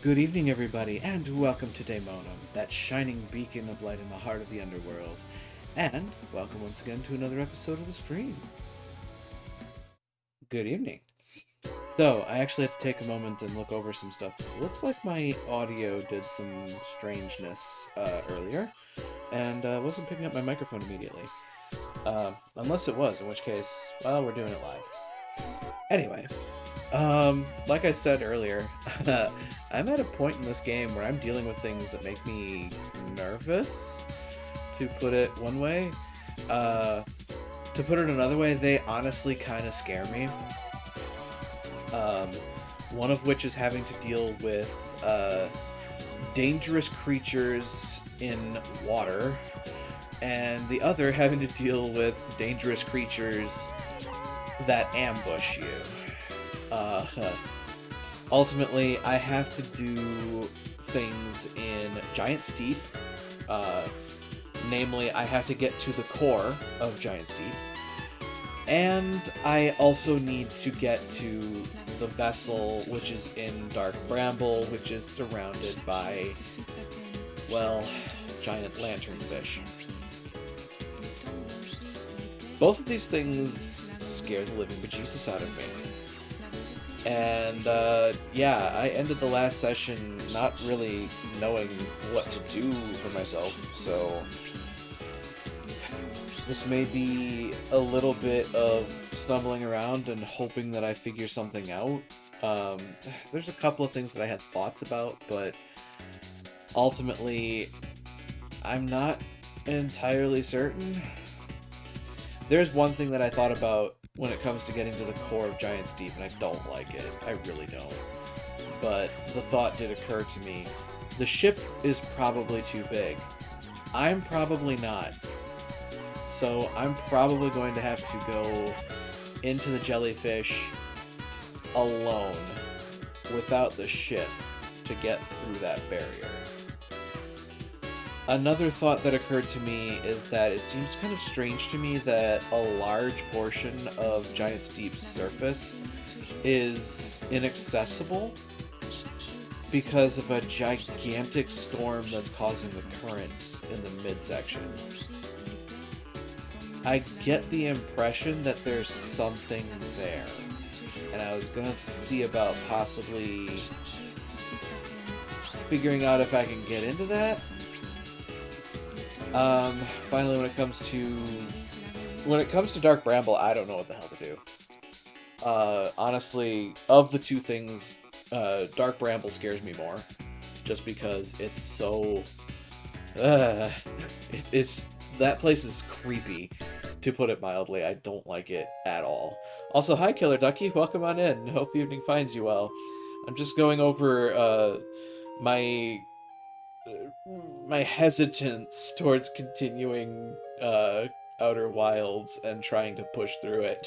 Good evening, everybody, and welcome to Daemonum, that shining beacon of light in the heart of the underworld. And welcome once again to another episode of the stream. Good evening. So, I actually have to take a moment and look over some stuff because it looks like my audio did some strangeness earlier, and wasn't picking up my microphone immediately. Unless it was, in which case, well, we're doing it live. Anyway, like I said earlier, I'm at a point in this game where I'm dealing with things that make me nervous, to put it one way. To put it another way, they honestly kind of scare me. One of which is having to deal with dangerous creatures in water, and the other having to deal with dangerous creatures that ambush you. Ultimately, I have to do things in Giant's Deep. Namely, I have to get to the core of Giant's Deep. And I also need to get to the vessel, which is in Dark Bramble, which is surrounded by, well, giant lanternfish. Both of these things scare the living bejesus out of me. And, yeah, I ended the last session not really knowing what to do for myself, so this may be a little bit of stumbling around and hoping that I figure something out. There's a couple of things that I had thoughts about, but ultimately, I'm not entirely certain. There's one thing that I thought about when it comes to getting to the core of Giant's Deep, and I don't like it. I really don't. But the thought did occur to me. The ship is probably too big. I'm probably not. So I'm probably going to have to go into the jellyfish alone without the ship to get through that barrier. Another thought that occurred to me is that it seems kind of strange to me that a large portion of Giant's Deep's surface is inaccessible because of a gigantic storm that's causing the currents in the midsection. I get the impression that there's something there, and I was gonna see about possibly figuring out if I can get into that. Finally, when it comes to Dark Bramble, I don't know what the hell to do. Honestly, of the two things, Dark Bramble scares me more, just because it's so, it's that place is creepy, to put it mildly. I don't like it at all. Also, hi Killer Ducky, welcome on in. Hope the evening finds you well. I'm just going over my hesitance towards continuing Outer Wilds and trying to push through it.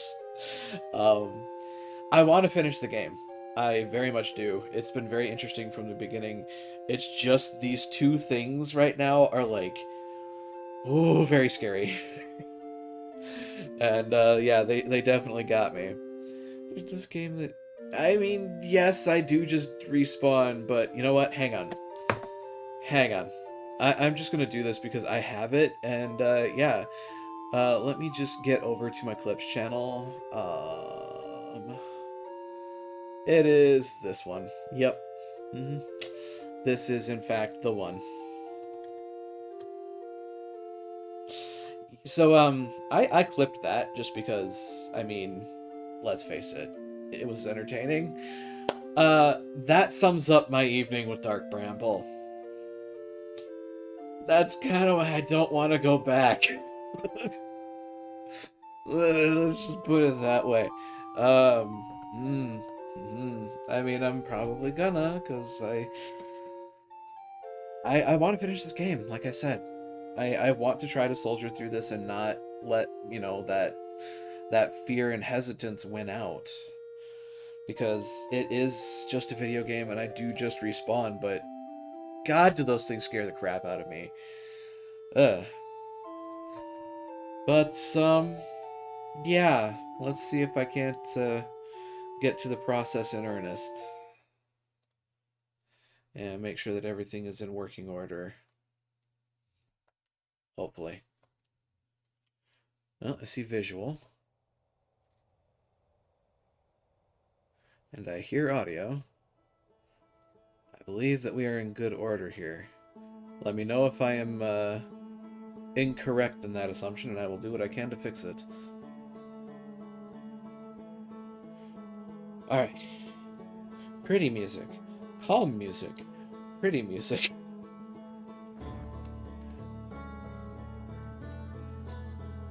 I want to finish the game. I very much do. It's been very interesting from the beginning. It's just these two things right now are like, ooh, very scary. And yeah, they definitely got me. There's this game that, I mean, yes, I do just respawn, but you know what? Hang on. I'm just gonna do this because I have it, and yeah. Let me just get over to my clips channel. It is this one. Yep. This is in fact the one. So I clipped that just because, I mean, let's face it, it was entertaining. That sums up my evening with Dark Bramble. That's kind of why I don't want to go back. Let's just put it that way. I mean, I'm probably gonna, because I want to finish this game, like I said. I want to try to soldier through this and not let, you know, that fear and hesitance win out. Because it is just a video game, and I do just respawn, but God, do those things scare the crap out of me. Ugh. But, yeah, let's see if I can't get to the process in earnest. And make sure that everything is in working order. Hopefully. Well, I see visual. And I hear audio. I believe that we are in good order here. Let me know if I am incorrect in that assumption, and I will do what I can to fix it. Alright. Pretty music. Calm music. Pretty music.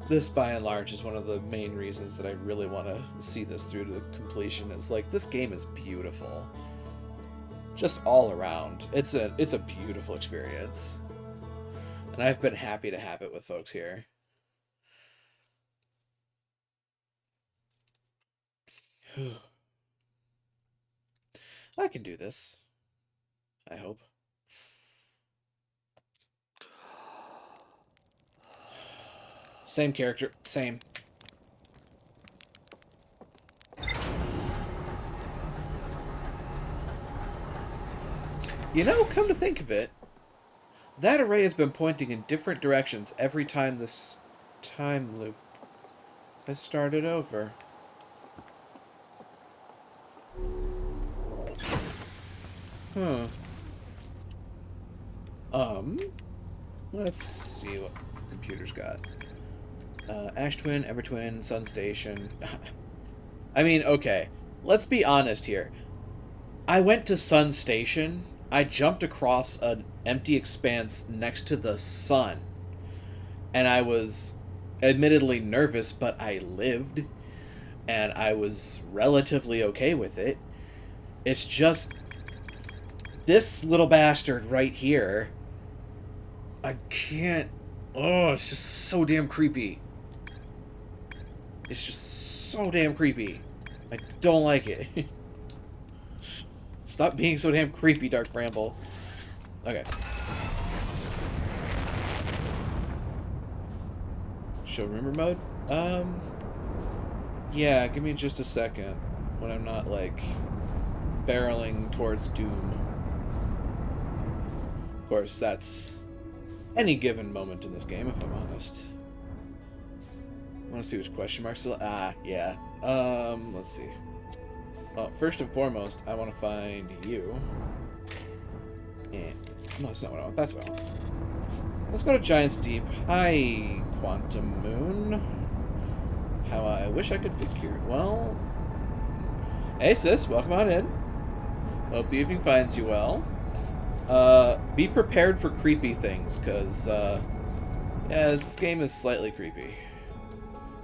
This, by and large, is one of the main reasons that I really want to see this through to completion. Is like, this game is beautiful. Just all around. It's a beautiful experience. And I've been happy to have it with folks here. I can do this. I hope. Same character. Same. You know, come to think of it, that array has been pointing in different directions every time this time loop has started over. Huh. Let's see what the computer's got. Ash Twin, Ever Twin, Sun Station. I mean, okay. Let's be honest here. I went to Sun Station. I jumped across an empty expanse next to the sun. And I was admittedly nervous, but I lived. And I was relatively okay with it. It's just this little bastard right here. I can't... Oh, it's just so damn creepy. It's just so damn creepy. I don't like it. Stop being so damn creepy, Dark Bramble. Okay. Show remember mode? Yeah, give me just a second. When I'm not, like, barreling towards doom. Of course, that's any given moment in this game, if I'm honest. I want to see which question marks still... Ah, yeah. Let's see. Well, first and foremost, I want to find you. And... No, that's not what I want. That's what I want. Let's go to Giant's Deep. Hi, Quantum Moon. How I wish I could figure it. Well... Hey, sis. Welcome on in. Hope the evening finds you well. Be prepared for creepy things, because, yeah, this game is slightly creepy.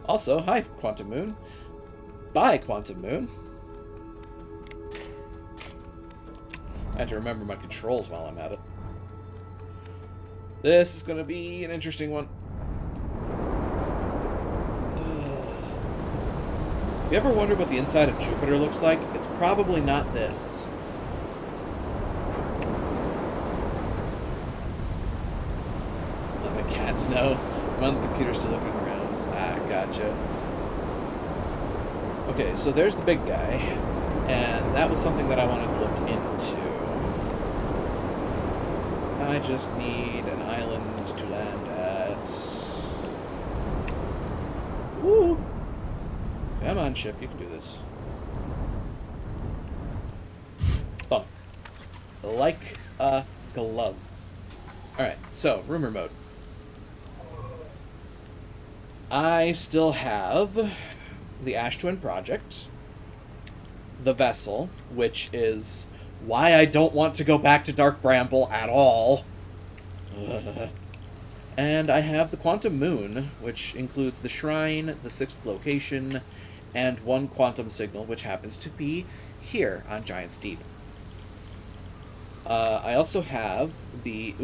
Also, hi, Quantum Moon. Bye, Quantum Moon. I have to remember my controls while I'm at it. This is going to be an interesting one. You ever wondered what the inside of Jupiter looks like? It's probably not this. Let my cats know. I'm on the computer still looking around. Ah, gotcha. Okay, so there's the big guy. And that was something that I wanted to look into. I just need an island to land at. Woo! Come on, ship, you can do this. Thunk. Like a glove. Alright, so, rumor mode. I still have the Ash Twin project, the vessel, which is why I don't want to go back to Dark Bramble at all. And I have the Quantum Moon, which includes the shrine, the 6th location, and one quantum signal, which happens to be here on Giant's Deep. I also have the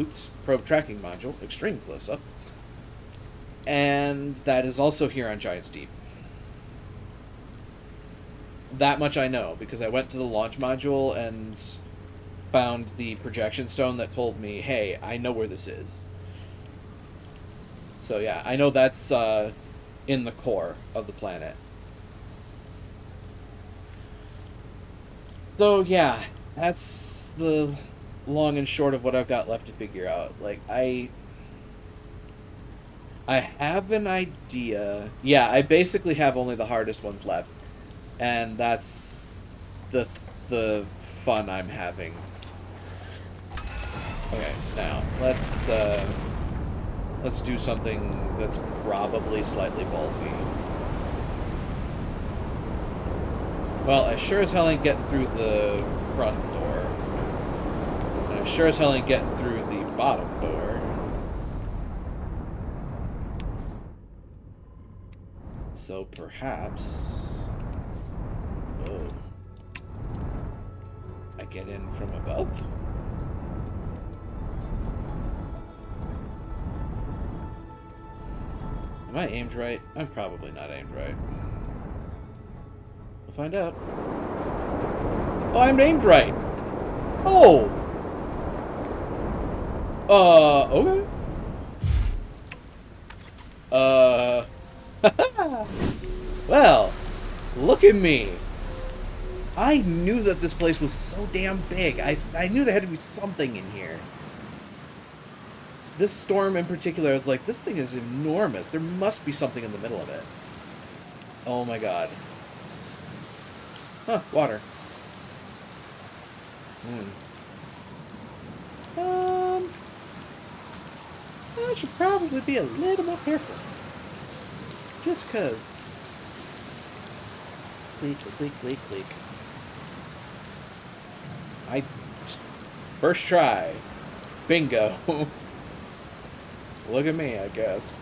probe tracking module, extreme close-up, and that is also here on Giant's Deep. That much I know, because I went to the launch module and found the projection stone that told me, hey, I know where this is. So yeah, I know that's in the core of the planet. So yeah, that's the long and short of what I've got left to figure out. Like, I have an idea. Yeah, I basically have only the hardest ones left. And that's the fun I'm having. Okay, now let's do something that's probably slightly ballsy. Well, I sure as hell ain't getting through the front door. And I sure as hell ain't getting through the bottom door. So perhaps... Oh. I get in from above? Am I aimed right? I'm probably not aimed right. We'll find out. Oh, I'm aimed right! Oh! Okay. Well, look at me! I knew that this place was so damn big. I knew there had to be something in here. This storm in particular, I was like, this thing is enormous. There must be something in the middle of it. Oh my god. Huh, water. I should probably be a little more careful. Just cause. Cleak, cleak, cleak, cleak. First try. Bingo. Look at me, I guess.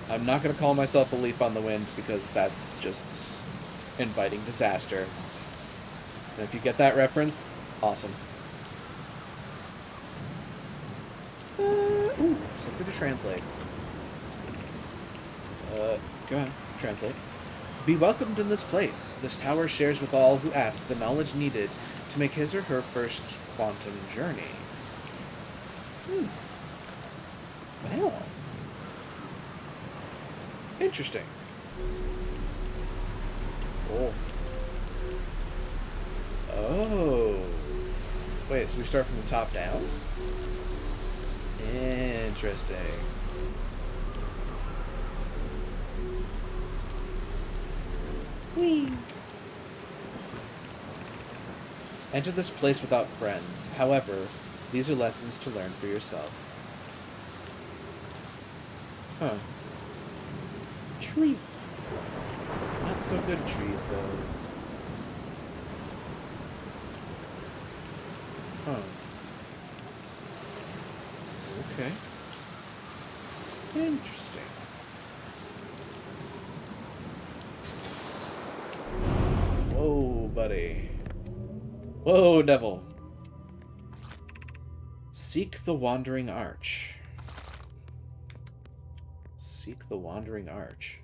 I'm not going to call myself a leap on the wind because that's just inviting disaster. And if you get that reference, awesome. Ooh, something to translate. Go on, translate. Be welcomed in this place. This tower shares with all who ask the knowledge needed to make his or her first quantum journey. Well. Interesting. Oh. Oh. Wait, so we start from the top down? Interesting. Whee! Enter this place without friends. However, these are lessons to learn for yourself. Huh. Tree. Not so good trees, though. Huh. Okay. Interesting. Whoa, buddy. Whoa, devil. Seek the Wandering Arch. Seek the Wandering Arch.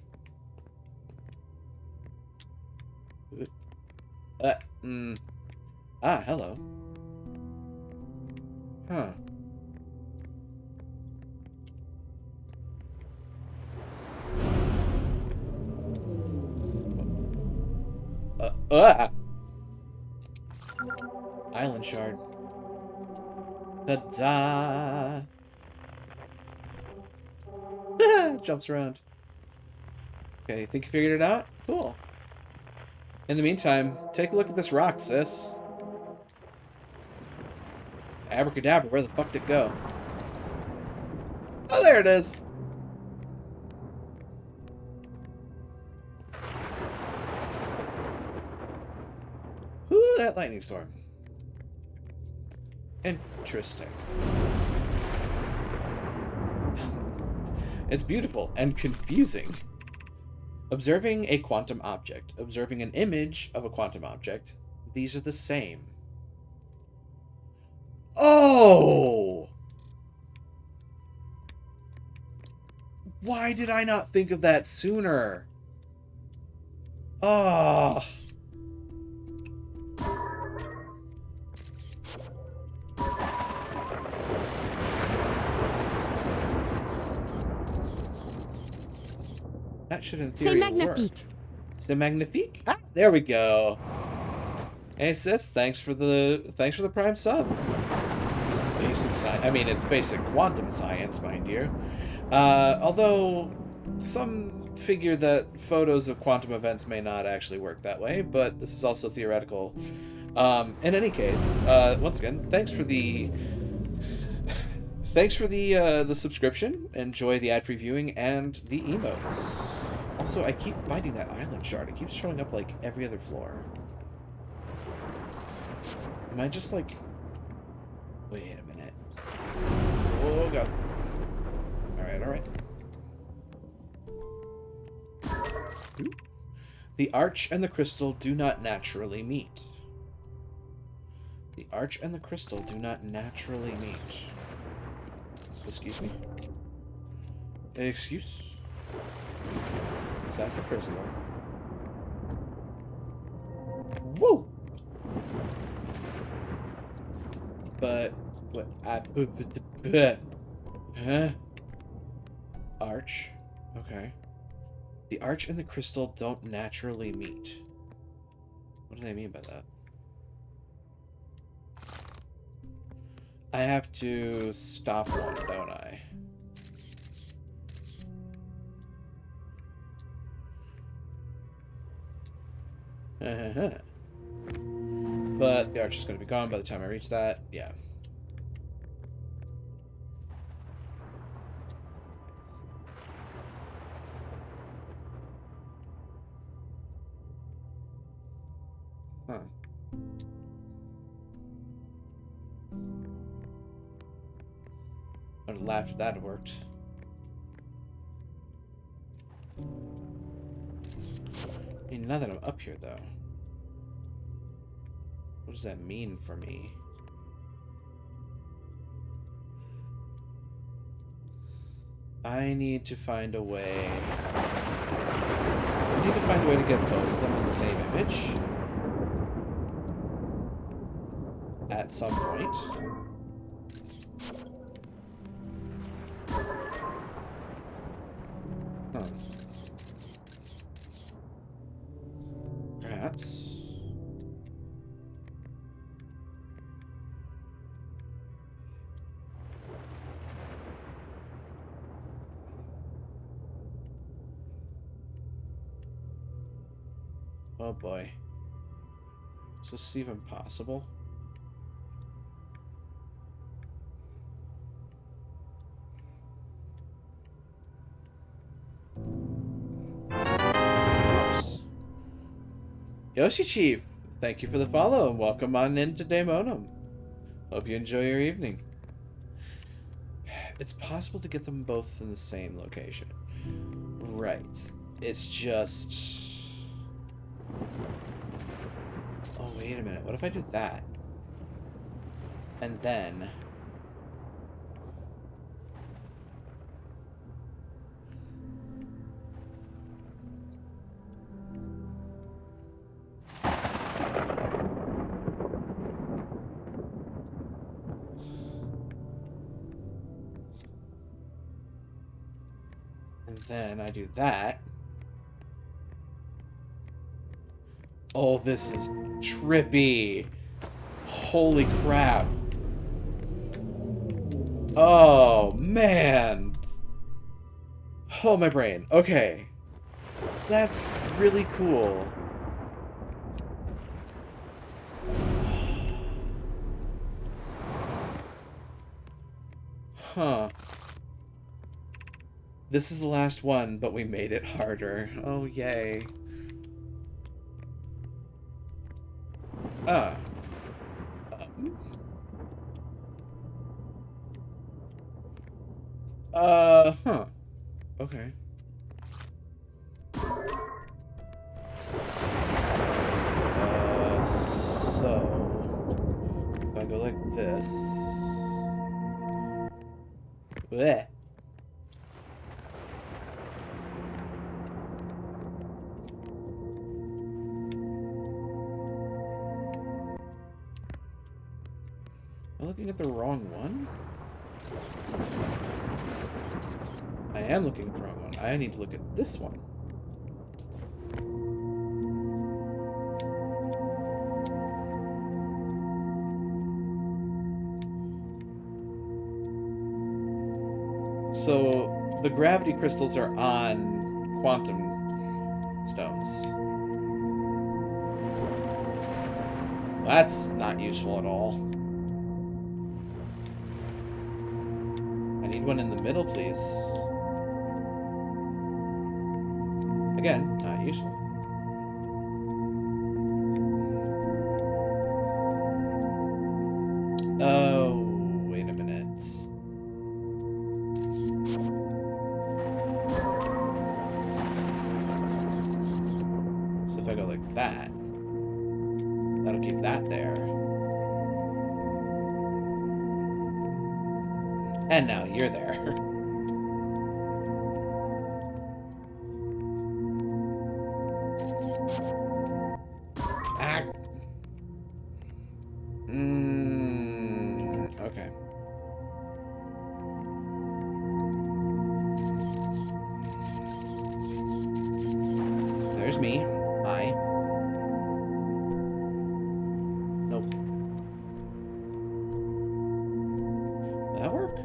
Ah, hello. Huh. Island shard. Ta-da! Jumps around. Okay, think you figured it out? Cool. In the meantime, take a look at this rock, sis. Abracadabra, where the fuck did it go? Oh, there it is! Ooh, that lightning storm. Interesting. It's beautiful and confusing. Observing a quantum object. Observing an image of a quantum object. These are the same. Oh! Why did I not think of that sooner? Oh. That should in theory work. C'est magnifique. Ah, there we go. Hey sis, thanks for the prime sub. This is basic science. I mean, it's basic quantum science, mind you. Although some figure that photos of quantum events may not actually work that way, but this is also theoretical. In any case, once again, thanks for the subscription. Enjoy the ad-free viewing and the emotes. Also, I keep finding that island shard. It keeps showing up like every other floor. Am I just like... Wait a minute. Oh god. Alright, alright. The arch and the crystal do not naturally meet. The arch and the crystal do not naturally meet. Excuse me? Excuse? So that's the crystal. Woo! But what? Huh? Arch. Okay. The arch and the crystal don't naturally meet. What do they mean by that? I have to stop one, don't I? But the arch is going to be gone by the time I reach that. Yeah. Huh. I would have laughed if that had worked. I mean, now that I'm up here, though. What does that mean for me? I need to find a way... I need to find a way to get both of them in the same image. At some point. Huh. Perhaps. Oh boy. Is this even possible? Oops. Yoshi Chief, thank you for the follow and welcome on into Daemonum. Hope you enjoy your evening. It's possible to get them both in the same location. Right. It's just... Oh, wait a minute. What if I do that? And then... And then I do that. Oh, this is trippy. Holy crap. Oh, man. Oh, my brain. Okay. That's really cool. Huh. This is the last one, but we made it harder. Oh, yay. Ah. Huh. Okay. So... If I go like this... Blech. Am I looking at the wrong one? I am looking at the wrong one. I need to look at this one. So the gravity crystals are on quantum stones. That's not useful at all. I need one in the middle, please. Again, not useful. Oh, wait a minute. So if I go like that, that'll keep that there. And now you're there. Ah. Okay. There's me. Hi. Nope. Will that work?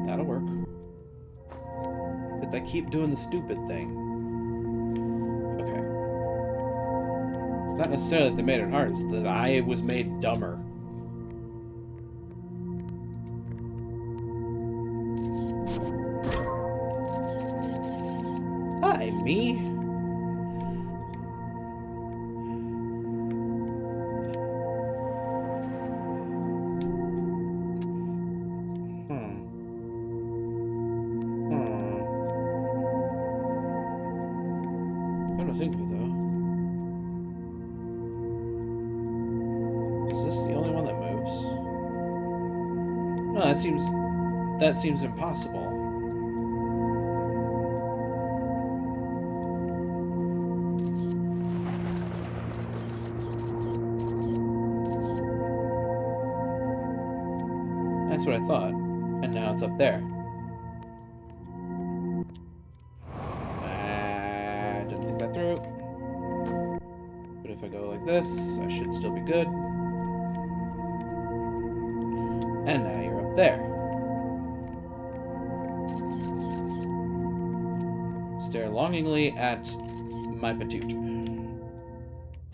That'll work. Did I keep doing the stupid thing? Okay. It's not necessarily that they made it hard, it's that I was made dumber. Hi, me. Think of it though. Is this the only one that moves? No, that seems impossible. That's what I thought. And now it's up there. Didn't think that through. But if I go like this, I should still be good. And now you're up there. Stare longingly at my patoot.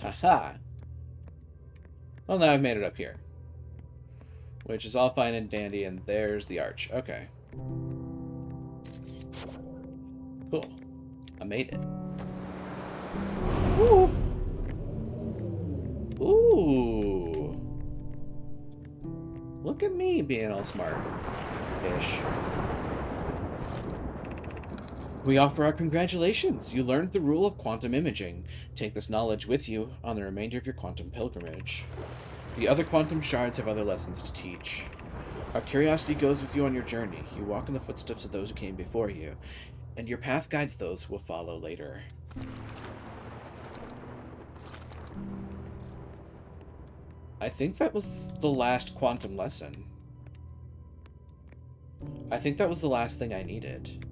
Haha. Well, now I've made it up here. Which is all fine and dandy, and there's the arch. Okay. Cool. I made it. Ooh. Ooh. Look at me being all smart-ish. We offer our congratulations. You learned the rule of quantum imaging. Take this knowledge with you on the remainder of your quantum pilgrimage. The other quantum shards have other lessons to teach. Our curiosity goes with you on your journey. You walk in the footsteps of those who came before you, and your path guides those who will follow later. I think that was the last quantum lesson. I think that was the last thing I needed.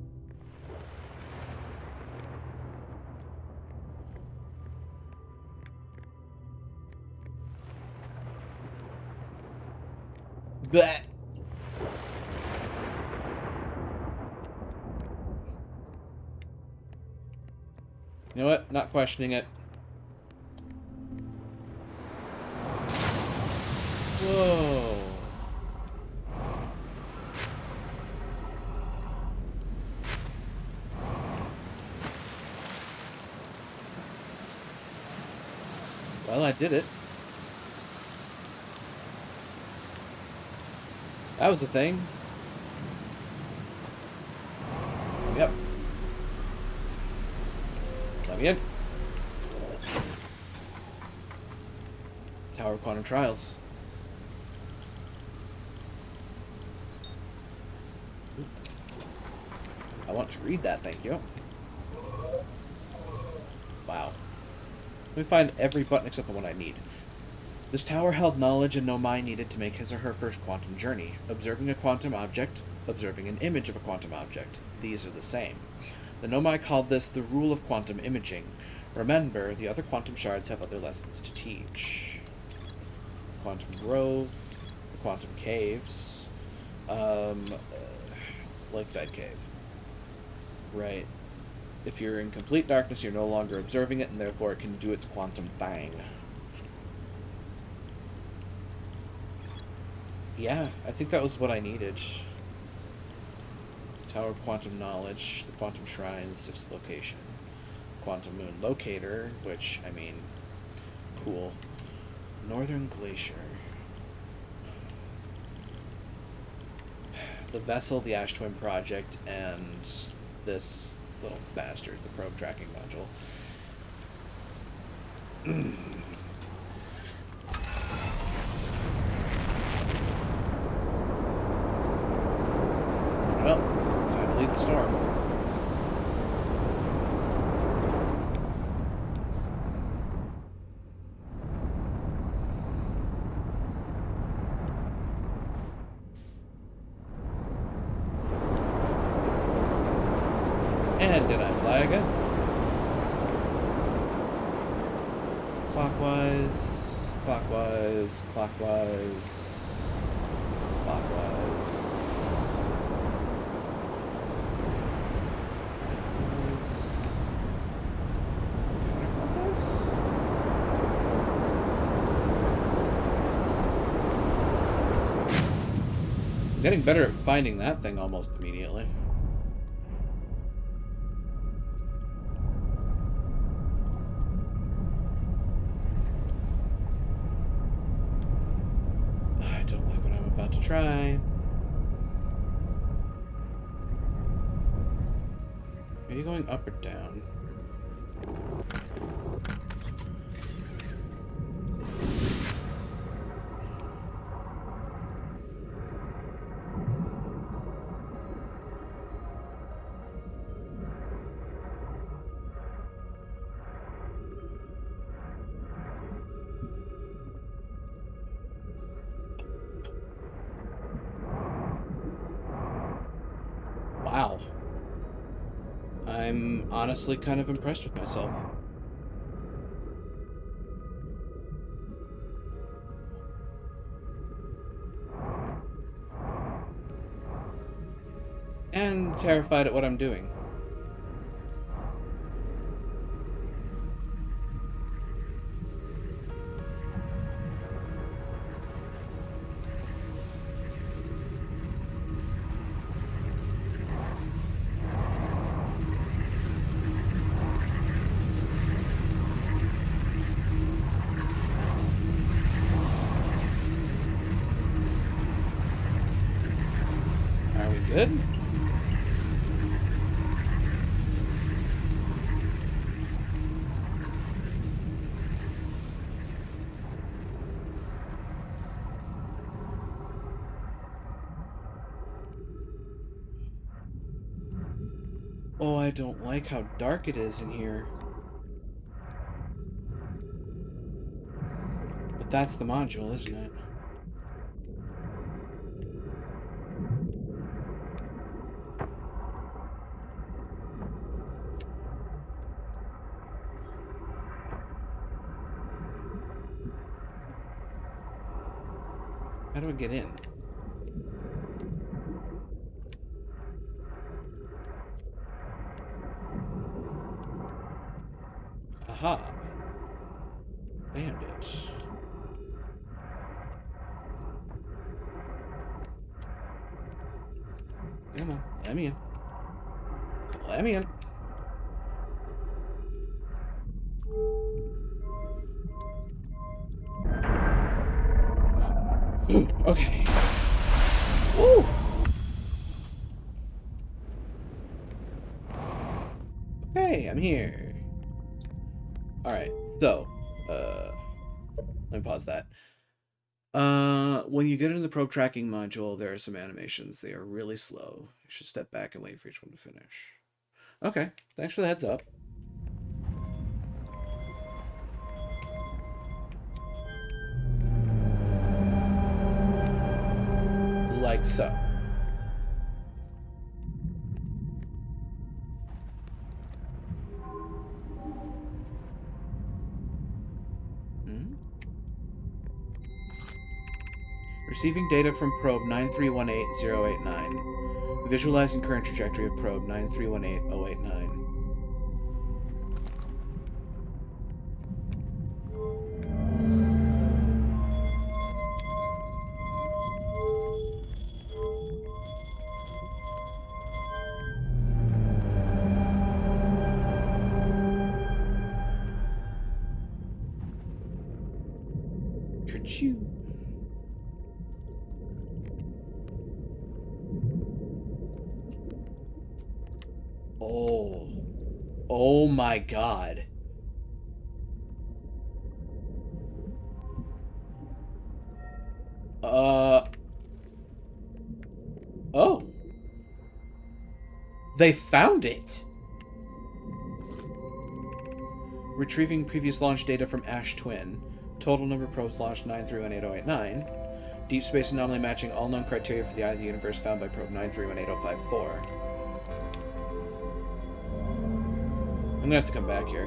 Blech. You know what? Not questioning it. Whoa. Well, I did it. That was a thing. Yep. Let me in. Tower of Quantum Trials. I want to read that, thank you. Wow. Let me find every button except the one I need. This tower held knowledge and Nomai needed to make his or her first quantum journey. Observing a quantum object, observing an image of a quantum object. These are the same. The Nomai called this the rule of quantum imaging. Remember, the other quantum shards have other lessons to teach. Quantum Grove, the quantum caves. like that cave. Right. If you're in complete darkness, you're no longer observing it, and therefore it can do its quantum thing. Yeah, I think that was what I needed. Tower of Quantum Knowledge, the Quantum Shrine, 6th location. Quantum Moon Locator, which, I mean, cool. Northern Glacier. The Vessel, the Ash Twin Project, and this little bastard, the Probe Tracking Module. Well, time to leave the storm. And did I fly again? Clockwise, clockwise, clockwise, clockwise. I'm getting better at finding that thing almost immediately. I don't like what I'm about to try. Are you going up or down? Wow. I'm honestly kind of impressed with myself. And terrified at what I'm doing. Are we good? Oh, I don't like how dark it is in here. But that's the module, isn't it? How do I get in? Aha. Bandit. Come on, let me in. Let me in. Ooh, okay. Woo! Okay, I'm here. Alright, so, let me pause that. When you get into the probe tracking module, there are some animations. They are really slow. You should step back and wait for each one to finish. Okay, thanks for the heads up. Like so. Receiving data from probe 9318089. Visualizing current trajectory of probe 9318089. Ka-choo. Oh. Oh my god. Oh. They found it. Retrieving previous launch data from Ash Twin. Total number of probes launched 9318089. Deep space anomaly matching all known criteria for the Eye of the Universe found by probe 9318054. I'm gonna have to come back here.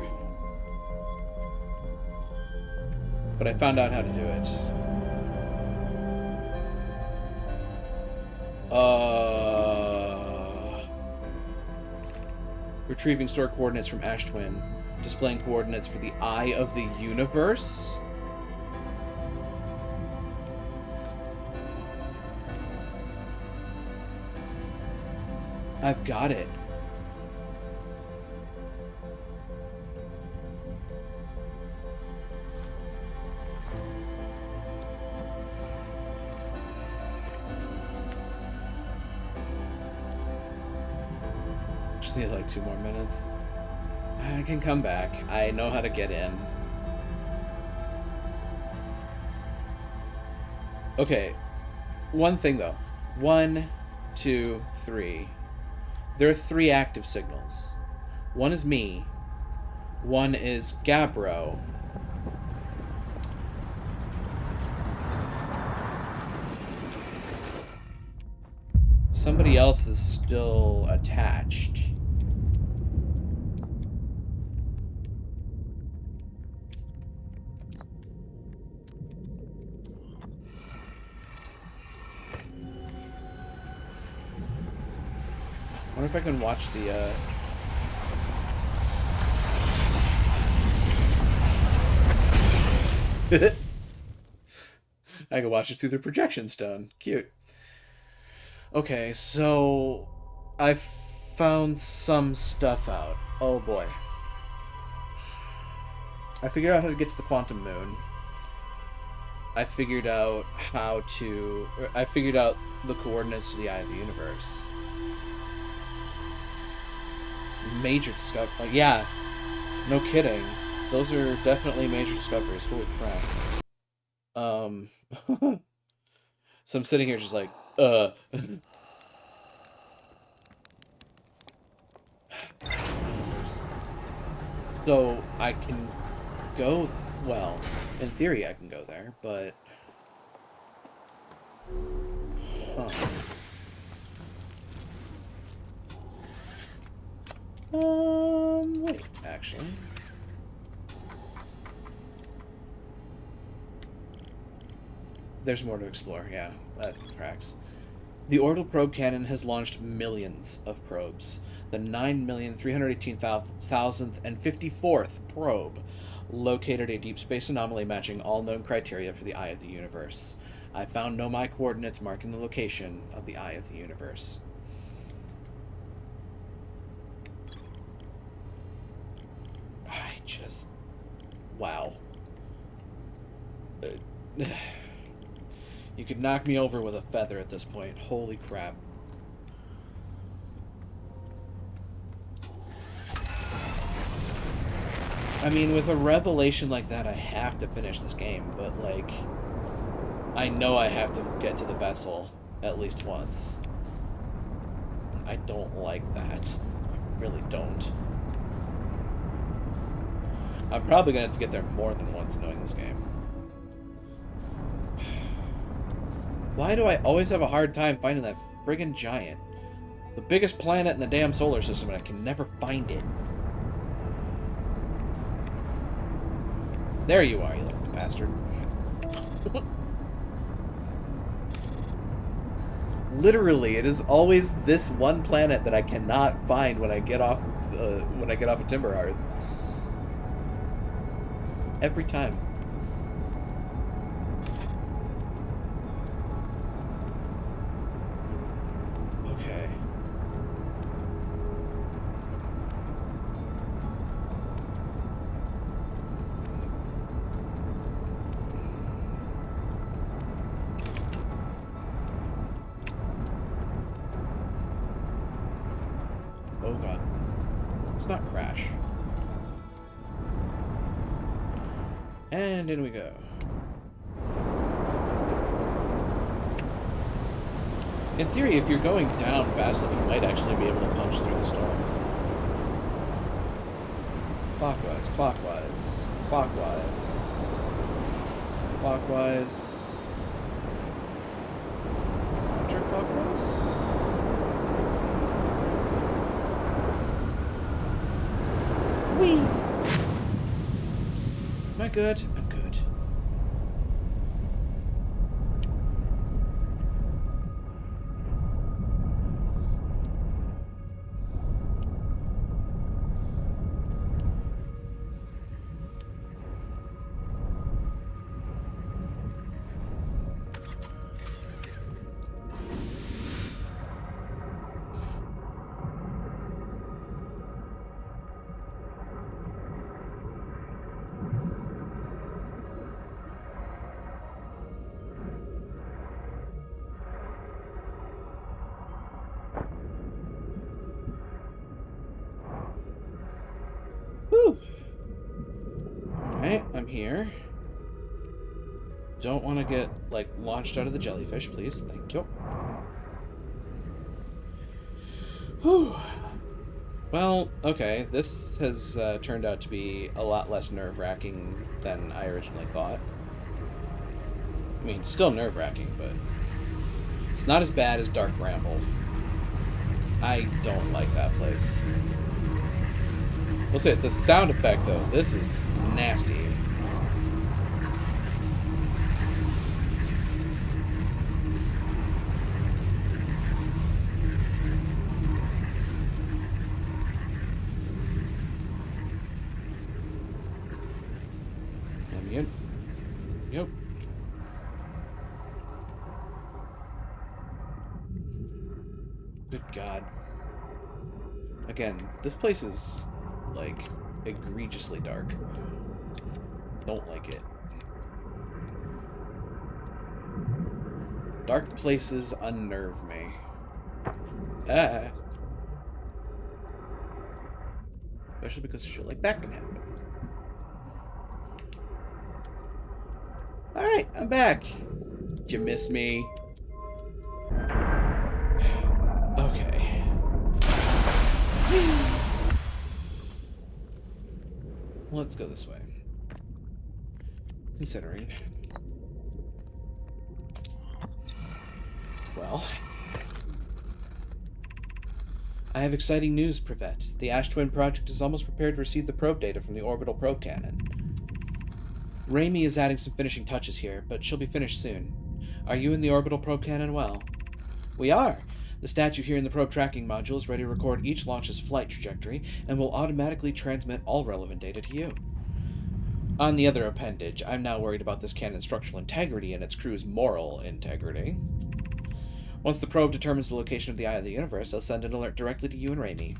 But I found out how to do it. Retrieving stored coordinates from Ash Twin. Displaying coordinates for the Eye of the Universe? I've got it. Just need like 2 more minutes. I can come back. I know how to get in. Okay. One thing though. 1, 2, 3. There are 3 active signals. One is me. One is Gabbro. Somebody else is still attached. I wonder if I can watch the, I can watch it through the projection stone. Cute. Okay, so I found some stuff out. Oh boy. I figured out how to get to the quantum moon. I figured out I figured out the coordinates to the Eye of the Universe. Major discovery. Like, yeah, no kidding. Those are definitely major discoveries. Holy crap. So I'm sitting here just like, So I can go, well, in theory I can go there, but... Huh. Wait, actually. There's more to explore, yeah, that tracks. The orbital probe cannon has launched millions of probes. The 9,318,054th probe located a deep space anomaly matching all known criteria for the Eye of the Universe. I found Nomai coordinates marking the location of the Eye of the Universe. Wow. You could knock me over with a feather at this point. Holy crap. I mean, with a revelation like that, I have to finish this game, but, like, I know I have to get to the vessel at least once. I don't like that. I really don't. I'm probably going to have to get there more than once knowing this game. Why do I always have a hard time finding that friggin' giant? The biggest planet in the damn solar system, and I can never find it. There you are, you little bastard. Literally, it is always this one planet that I cannot find when I get off of Timber Hearth. Every time. Okay. Oh god. Let's not crash. And in we go. In theory, if you're going down fast enough, you might actually be able to punch through the storm. Clockwise, clockwise, clockwise, clockwise. Counterclockwise? Whee! Am I good? I'm good. Alright, I'm here. Don't want to get, like, launched out of the jellyfish, please. Thank you. Whew. Well, okay, this has turned out to be a lot less nerve-wracking than I originally thought. I mean, still nerve-wracking, but it's not as bad as Dark Bramble. I don't like that place. We'll say it, the sound effect, though, this is nasty. Yep. Good God. Again, this place is, like, egregiously dark. Don't like it. Dark places unnerve me. Ah. Especially because shit like that can happen. Alright, I'm back. Did you miss me? Okay. Let's go this way. Considering. Well. I have exciting news, Privet. The Ash Twin Project is almost prepared to receive the probe data from the orbital probe cannon. Raimi is adding some finishing touches here, but she'll be finished soon. Are you in the orbital probe cannon well? We are! The statue here in the probe tracking module is ready to record each launch's flight trajectory and will automatically transmit all relevant data to you. On the other appendage, I'm now worried about this cannon's structural integrity and its crew's moral integrity. Once the probe determines the location of the Eye of the Universe, I'll send an alert directly to you and Raimi.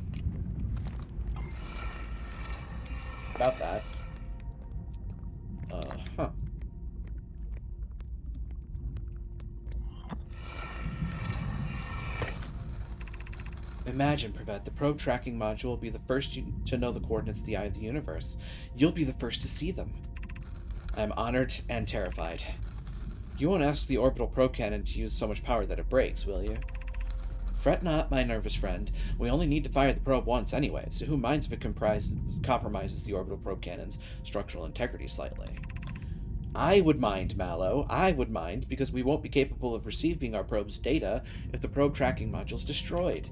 About that. Huh. Imagine, Privet, the probe tracking module will be the first to know the coordinates of the Eye of the Universe. You'll be the first to see them. I'm honored and terrified. You won't ask the orbital probe cannon to use so much power that it breaks, will you? Fret not, my nervous friend. We only need to fire the probe once anyway, so who minds if it compromises the orbital probe cannon's structural integrity slightly? I would mind, Mallow. I would mind, because we won't be capable of receiving our probe's data if the probe tracking module's destroyed.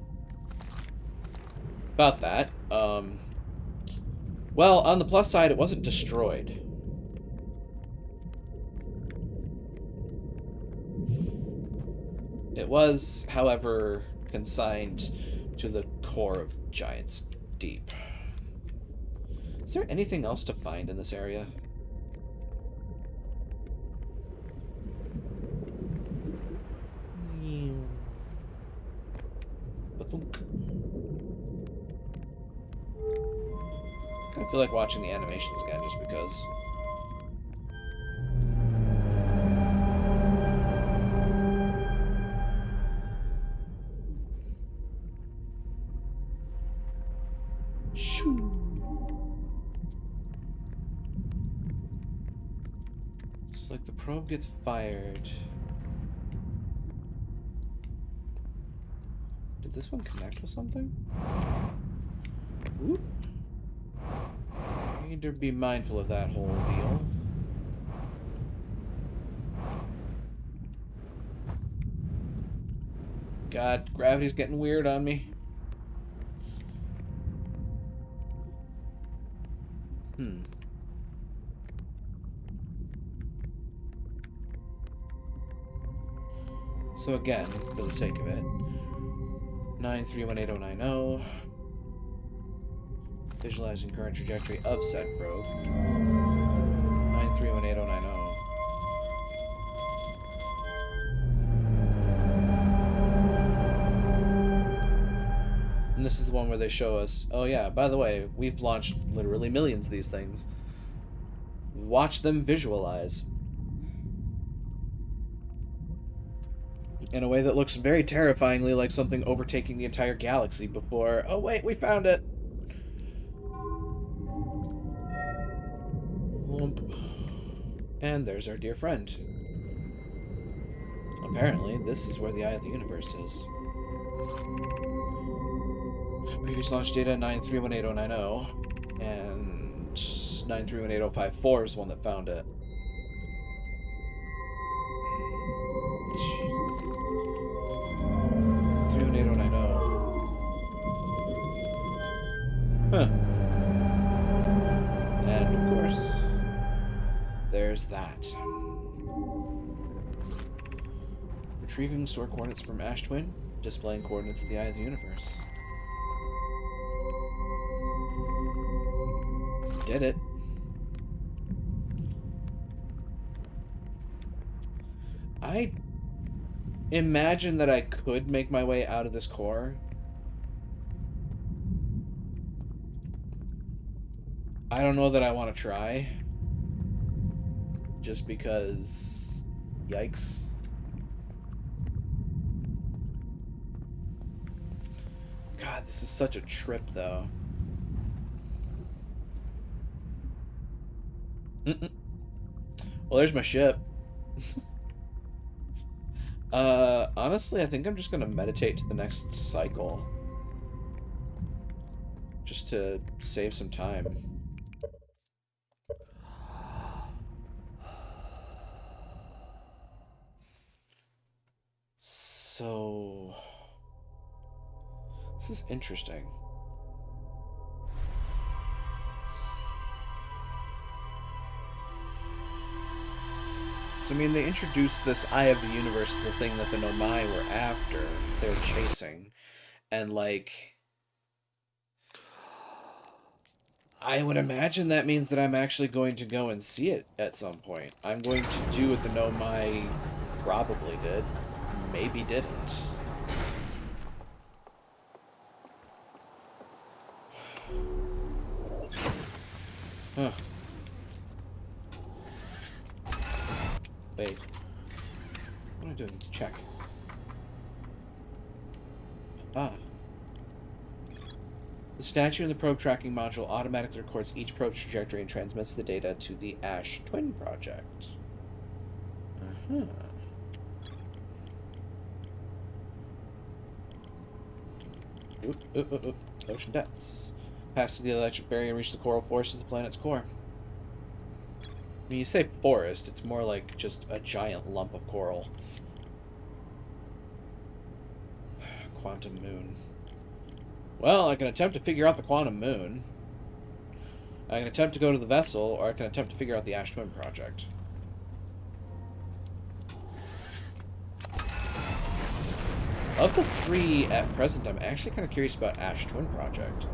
About that, well, on the plus side, it wasn't destroyed. It was, however, consigned to the core of Giant's Deep. Is there anything else to find in this area? I feel like watching the animations again just because. Shoo. It's like the probe gets fired. Did this one connect with something? Oop. I need to be mindful of that whole deal. God, gravity's getting weird on me. So again, for the sake of it, 9318090. Visualizing current trajectory of said probe. 9318090. And this is the one where they show us, oh yeah, by the way, we've launched literally millions of these things. Watch them visualize. In a way that looks very terrifyingly like something overtaking the entire galaxy before, oh wait, we found it! And there's our dear friend. Apparently, this is where the Eye of the Universe is. Previous launch data 9318090, and 9318054 is the one that found it. 31890. Huh. And of course, there's that. Retrieving store coordinates from Ash Twin, displaying coordinates of the Eye of the Universe. Did it. I imagine that I could make my way out of this core. I don't know that I want to try. Just because... Yikes. God, this is such a trip, though. Well, there's my ship. Honestly, I think I'm just gonna meditate to the next cycle. Just to save some time. So... This is interesting. So, I mean, they introduced this Eye of the Universe, the thing that the Nomai were after, they're chasing. And, like... I would imagine that means that I'm actually going to go and see it at some point. I'm going to do what the Nomai probably did. Maybe didn't. Huh. Wait. What am I doing? Check. Ah. The statue in the probe tracking module automatically records each probe's trajectory and transmits the data to the Ash Twin project. Uh-huh. Oop. Ocean depths. Pass through the electric barrier and reach the coral forest of the planet's core. When you say forest, it's more like just a giant lump of coral. Quantum moon. Well, I can attempt to figure out the quantum moon. I can attempt to go to the vessel, or I can attempt to figure out the Ash Twin project. Of the 3 at present, I'm actually kind of curious about Ash Twin Project.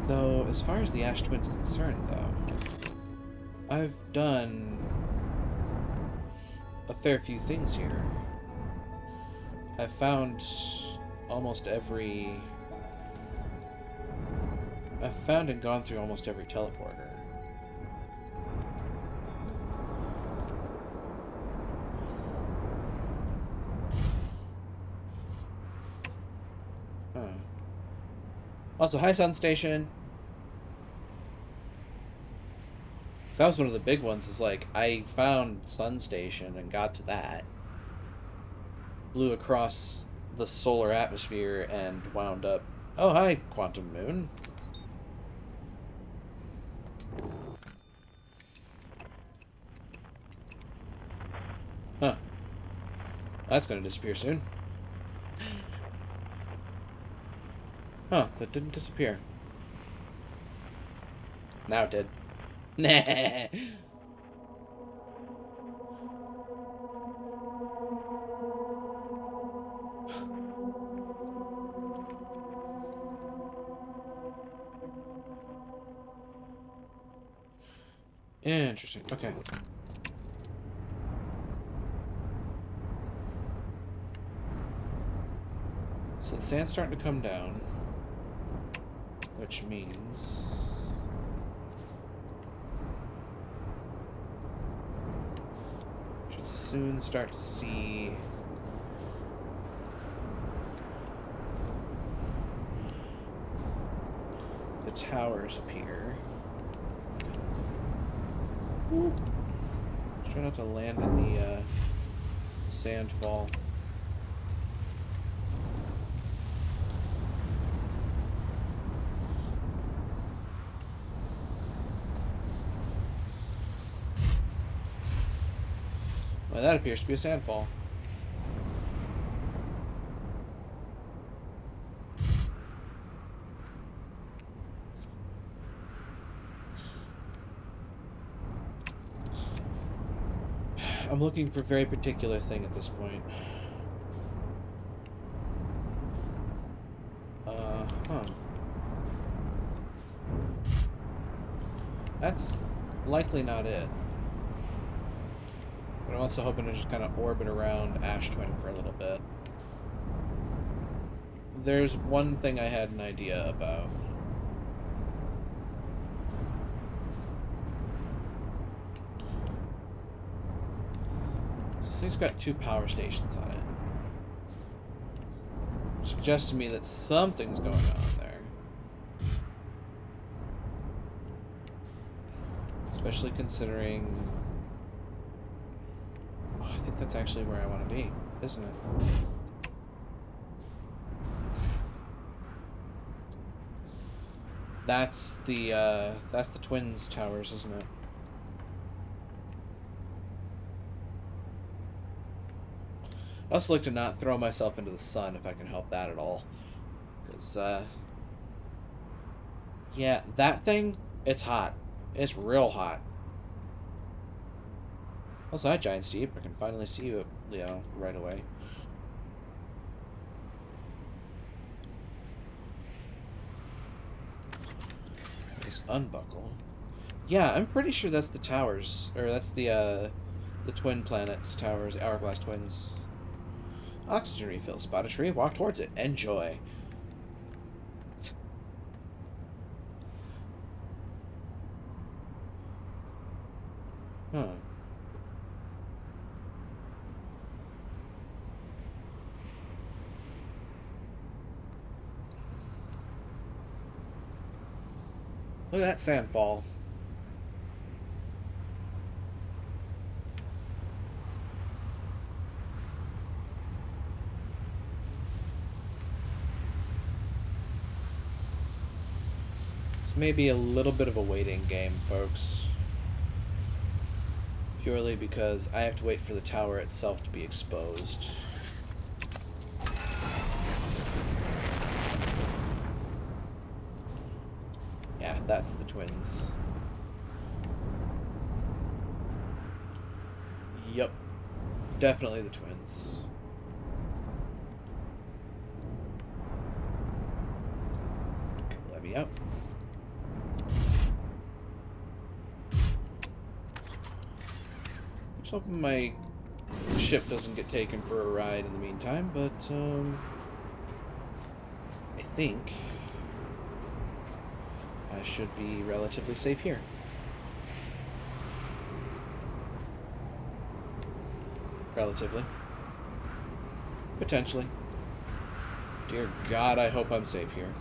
So, as far as the Ash Twin's concerned, though, I've done a fair few things here. I've found almost every... I've found and gone through almost every teleporter. Huh. Also, hi, Sun Station! That was one of the big ones, is like, I found Sun Station and got to that. Flew across the solar atmosphere and wound up... Oh, hi, Quantum Moon. Huh. That's gonna disappear soon. Huh, that didn't disappear. Now it did. Nah. Interesting. Okay. So the sand's starting to come down, which means we should soon start to see the towers appear. Whoop. Let's try not to land in the sand fall. Well, that appears to be a sandfall. I'm looking for a very particular thing at this point. Huh. That's likely not it. But I'm also hoping to just kind of orbit around Ash Twin for a little bit. There's one thing I had an idea about. This thing's got 2 power stations on it. Suggests to me that something's going on there. Especially considering... Oh, I think that's actually where I want to be, isn't it? That's the Twins Towers, isn't it? I also like to not throw myself into the sun if I can help that at all. Because, yeah, that thing, it's hot. It's real hot. Also, hi, Giant Steve. I can finally see you, Leo, right away. Just unbuckle. Yeah, I'm pretty sure that's the towers, or that's the twin planets towers, the Hourglass Twins. Oxygen refill. Spot a tree, walk towards it. Enjoy. Huh. Look at that sandfall. This may be a little bit of a waiting game, folks. Purely because I have to wait for the tower itself to be exposed. Yeah, that's the twins. Yep. Definitely the twins. Okay, let me out. I'm just hoping my ship doesn't get taken for a ride in the meantime, but I think I should be relatively safe here. Relatively. Potentially. Dear God, I hope I'm safe here.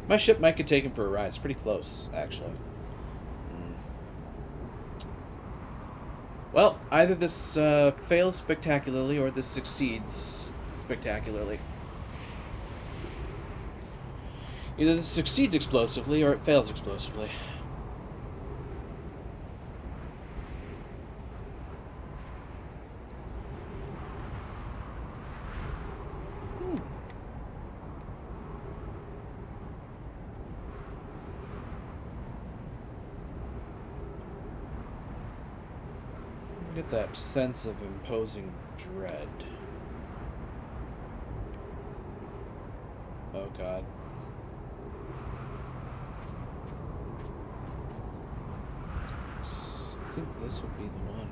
My ship might get taken for a ride. It's pretty close, actually. Well, either this fails spectacularly or this succeeds spectacularly. Either this succeeds explosively or it fails explosively. Get that sense of imposing dread. Oh God. I think this would be the one.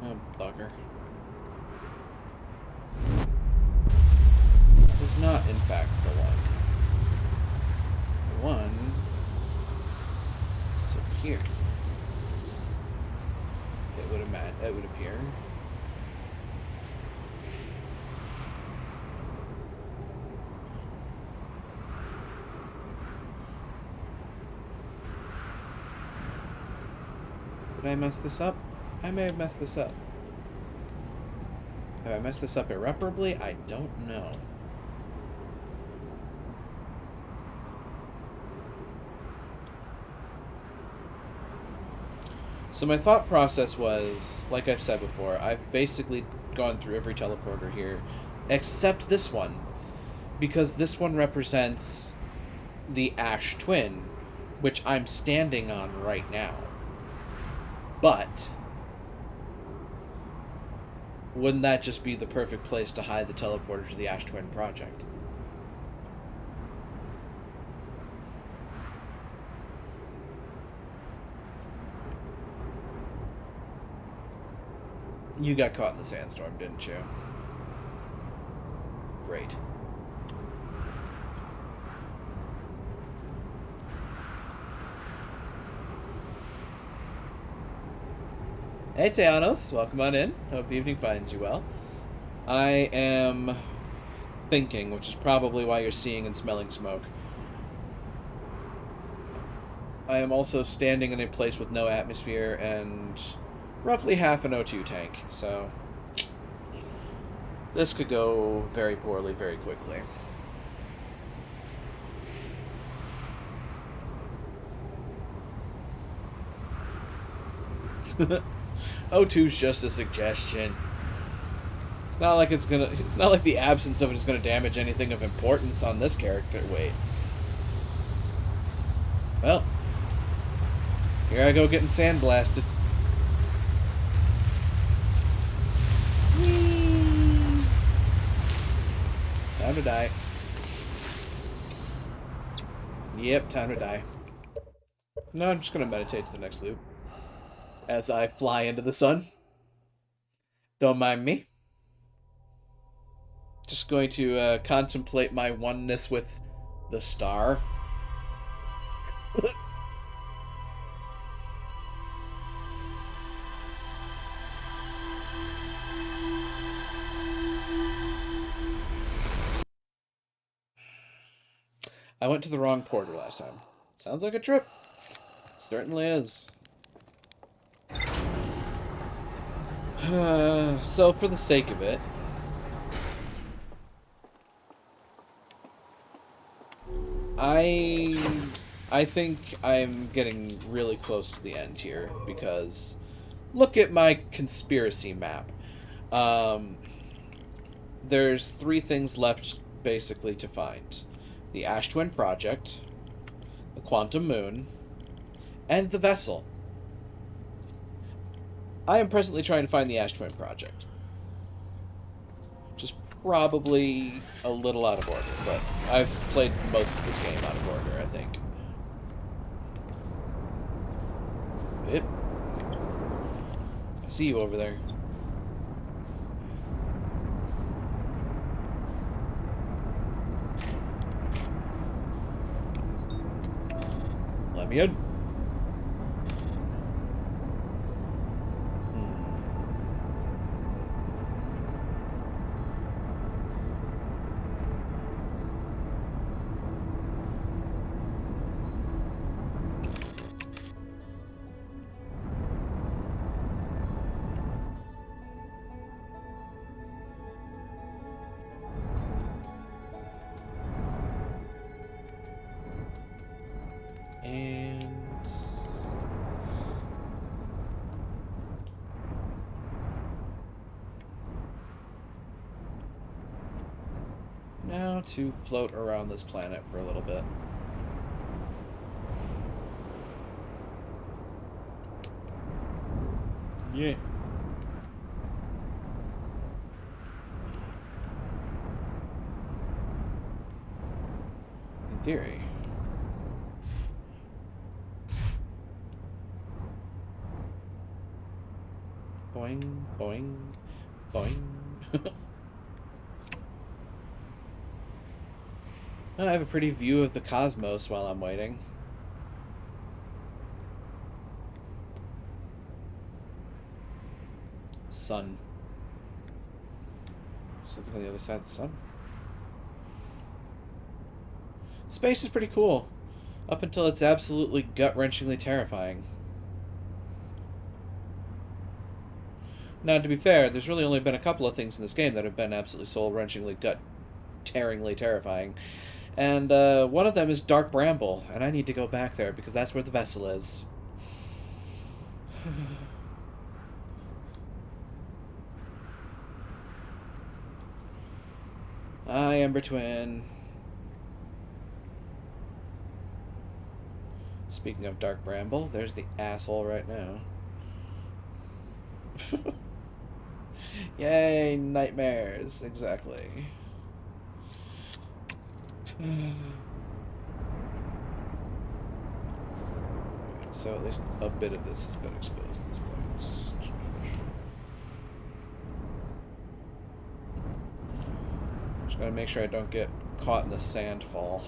Oh, bugger. It was not, in fact, the one. The one is up here. It would appear. Did I mess this up? I may have messed this up. Have I messed this up irreparably? I don't know. So my thought process was, like I've said before, I've basically gone through every teleporter here, except this one, because this one represents the Ash Twin, which I'm standing on right now. But wouldn't that just be the perfect place to hide the teleporter to the Ash Twin project? You got caught in the sandstorm, didn't you? Great. Hey, Teanos. Welcome on in. Hope the evening finds you well. I am thinking, which is probably why you're seeing and smelling smoke. I am also standing in a place with no atmosphere and roughly half an O2 tank, so this could go very poorly very quickly. O2's just a suggestion. It's not like the absence of it is gonna damage anything of importance on this character. Wait. Well, here I go getting sandblasted. Whee! Time to die. Yep, time to die. No, I'm just gonna meditate to the next loop as I fly into the sun. Don't mind me. Just going to contemplate my oneness with the star. I went to the wrong porter last time. Sounds like a trip. Certainly is. So, for the sake of it, I I think I'm getting really close to the end here because look at my conspiracy map. Um, there's three things left basically to find: the Ash Twin Project, the Quantum Moon, and the vessel. I am presently trying to find the Ash Twin Project. Which is probably a little out of order, but I've played most of this game out of order, I think. Yep. I see you over there. Let me in. And now to float around this planet for a little bit. Yeah. In theory. Boing, boing, boing. I have a pretty view of the cosmos while I'm waiting. Sun. Something on the other side of the sun. Space is pretty cool. Up until it's absolutely gut-wrenchingly terrifying. Now, to be fair, there's really only been a couple of things in this game that have been absolutely soul-wrenchingly, gut-tearingly terrifying. And one of them is Dark Bramble, and I need to go back there because that's where the vessel is. Hi, Ember Twin. Speaking of Dark Bramble, there's the asshole right now. Yay, nightmares. Exactly. So at least a bit of this has been exposed at this point. Just gotta make sure I don't get caught in the sand fall.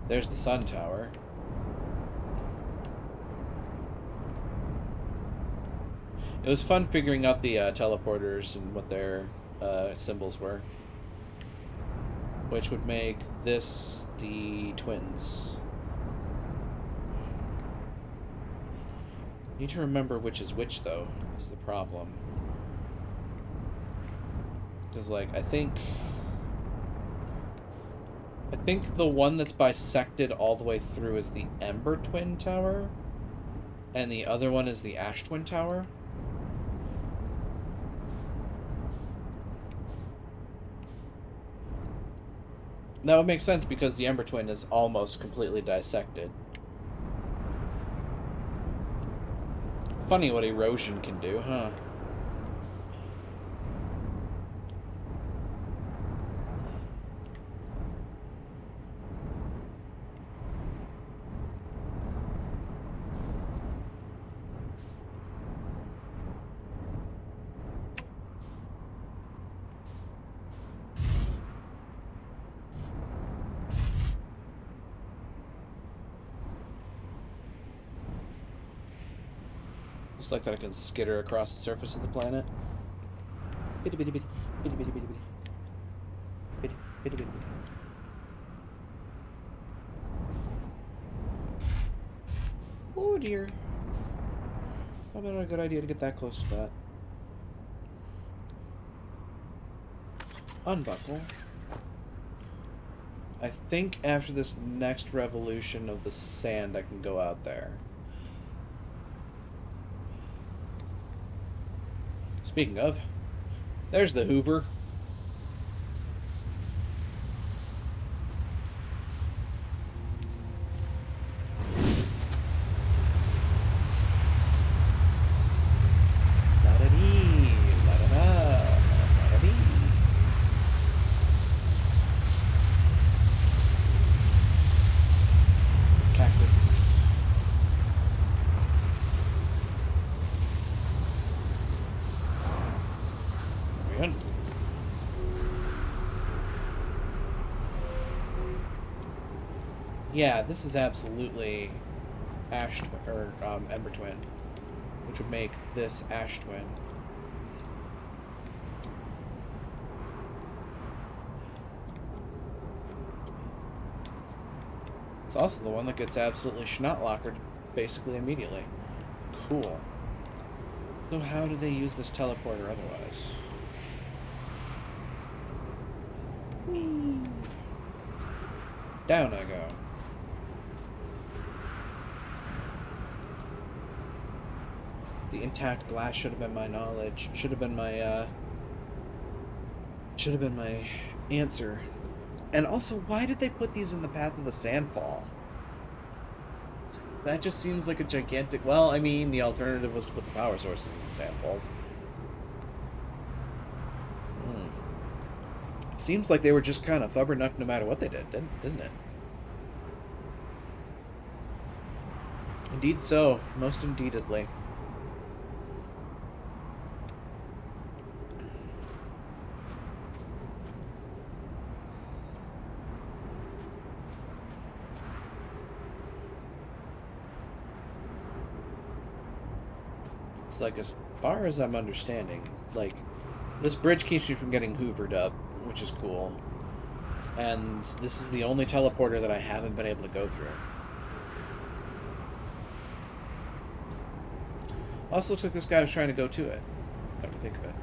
There's the sun tower. It was fun figuring out the teleporters and what their symbols were. Which would make this the twins. Need to remember which is which, though, is the problem. Because, like, I think the one that's bisected all the way through is the Ember Twin Tower, and the other one is the Ash Twin Tower. That would make sense because the Ember Twin is almost completely dissected. Funny what erosion can do, huh? Just like that I can skitter across the surface of the planet. Bitty bitty bitty. Bitty bitty bitty bitty. Bitty bitty bitty bitty. Oh dear. Probably not a good idea to get that close to that. Unbuckle. I think after this next revolution of the sand, I can go out there. Speaking of, there's the Hoover. La-da-dee, la-da-da, la-da-dee. Cactus. There we go. Yeah, this is absolutely Ash or Ember Twin, which would make this Ash Twin. It's also the one that gets absolutely schnotlockered basically immediately. Cool. So how do they use this teleporter otherwise? Whee! Down I go. The intact glass should have been my knowledge. Should have been my answer. And also, why did they put these in the path of the Sandfall? That just seems like a gigantic... Well, I mean, the alternative was to put the power sources in the Sandfalls. It seems like they were just kind of fubbernuck no matter what they did, isn't it? Indeed so. Most indeededly. Like, as far as I'm understanding, like, this bridge keeps me from getting hoovered up, which is cool. And this is the only teleporter that I haven't been able to go through. Also looks like this guy was trying to go to it. Come to think of it.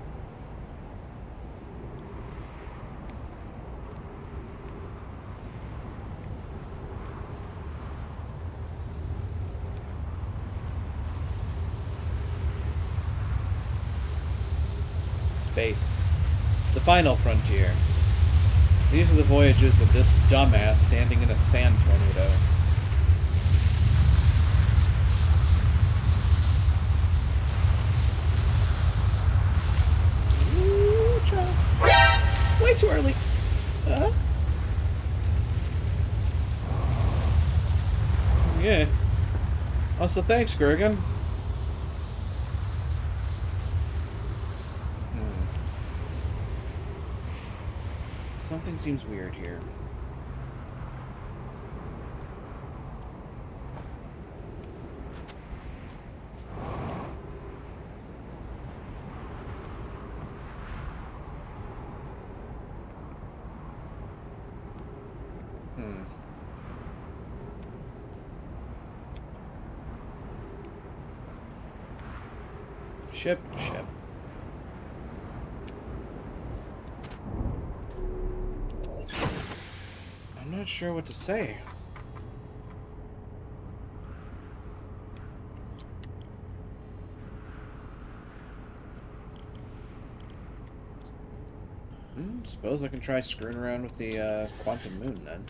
Space. The final frontier. These are the voyages of this dumbass standing in a sand tornado. Ooh, child. Way too early. Yeah. Also, thanks, Gergen. Something seems weird here. Ship. I'm not sure what to say. Suppose I can try screwing around with the quantum moon then.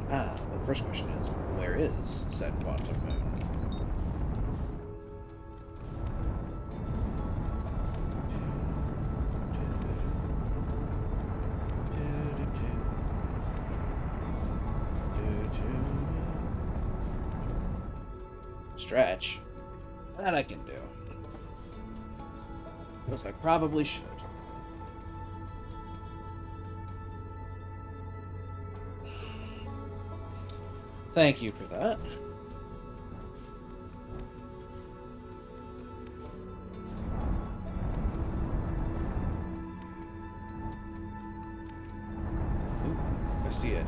The first question is, where is said quantum moon? Stretch. That I can do. Because I probably should. Thank you for that. Ooh, I see it.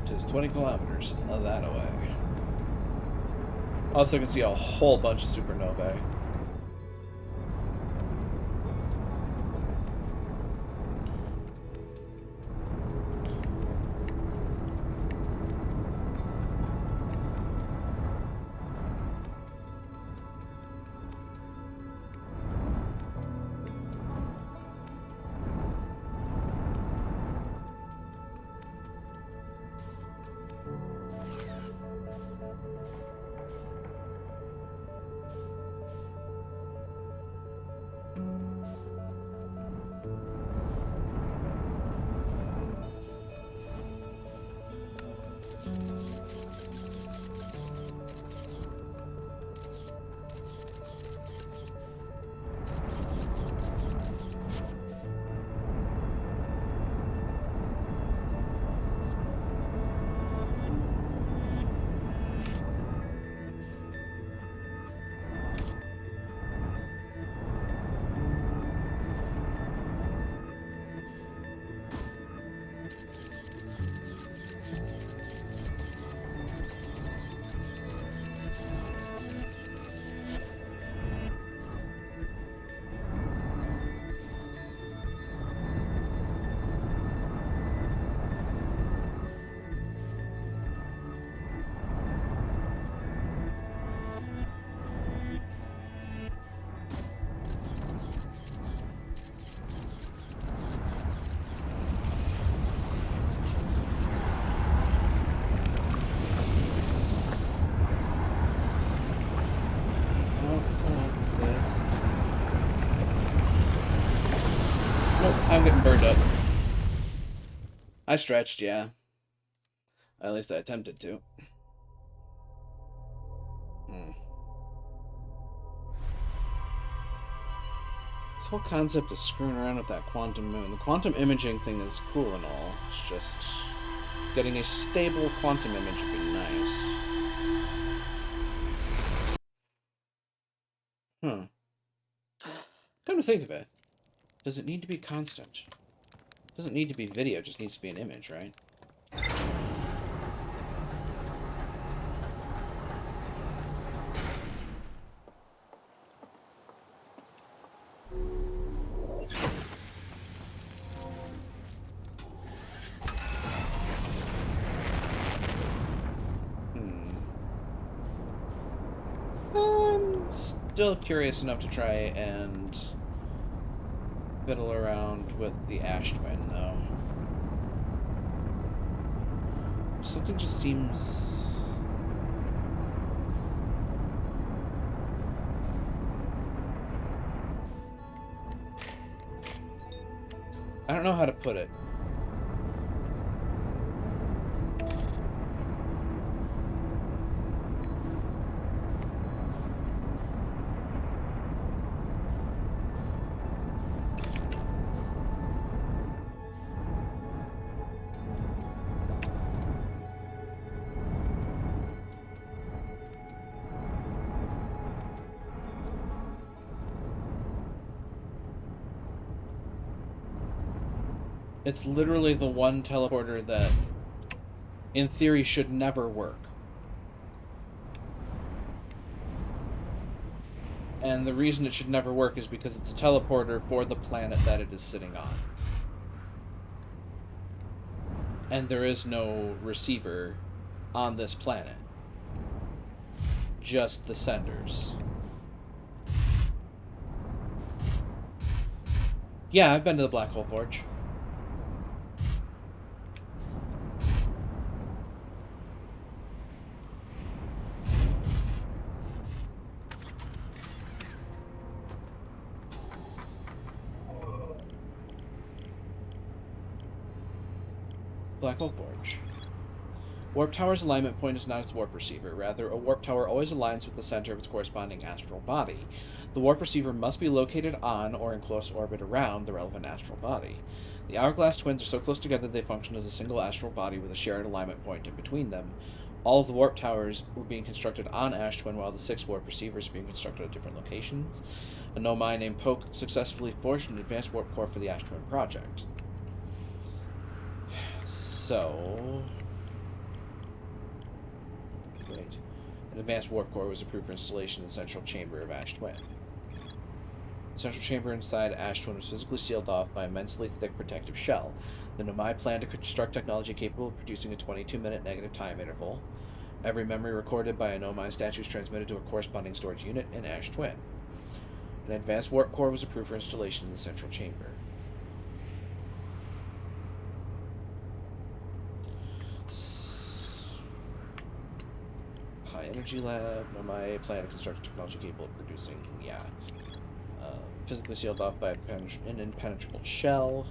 It is 20 kilometers that away. Also, I can see a whole bunch of supernovae. I'm getting burned up. I stretched, yeah. At least I attempted to. This whole concept of screwing around with that quantum moon. The quantum imaging thing is cool and all. It's just getting a stable quantum image would be nice. Come to think of it, does it need to be constant? It doesn't need to be video, it just needs to be an image, right? I'm still curious enough to try and fiddle around with the ash twin, though. Something just seems... I don't know how to put it. It's literally the one teleporter that, in theory, should never work. And the reason it should never work is because it's a teleporter for the planet that it is sitting on. And there is no receiver on this planet. Just the senders. Yeah, I've been to the Black Hole Forge. Black Hole Forge. Warp Tower's alignment point is not its warp receiver. Rather, a warp tower always aligns with the center of its corresponding astral body. The warp receiver must be located on or in close orbit around the relevant astral body. The Hourglass twins are so close together they function as a single astral body with a shared alignment point in between them. All of the warp towers were being constructed on Ash Twin, while the 6 warp receivers were being constructed at different locations. A Nomai named Poke successfully forged an advanced warp core for the Ash Twin project. So... Wait. An advanced warp core was approved for installation in the central chamber of Ash Twin. The central chamber inside Ash Twin was physically sealed off by an immensely thick protective shell. The Nomai planned to construct technology capable of producing a 22-minute negative time interval. Every memory recorded by a Nomai statue is transmitted to a corresponding storage unit in Ash Twin. An advanced warp core was approved for installation in the central chamber. High Energy Lab. Nomai plan to construct a technology capable of producing, physically sealed off by an impenetrable shell.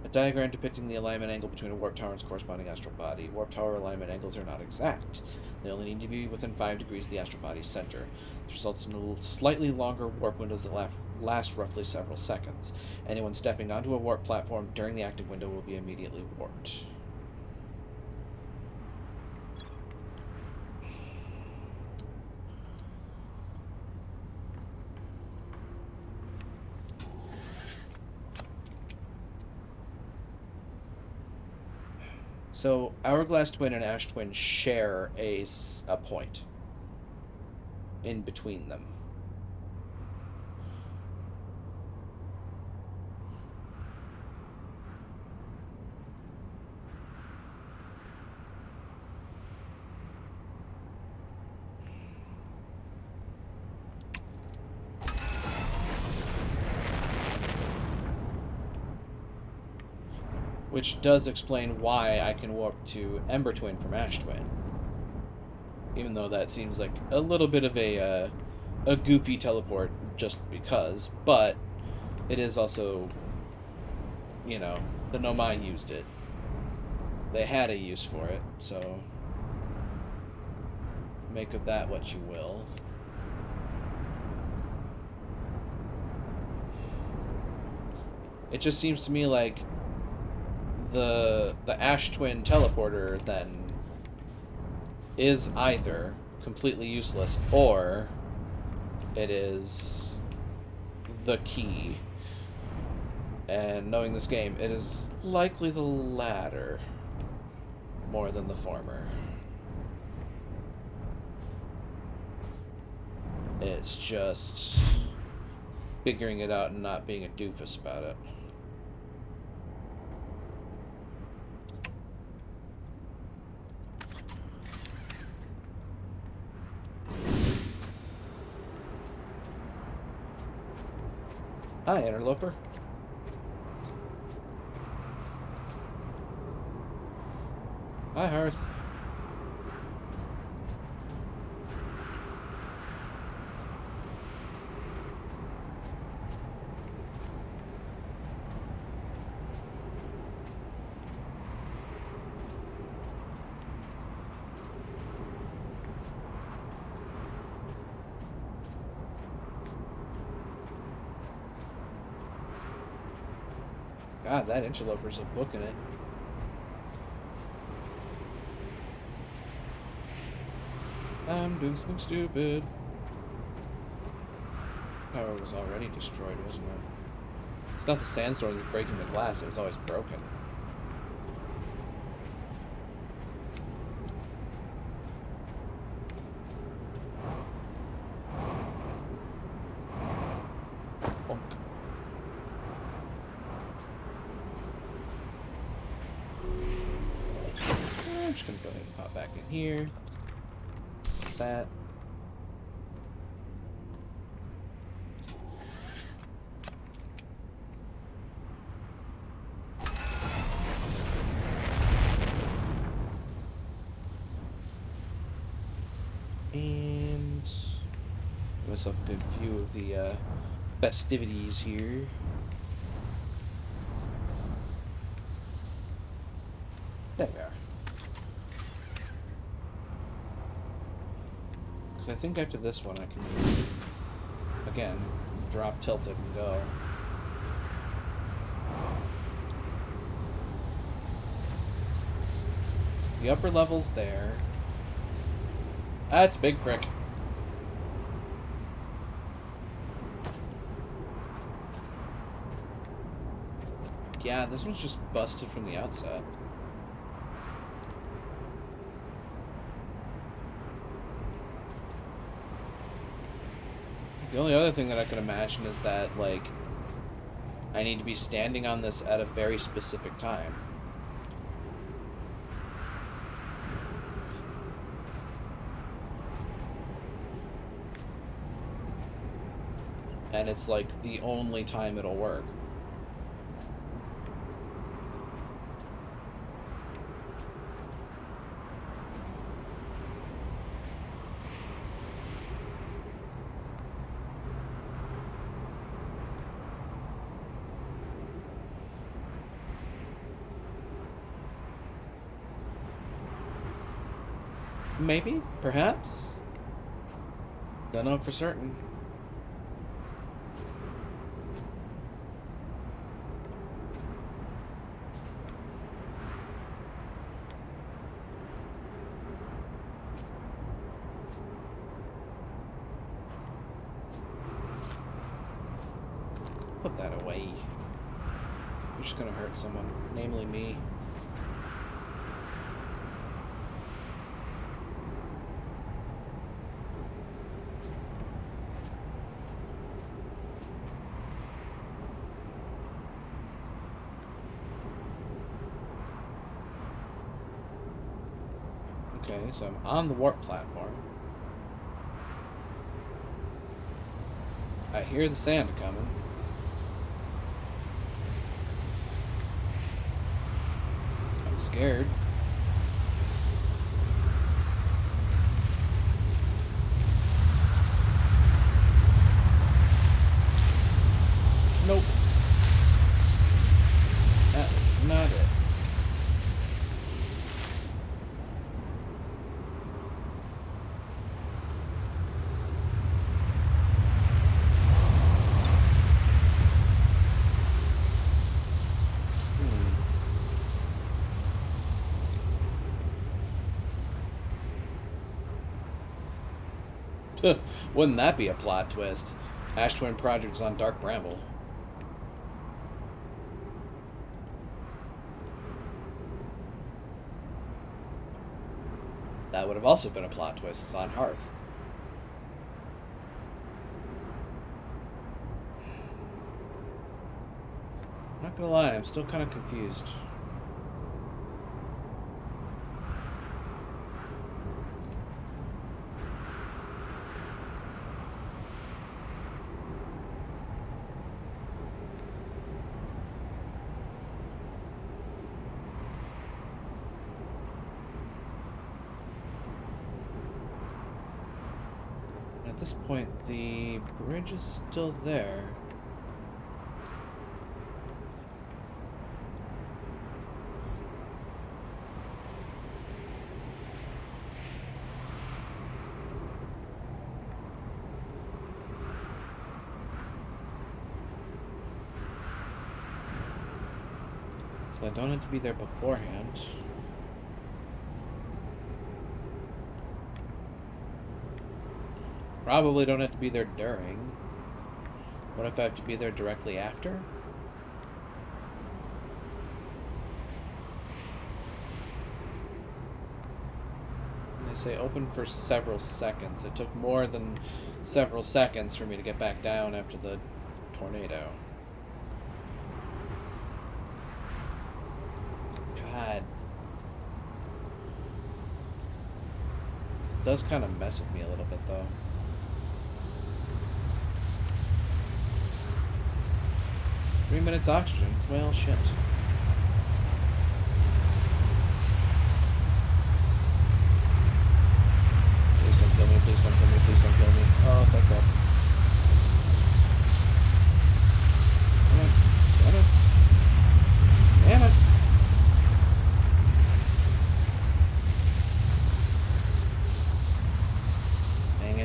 A diagram depicting the alignment angle between a warp tower and its corresponding astral body. Warp tower alignment angles are not exact. They only need to be within 5 degrees of the astral body's center. This results in slightly longer warp windows that last roughly several seconds. Anyone stepping onto a warp platform during the active window will be immediately warped. So, Hourglass Twin and Ash Twin share a point in between them. Which does explain why I can warp to Ember Twin from Ash Twin. Even though that seems like a little bit of a goofy teleport just because. But it is also, the Nomai used it. They had a use for it, so make of that what you will. It just seems to me like the Ash Twin teleporter then is either completely useless or it is the key. And knowing this game, it is likely the latter more than the former. It's just figuring it out and not being a doofus about it. Hi, Interloper. Hi, Hearth. God, that Interloper's a book in it. I'm doing something stupid. Power was already destroyed, wasn't it? It's not the sandstorm that's breaking the glass, it was always broken. I'm just gonna go ahead and pop back in here. That. And give myself a good view of the festivities here. Because I think after this one I can, again, drop, tilt it, and go. The upper level's there. That's a big prick. Yeah, this one's just busted from the outset. The only other thing that I could imagine is that, like, I need to be standing on this at a very specific time. And it's like the only time it'll work. Maybe, perhaps. Don't know for certain. Put that away. You're just gonna hurt someone, namely me. Okay, so I'm on the warp platform. I hear the sand coming. I'm scared. Nope. That is not it. Wouldn't that be a plot twist? Ash Twin Project's on Dark Bramble. That would have also been a plot twist. It's on Hearth. I'm not gonna lie, I'm still kind of confused. At this point, the bridge is still there. So I don't have to be there beforehand. Probably don't have to be there during. What if I have to be there directly after? They say open for several seconds. It took more than several seconds for me to get back down after the tornado. God. It does kind of mess with me a little bit, though. Three minutes oxygen. Well, shit. Please don't kill me, please don't kill me, please don't kill me. Oh, thank God. Come on. Damn it. Damn it. Dang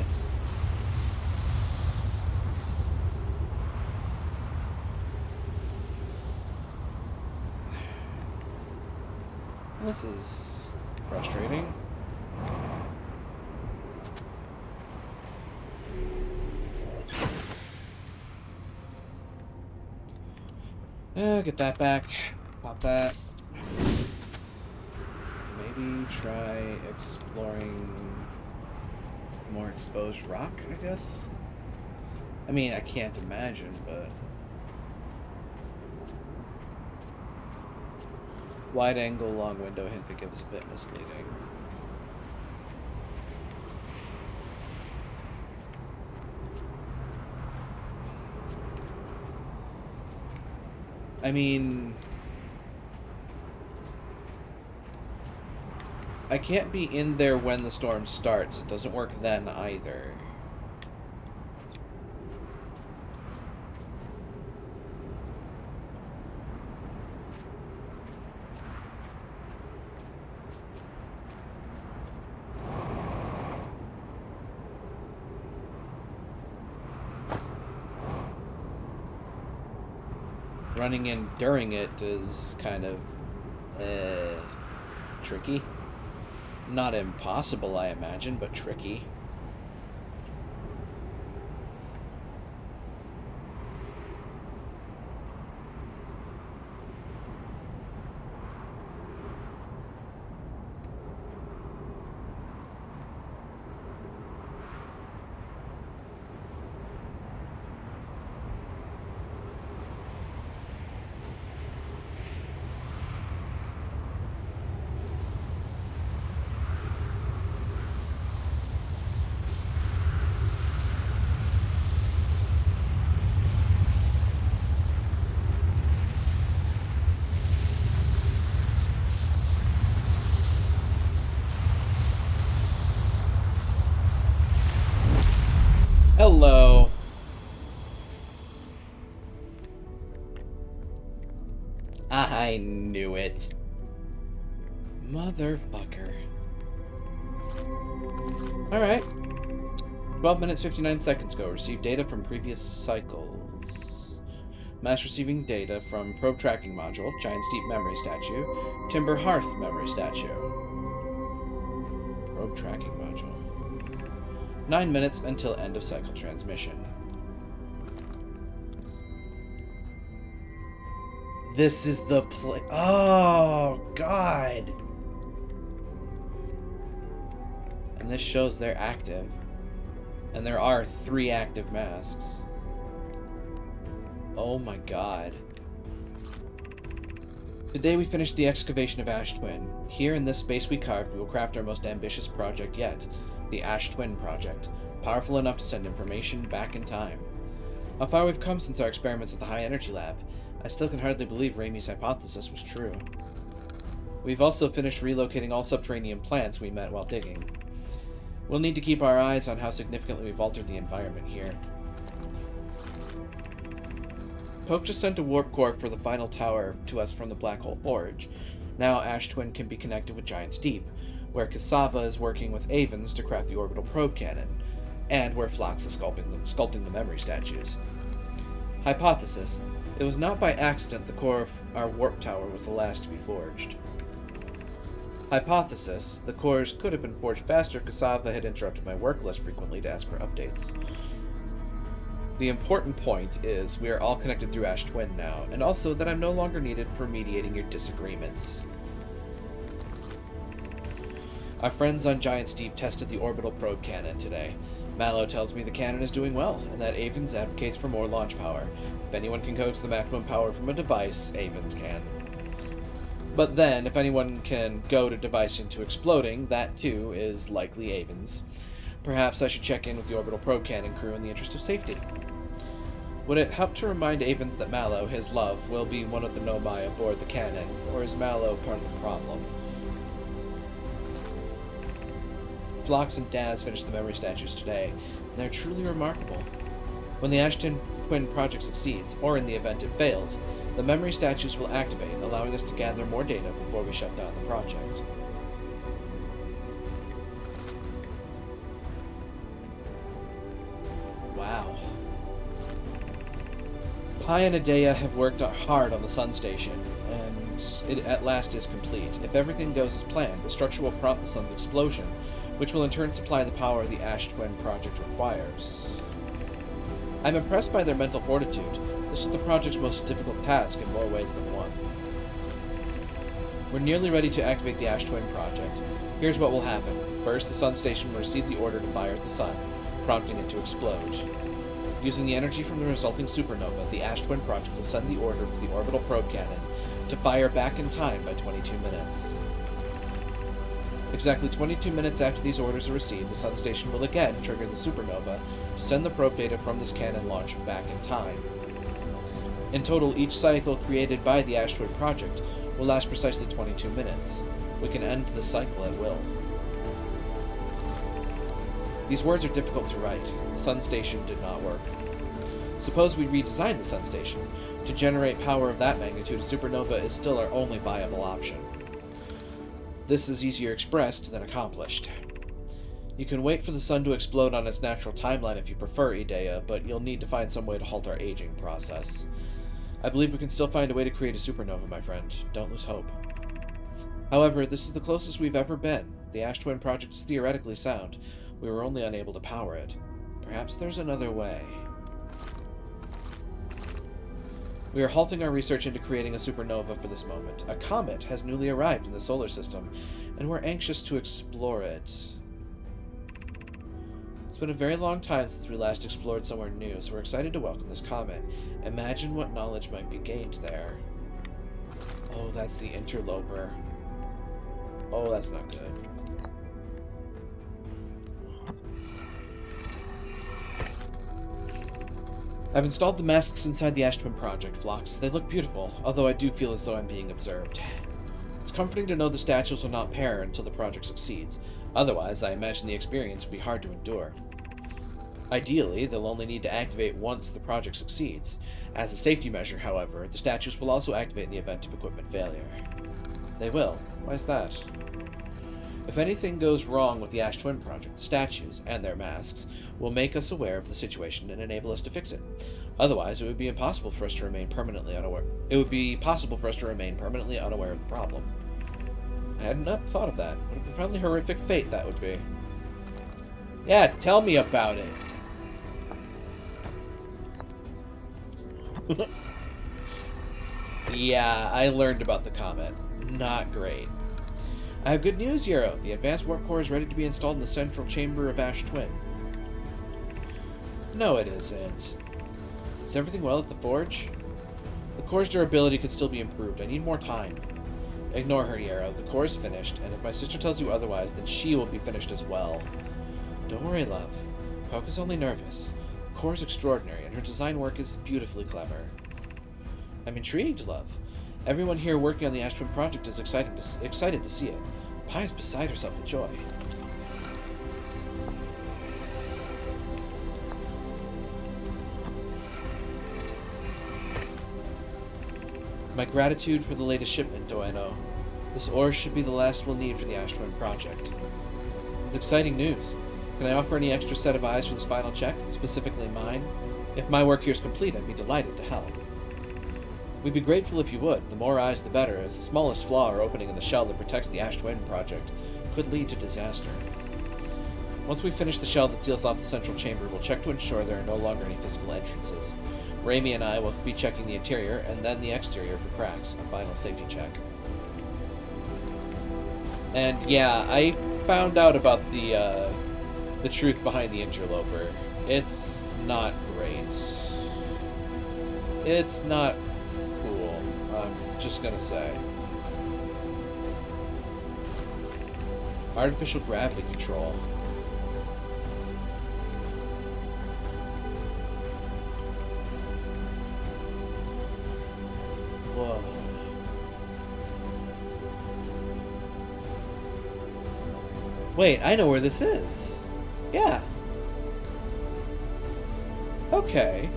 This is frustrating. Get that back. Pop that. Maybe try exploring more exposed rock, I guess? I mean, I can't imagine, but... Wide angle, long window hint that gives a bit misleading. I mean... I can't be in there when the storm starts. It doesn't work then either. Running in during it is kind of tricky. Not impossible, I imagine, but tricky. Hello. I knew it. Motherfucker. Alright. 12 minutes 59 seconds ago. Received data from previous cycles. Mass receiving data from probe tracking module, Giant Steep memory statue, Timber Hearth memory statue. Probe tracking module. 9 minutes until end of cycle transmission. This is the play. Oh, God. And this shows they're active. And there are 3 active masks. Oh my God. Today we finished the excavation of Ash Twin. Here in this space we carved, we will craft our most ambitious project yet. The Ash Twin Project, powerful enough to send information back in time. How far we've come since our experiments at the High Energy Lab. I still can hardly believe Ramey's hypothesis was true. We've also finished relocating all subterranean plants we met while digging. We'll need to keep our eyes on how significantly we've altered the environment here. Poke just sent a warp core for the final tower to us from the Black Hole Forge. Now Ash Twin can be connected with Giant Steep, where Cassava is working with Avens to craft the orbital probe cannon, and where Phlox is sculpting the memory statues. Hypothesis: it was not by accident the core of our warp tower was the last to be forged. Hypothesis: the cores could have been forged faster if Cassava had interrupted my work less frequently to ask for updates. The important point is we are all connected through Ash Twin now, and also that I'm no longer needed for mediating your disagreements. Our friends on Giant Steep tested the orbital probe cannon today. Mallow tells me the cannon is doing well, and that Avens advocates for more launch power. If anyone can coax the maximum power from a device, Avens can. But then, if anyone can goad a device into exploding, that too is likely Avens. Perhaps I should check in with the orbital probe cannon crew in the interest of safety. Would it help to remind Avens that Mallow, his love, will be one of the Nomai aboard the cannon, or is Mallow part of the problem? Phlox and Daz finished the memory statues today, and they're truly remarkable. When the Ash Twin project succeeds, or in the event it fails, the memory statues will activate, allowing us to gather more data before we shut down the project. Wow. Pi and Adea have worked hard on the Sun Station, and it at last is complete. If everything goes as planned, the structure will prompt the sun's explosion, which will in turn supply the power the Ash Twin project requires. I'm impressed by their mental fortitude. This is the project's most difficult task in more ways than one. We're nearly ready to activate the Ash Twin project. Here's what will happen. First, the Sun Station will receive the order to fire at the Sun, prompting it to explode. Using the energy from the resulting supernova, the Ash Twin project will send the order for the orbital probe cannon to fire back in time by 22 minutes. Exactly 22 minutes after these orders are received, the Sun Station will again trigger the supernova to send the probe data from this cannon launch back in time. In total, each cycle created by the Ash Twin project will last precisely 22 minutes. We can end the cycle at will. These words are difficult to write. The Sun Station did not work. Suppose we redesign the Sun Station. To generate power of that magnitude, a supernova is still our only viable option. This is easier expressed than accomplished. You can wait for the sun to explode on its natural timeline if you prefer, Idea, but you'll need to find some way to halt our aging process. I believe we can still find a way to create a supernova, my friend. Don't lose hope. However, this is the closest we've ever been. The Ash Twin project is theoretically sound. We were only unable to power it. Perhaps there's another way. We are halting our research into creating a supernova for this moment. A comet has newly arrived in the solar system, and we're anxious to explore it. It's been a very long time since we last explored somewhere new, so we're excited to welcome this comet. Imagine what knowledge might be gained there. Oh, that's the interloper. Oh, that's not good. I've installed the masks inside the Ash Twin project, Phlox. They look beautiful, although I do feel as though I'm being observed. It's comforting to know the statues will not pair until the project succeeds. Otherwise, I imagine the experience would be hard to endure. Ideally, they'll only need to activate once the project succeeds. As a safety measure, however, the statues will also activate in the event of equipment failure. They will. Why is that? If anything goes wrong with the Ash Twin project, the statues, and their masks, will make us aware of the situation and enable us to fix it. Otherwise, it would be impossible for us to remain permanently unaware. It would be possible for us to remain permanently unaware of the problem. I had not thought of that. What a profoundly horrific fate that would be. Yeah, tell me about it. Yeah, I learned about the comet. Not great. I have good news, Yarrow. The advanced warp core is ready to be installed in the central chamber of Ash Twin. No, it isn't. Is everything well at the forge? The core's durability could still be improved. I need more time. Ignore her, Yarrow. The core is finished, and if my sister tells you otherwise, then she will be finished as well. Don't worry, love. Poke is only nervous. The core is extraordinary, and her design work is beautifully clever. I'm intrigued, love. Everyone here working on the Ash Twin project is excited to see it. Pi is beside herself with joy. My gratitude for the latest shipment, Doeno. This ore should be the last we'll need for the Ash Twin project. It's exciting news. Can I offer any extra set of eyes for this final check, specifically mine? If my work here is complete, I'd be delighted to help. We'd be grateful if you would. The more eyes, the better, as the smallest flaw or opening in the shell that protects the Ash Twin project could lead to disaster. Once we finish the shell that seals off the central chamber, we'll check to ensure there are no longer any physical entrances. Raimi and I will be checking the interior and then the exterior for cracks, a final safety check. And yeah, I found out about the truth behind the interloper. It's not great. It's not cool, I'm just gonna say. Artificial gravity control. Whoa. Wait, I know where this is. Yeah. Okay.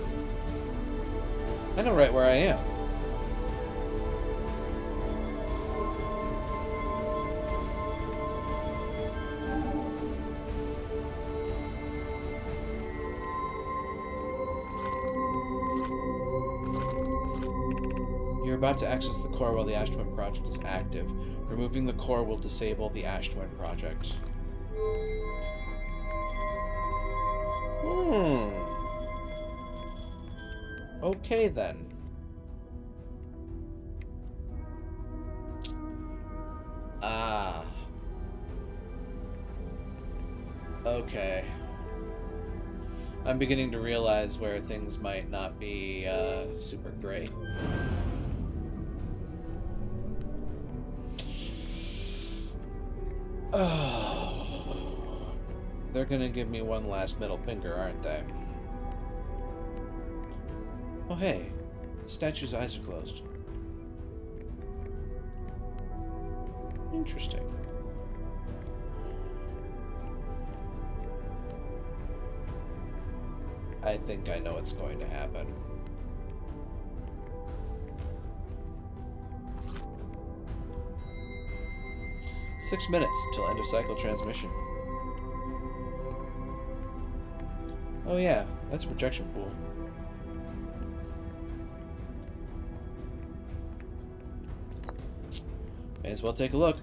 I know right where I am. Your about to access the core while the Ash Twin project is active. Removing the core will disable the Ash Twin project. Okay then. Ah. Okay. I'm beginning to realize where things might not be super great. Oh. They're gonna give me one last middle finger, aren't they? Oh hey, the statue's eyes are closed. Interesting. I think I know what's going to happen. "6 minutes until end of cycle transmission." Oh yeah, that's a projection pool. May as well take a look.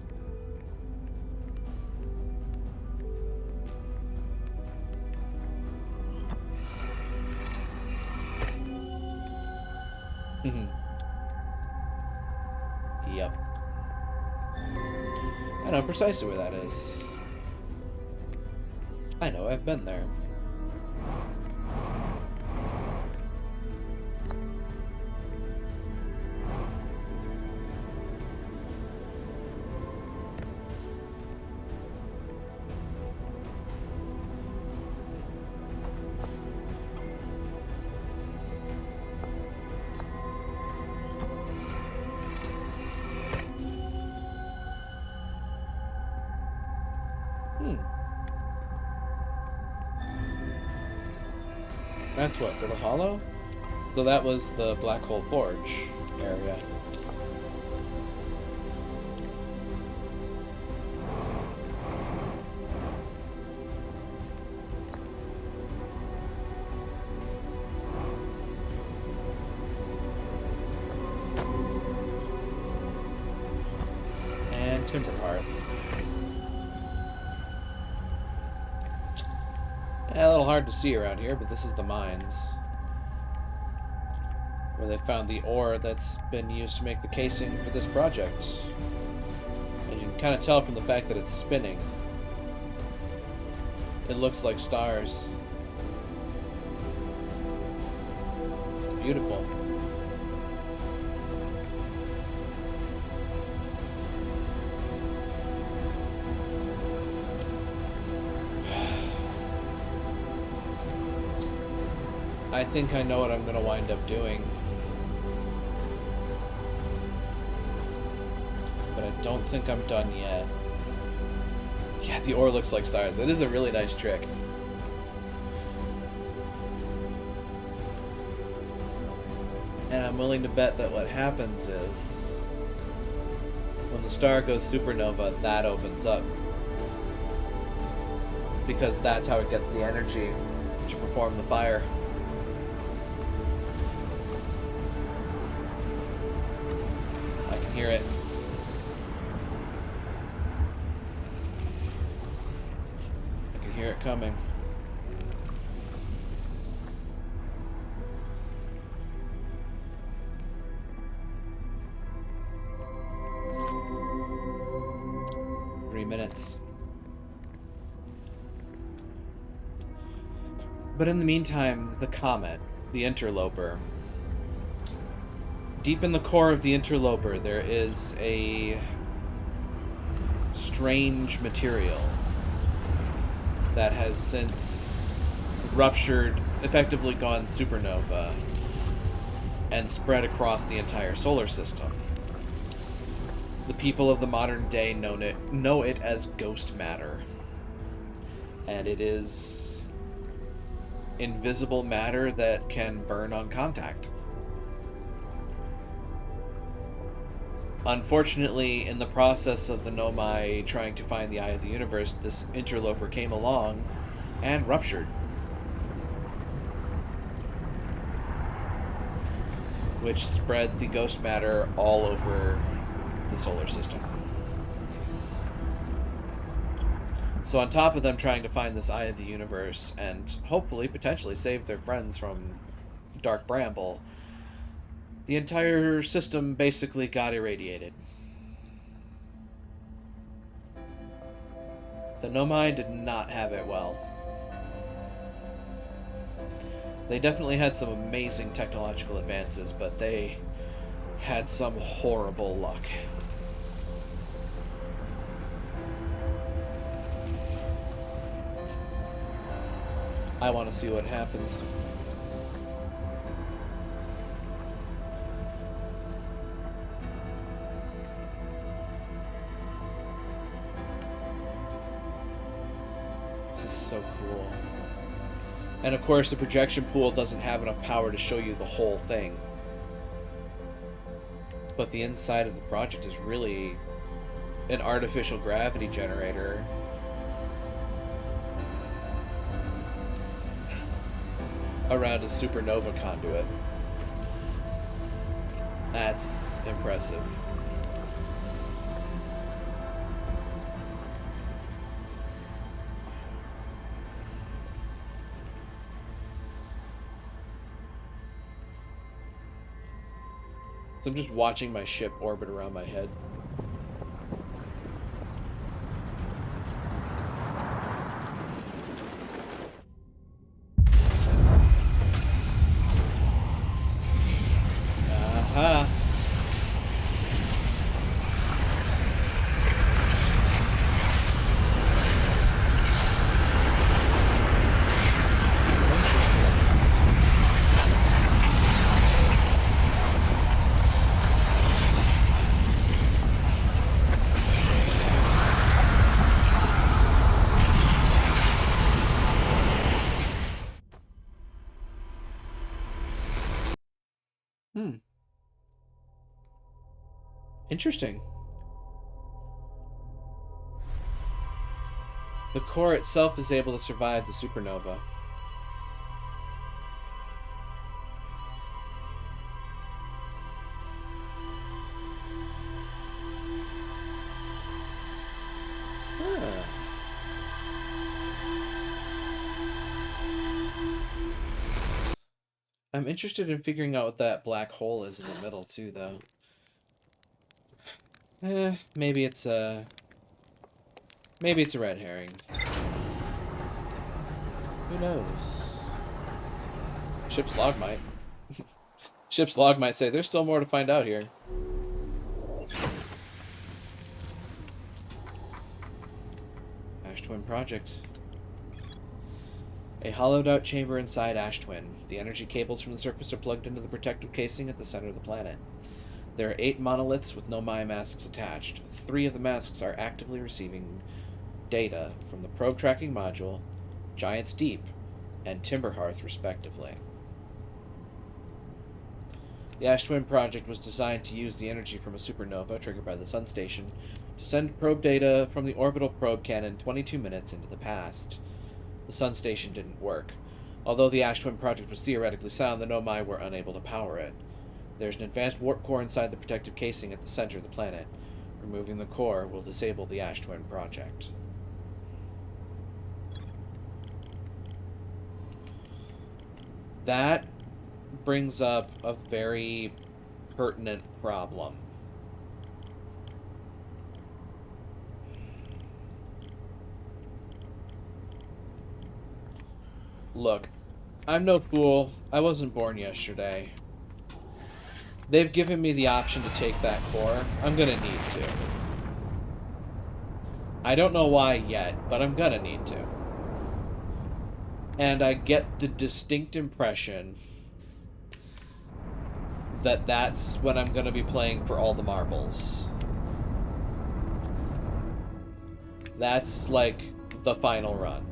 Yep. I know precisely where that is. I know, I've been there. That's what, for the Hollow? So that was the Black Hole Forge area. And Timberhearth. Yeah, a little hard to see around here, but this is the mines. Where they found the ore that's been used to make the casing for this project. And you can kind of tell from the fact that it's spinning. It looks like stars. It's beautiful. I think I know what I'm going to wind up doing. But I don't think I'm done yet. Yeah, the ore looks like stars. It is a really nice trick. And I'm willing to bet that what happens is, when the star goes supernova, that opens up. Because that's how it gets the energy to perform the fire. Hear it. I can hear it coming. Three minutes. But in the meantime, the comet, the interloper. Deep in the core of the interloper, there is a strange material that has since ruptured, effectively gone supernova, and spread across the entire solar system. The people of the modern day know it as ghost matter. And it is invisible matter that can burn on contact. Unfortunately, in the process of the Nomai trying to find the Eye of the Universe, this interloper came along and ruptured. which spread the ghost matter all over the solar system. So on top of them trying to find this eye of the universe and hopefully, potentially save their friends from Dark Bramble, the entire system basically got irradiated. The Nomai did not have it well. They definitely had some amazing technological advances, but they had some horrible luck. I want to see what happens. This is so cool. And of course, the projection pool doesn't have enough power to show you the whole thing. But the inside of the project is really an artificial gravity generator. Around a supernova conduit. That's impressive. So I'm just watching my ship orbit around my head. Aha! Interesting. The core itself is able to survive the supernova. Huh. I'm interested in figuring out what that black hole is in the middle, too, though. Maybe it's a red herring. Who knows? Ship's log might. Ship's log might say, there's still more to find out here. Ash Twin Project. A hollowed-out chamber inside Ash Twin. The energy cables from the surface are plugged into the protective casing at the center of the planet. There are 8 monoliths with Nomai masks attached. 3 of the masks are actively receiving data from the probe tracking module, Giant's Deep, and Timberhearth, respectively. The Ash Twin Project was designed to use the energy from a supernova triggered by the Sun Station to send probe data from the orbital probe cannon 22 minutes into the past. The Sun Station didn't work. Although the Ash Twin Project was theoretically sound, the Nomai were unable to power it. There's an advanced warp core inside the protective casing at the center of the planet. Removing the core will disable the Ash Twin Project. That brings up a very pertinent problem. Look, I'm no fool. I wasn't born yesterday. They've given me the option to take that core. I'm gonna need to. I don't know why yet, but I'm gonna need to. And I get the distinct impression that that's when I'm gonna be playing for all the marbles. That's like the final run.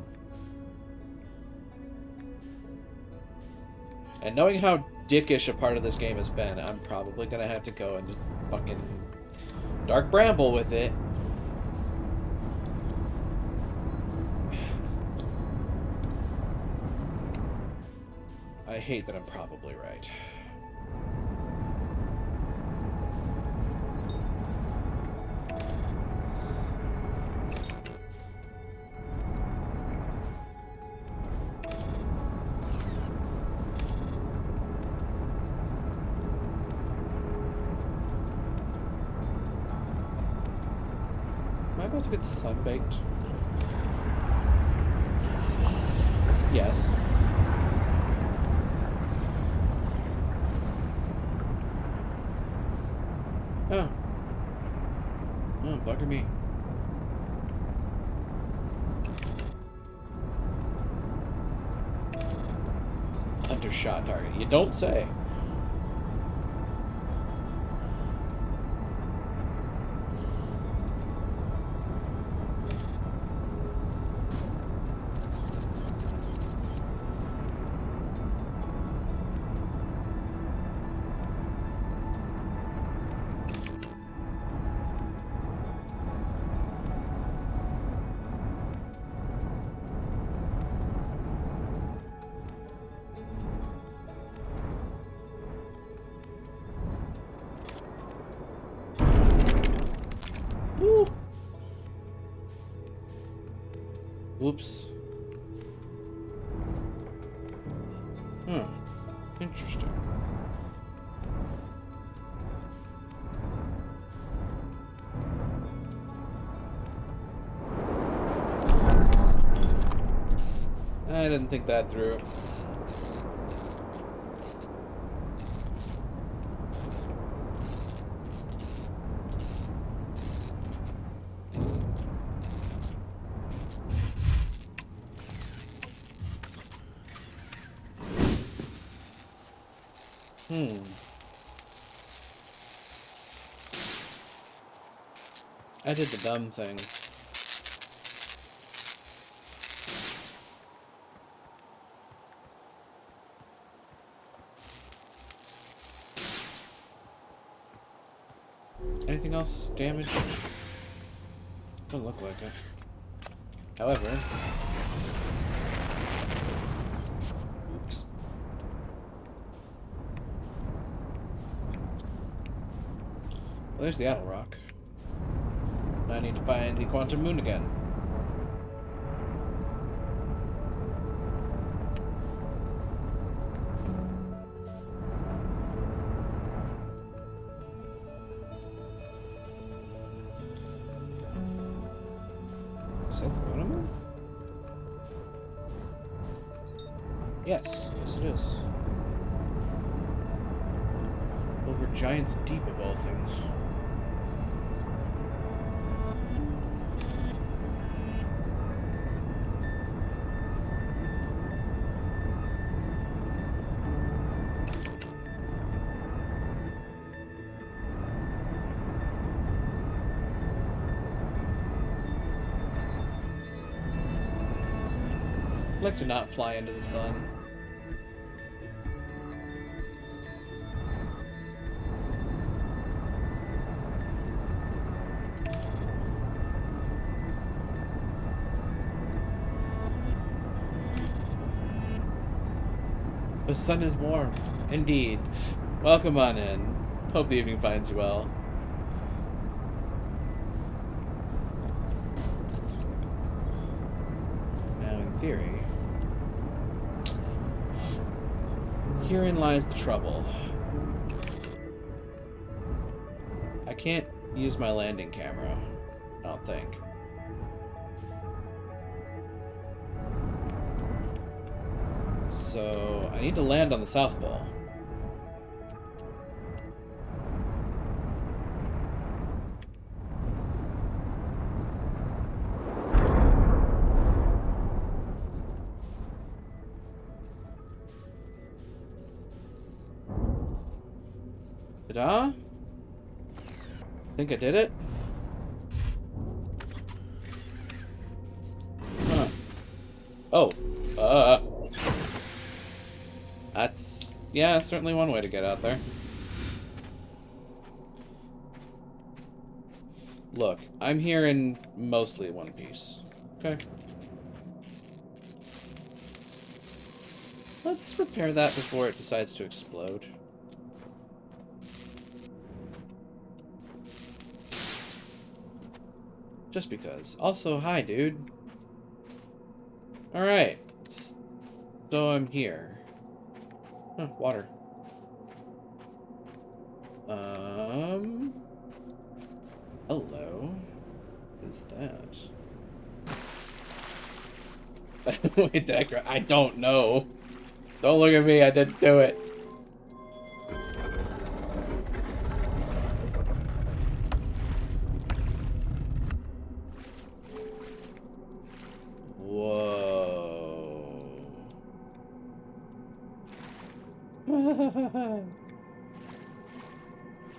And knowing how dickish a part of this game has been, I'm probably gonna have to go into fucking Dark Bramble with it. I hate that I'm probably right. about to get sunbaked? Yes. Oh. Oh, bugger me. Undershot target. You don't say. Woo. Whoops. Huh. Interesting. I didn't think that through. I did the dumb thing. Anything else damaged? Doesn't look like it. However... Oops. Well, there's the Idle Rock. I need to find the Quantum Moon again. Is that the Quantum Moon? Yes, yes it is. Over Giant's Deep of all things. I'd like to not fly into the sun. The sun is warm. Indeed. Welcome on in. Hope the evening finds you well. Now, in theory... herein lies the trouble. I can't use my landing camera, I don't think. So, I need to land on the South Pole. Ta-da? Think I did it? Huh. Oh. That's... yeah, certainly one way to get out there. Look, I'm here in mostly one piece. Okay. Let's repair that before it decides to explode. Just because. Also, hi, dude. Alright. So I'm here. Huh, water. Hello. is that? Wait, I don't know. Don't look at me, I didn't do it. Whoa.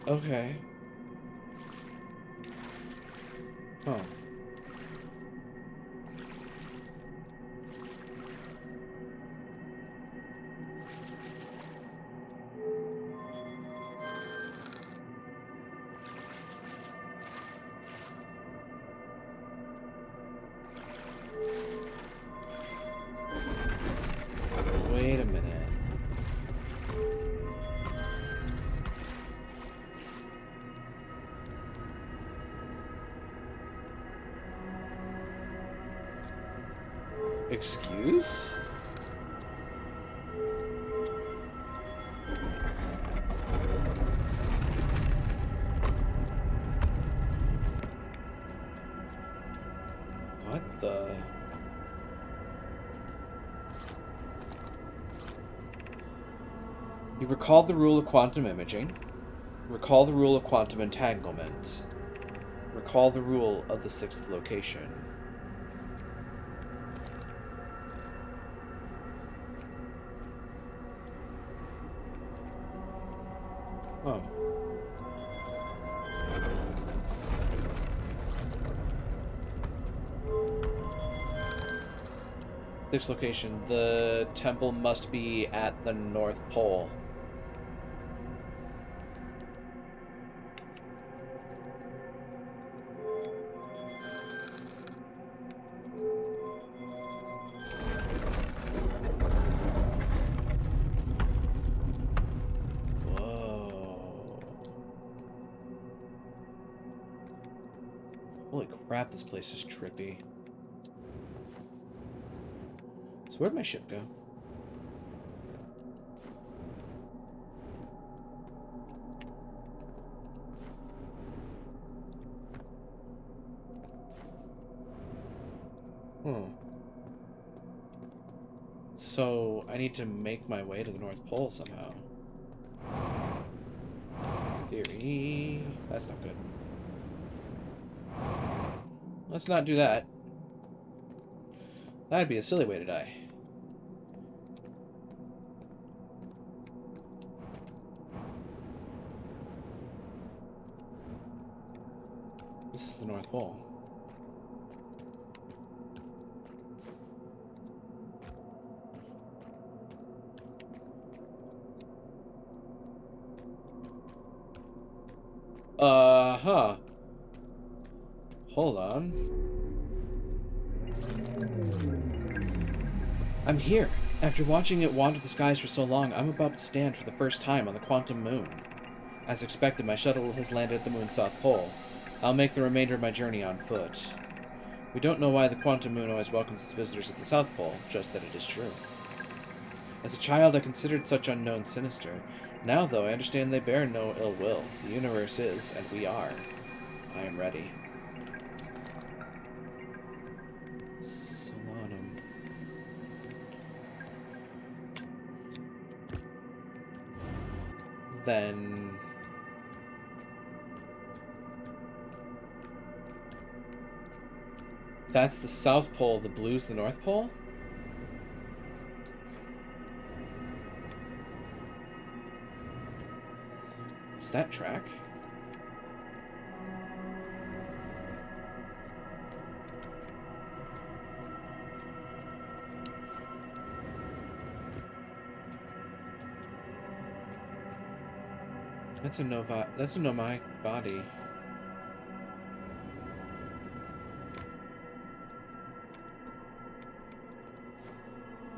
Okay. Huh. Wait a minute. Excuse? What the... You recalled the rule of quantum imaging. Recall the rule of quantum entanglement. Recall the rule of the sixth location. Oh. Sixth location. The temple must be at the North Pole. Holy crap, this place is trippy. So where'd my ship go? So I need to make my way to the North Pole somehow. Theory. That's not good. Let's not do that. That'd be a silly way to die. This is the North Pole. Huh. Hold on. I'm here. After watching it wander the skies for so long, I'm about to stand for the first time on the Quantum Moon. As expected, my shuttle has landed at the moon's south pole. I'll make the remainder of my journey on foot. We don't know why the Quantum Moon always welcomes its visitors at the South Pole, just that it is true. As a child, I considered such unknowns sinister. Now, though, I understand they bear no ill will. The universe is, and we are. I am ready. Solanum. Then... That's the South Pole, the blue's the North Pole? Is that track? That's a Nomai body.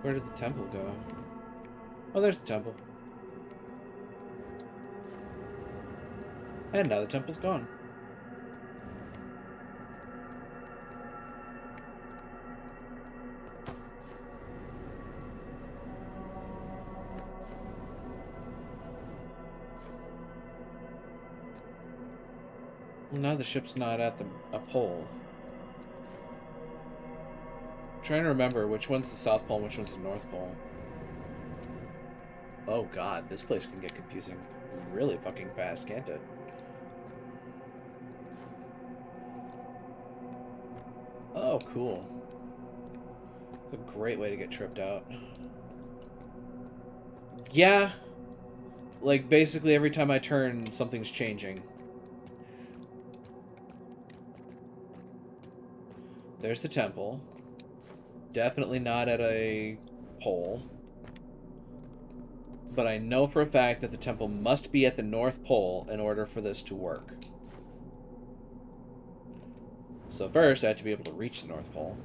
Where did the temple go? Oh, there's the temple. And now the temple's gone. Well, now the ship's not at a pole. trying to remember which one's the South Pole and which one's the North Pole. Oh god, this place can get confusing really fucking fast, can't it? Oh, cool. It's a great way to get tripped out. Yeah. Like, basically every time I turn, something's changing. There's the temple. Definitely not at a pole. But I know for a fact that the temple must be at the North Pole in order for this to work. So first, I have to be able to reach the North Pole.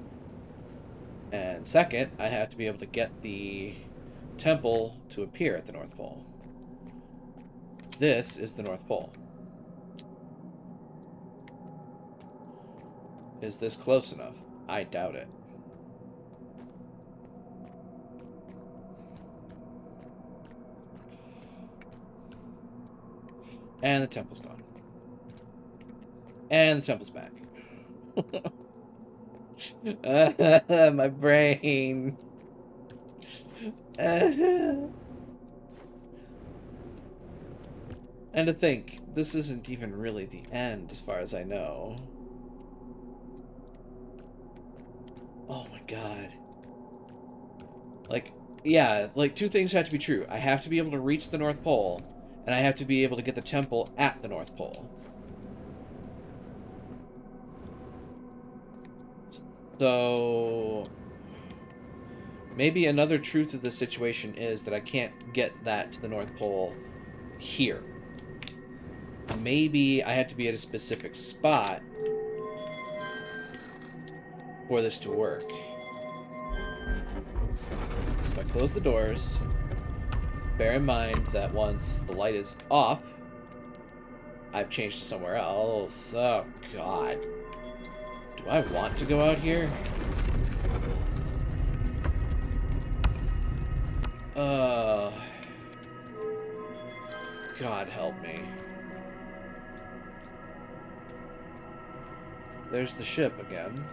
And second, I have to be able to get the temple to appear at the North Pole. This is the North Pole. Is this close enough? I doubt it. And the temple's gone. And the temple's back. My brain. And to think, this isn't even really the end as far as I know. Oh my god. Like, yeah, like two things have to be true. I have to be able to reach the North Pole, and I have to be able to get the temple at the North Pole. So maybe another truth of the situation is that I can't get that to the North Pole here. Maybe I have to be at a specific spot for this to work. So if I close the doors, bear in mind that once the light is off, I've changed to somewhere else. Oh, God. Do I want to go out here? God help me. There's the ship again.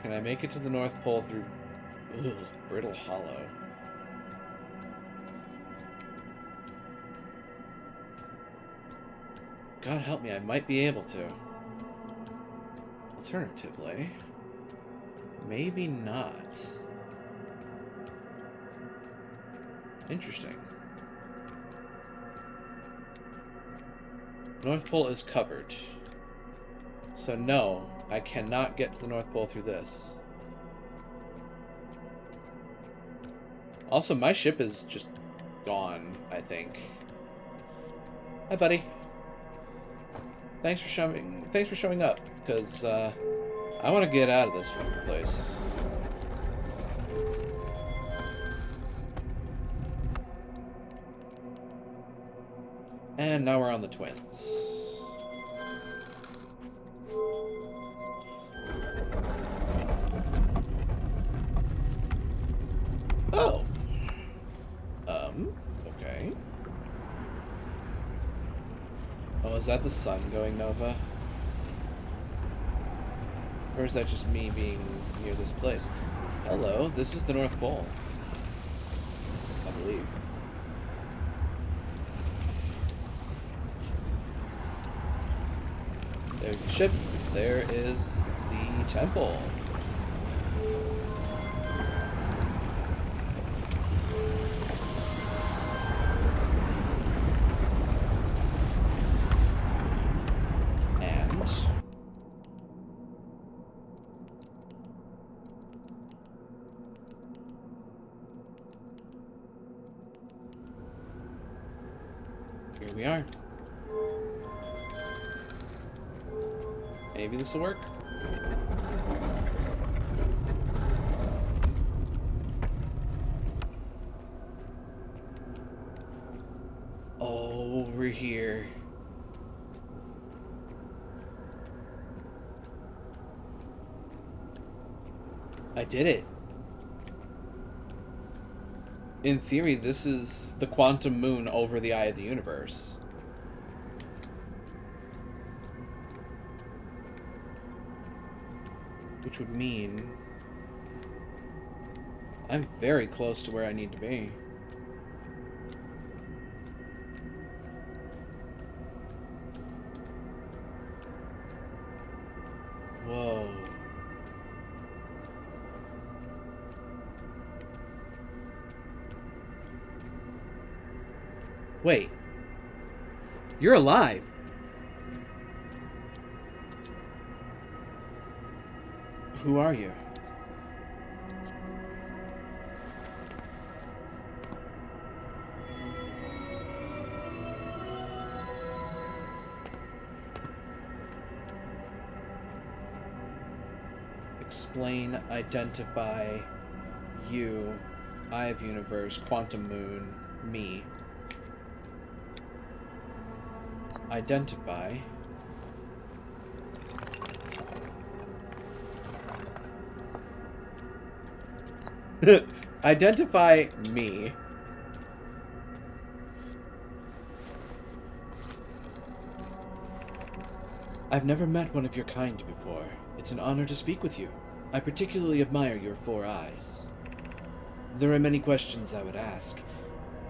Can I make it to the North Pole through... Ugh, Brittle Hollow. God help me, I might be able to. Alternatively, maybe not. Interesting. North Pole is covered. So no, I cannot get to the North Pole through this. Also, my ship is just gone, I think. Hi, buddy. Thanks for showing up, because I want to get out of this fucking place. And now we're on the twins. Oh. Okay. Oh, is that the sun going nova? Or is that just me being near this place? Hello, this is the North Pole. I believe. There's the ship. There is the temple. And here we are. Maybe this will work. Over here. I did it. In theory, this is the quantum moon over the eye of the universe. Which would mean I'm very close to where I need to be. Whoa. Wait. You're alive. Who are you? Explain, identify, you, Eye of Universe, Quantum Moon, me. Identify. Identify me. I've never met one of your kind before. It's an honor to speak with you. I particularly admire your 4 eyes. There are many questions I would ask,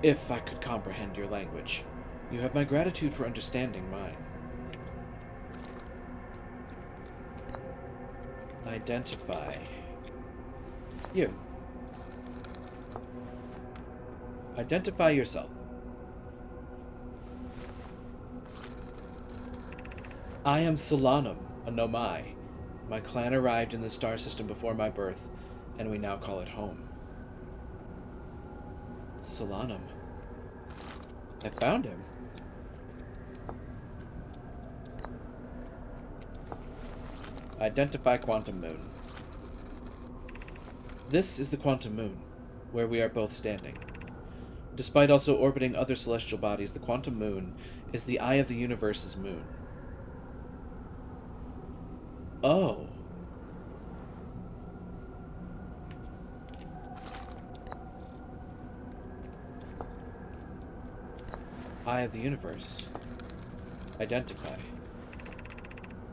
if I could comprehend your language. You have my gratitude for understanding mine. Identify. You. Identify yourself. I am Solanum, a Nomai. My clan arrived in the star system before my birth, and we now call it home. Solanum. I found him. Identify Quantum Moon. This is the Quantum Moon, where we are both standing. Despite also orbiting other celestial bodies, the Quantum Moon is the Eye of the Universe's moon. Oh. Eye of the Universe. Identify.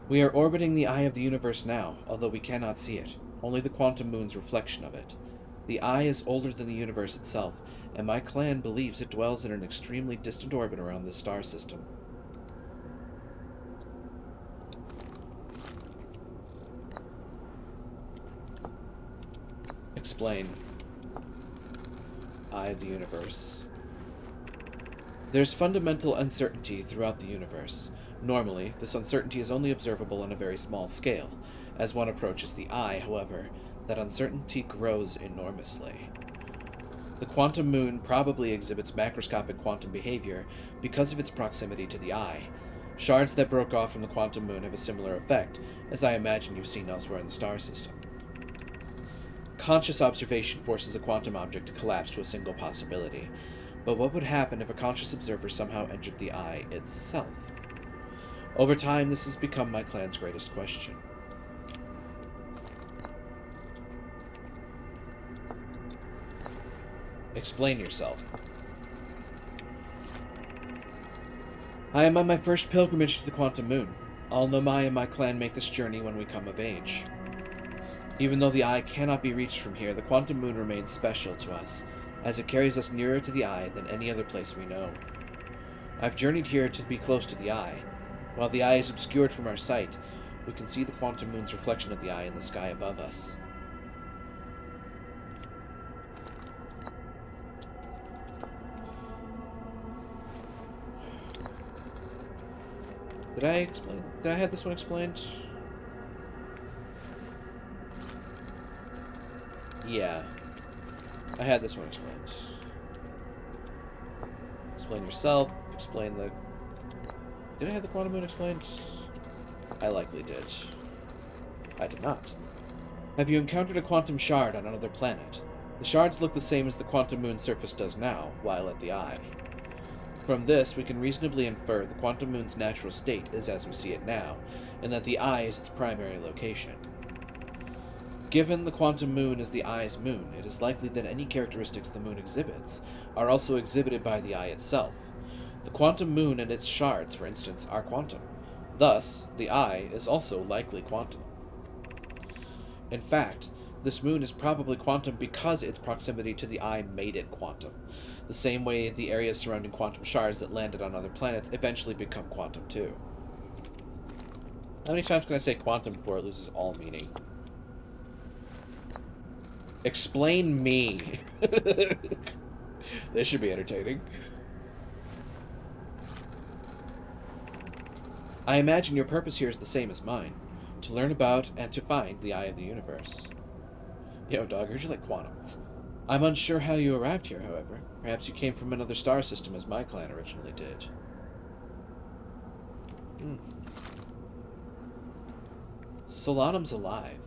We are orbiting the Eye of the Universe now, although we cannot see it. Only the Quantum Moon's reflection of it. The Eye is older than the universe itself, and my clan believes it dwells in an extremely distant orbit around this star system. Explain. Eye of the Universe. There's fundamental uncertainty throughout the universe. Normally, this uncertainty is only observable on a very small scale. As one approaches the Eye, however, that uncertainty grows enormously. The Quantum Moon probably exhibits macroscopic quantum behavior because of its proximity to the Eye. Shards that broke off from the Quantum Moon have a similar effect, as I imagine you've seen elsewhere in the star system. Conscious observation forces a quantum object to collapse to a single possibility. But what would happen if a conscious observer somehow entered the Eye itself? Over time, this has become my clan's greatest question. Explain yourself. I am on my first pilgrimage to the Quantum Moon. All Nomai and my clan make this journey when we come of age. Even though the Eye cannot be reached from here, the Quantum Moon remains special to us, as it carries us nearer to the Eye than any other place we know. I've journeyed here to be close to the Eye. While the Eye is obscured from our sight, we can see the Quantum Moon's reflection of the Eye in the sky above us. Did I have this one explained? Yeah. I had this one explained. Explain yourself. Explain the... Did I have the Quantum Moon explained? I likely did. I did not. Have you encountered a quantum shard on another planet? The shards look the same as the Quantum Moon's surface does now, while at the Eye. From this, we can reasonably infer the Quantum Moon's natural state is as we see it now, and that the Eye is its primary location. Given the Quantum Moon is the Eye's moon, it is likely that any characteristics the moon exhibits are also exhibited by the Eye itself. The Quantum Moon and its shards, for instance, are quantum. Thus, the Eye is also likely quantum. In fact, this moon is probably quantum because its proximity to the eye made it quantum. The same way the areas surrounding quantum shards that landed on other planets eventually become quantum too. How many times can I say quantum before it loses all meaning? Explain me. This should be entertaining. I imagine your purpose here is the same as mine. To learn about and to find the eye of the universe. Yo, dog, I heard you like quantum. I'm unsure how you arrived here, however. Perhaps you came from another star system as my clan originally did. Solanum's alive.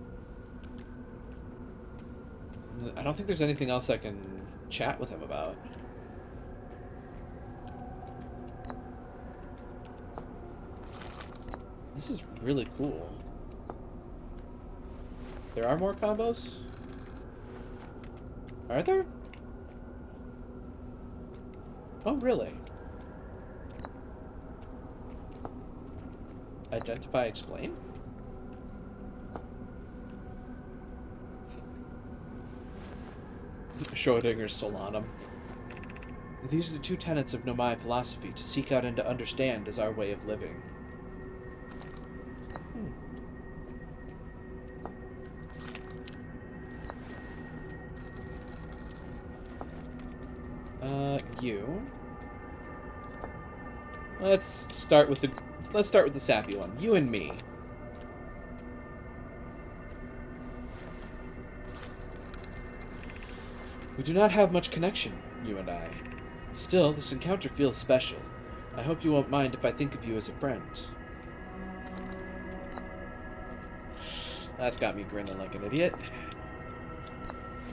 I don't think there's anything else I can chat with him about. This is really cool. There are more combos? Are there? Oh, really? Identify, explain? Schrodinger's Solanum. These are the two tenets of Nomai philosophy: to seek out and to understand is our way of living. You. Let's start with the sappy one. You and me. We do not have much connection, you and I. Still, this encounter feels special. I hope you won't mind if I think of you as a friend. That's got me grinning like an idiot.